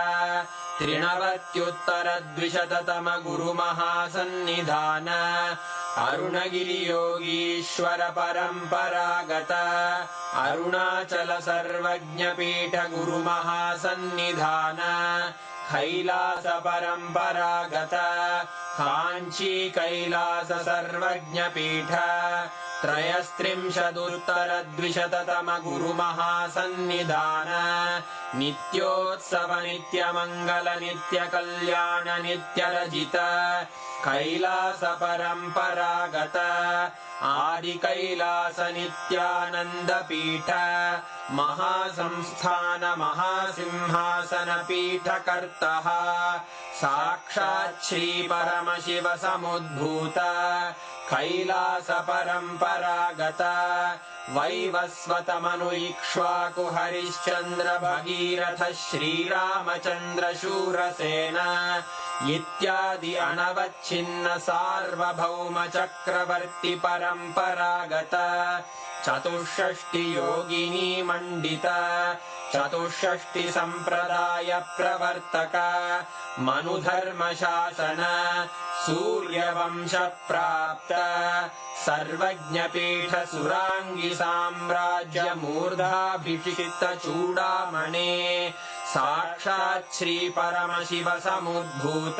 त्रिनवत्युत्तर द्विशततम गुरु महासन्निधान अरुणगिरि योगीश्वर परंपरागत अरुणाचल सर्वज्ञ पीठ गुरु महासन्निधान कैलास परंपरागत कांची कैलास सर्वज्ञ पीठ त्रयस्त्रिंशदुत्तर द्विशततम गुरु महासन्निधान नित्योत्सव नित्य मंगल नित्य कल्याण नित्य रजित कैलास परंपरागत आदि कैलास नित्यानंद पीठ महासंस्थान महासिंहासन पीठ कर्तः साक्षात् श्री परमशिव समुद्भूत कैलास परंपरागत वैवस्वत मनु इक्ष्वाकु हरिश्चंद्र भगीरथ श्रीरामचंद्र शूरसेन इत्यादि अनवच्छिन्न सार्वभौम चक्रवर्ती परंपरागत चतुष्षष्टि योगिनी मंडित चतुष्षष्टि संप्रदाय प्रवर्तक मनुधर्म शासन सूर्यवंश प्राप्त सर्वज्ञ पीठ सुरांगी साम्राज्य मूर्धाभिषिक्त चूड़ामणे साक्षात् श्री परमशिव समुद्भूत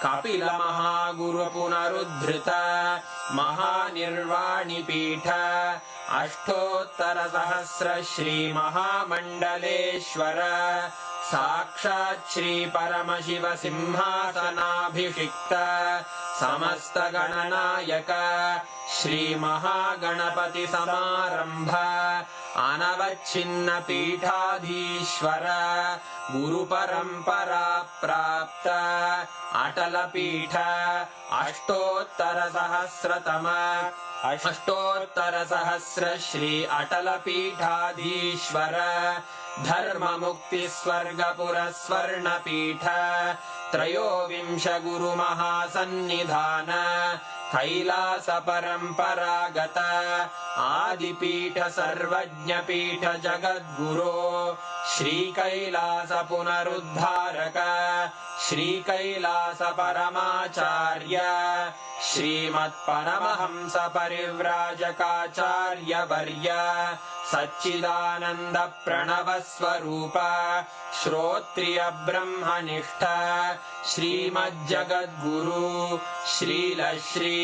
कपिल महागुरु पुनरुद्धृत महानिर्वाणि पीठ अष्टोत्तर सहस्र श्री महामंडलेश्वर साक्षात् श्री परमशिव सिंहासनाभिषिक्त समस्त गणनायक श्री महागणपति समारंभ अनवच्छिन्न पीठाधीश्वर गुरु परंपरा प्राप्त अटल पीठ अष्टोत्तर सहस्र श्री अटल पीठाधीश्वर धर्म मुक्ति स्वर्गपुर स्वर्ण पीठ त्रयोविंश गुरु महासन्निधान कैलास परंपरागत आदिपीठ सर्वज्ञ पीठ जगद्गुरो श्री कैलास पुनरुद्धारक श्री कैलास परमाचार्य श्रीमत्परमहंस परिव्राजकाचार्यवर्य सच्चिदानन्द प्रणव स्वरूप श्रोत्रिय ब्रह्मनिष्ठ श्रीमज्जगद्गुरु श्रील श्री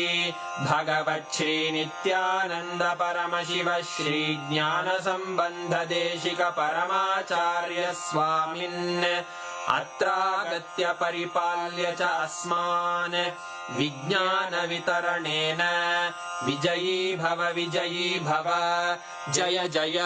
भगवच्छ्री नित्यानंद परमशिव श्री ज्ञान संबंध देशिक परमाचार्य स्वामिन् अत्रागत्य परिपाल्य च अस्मान् विज्ञान वितरणेन विजयी भव जय जय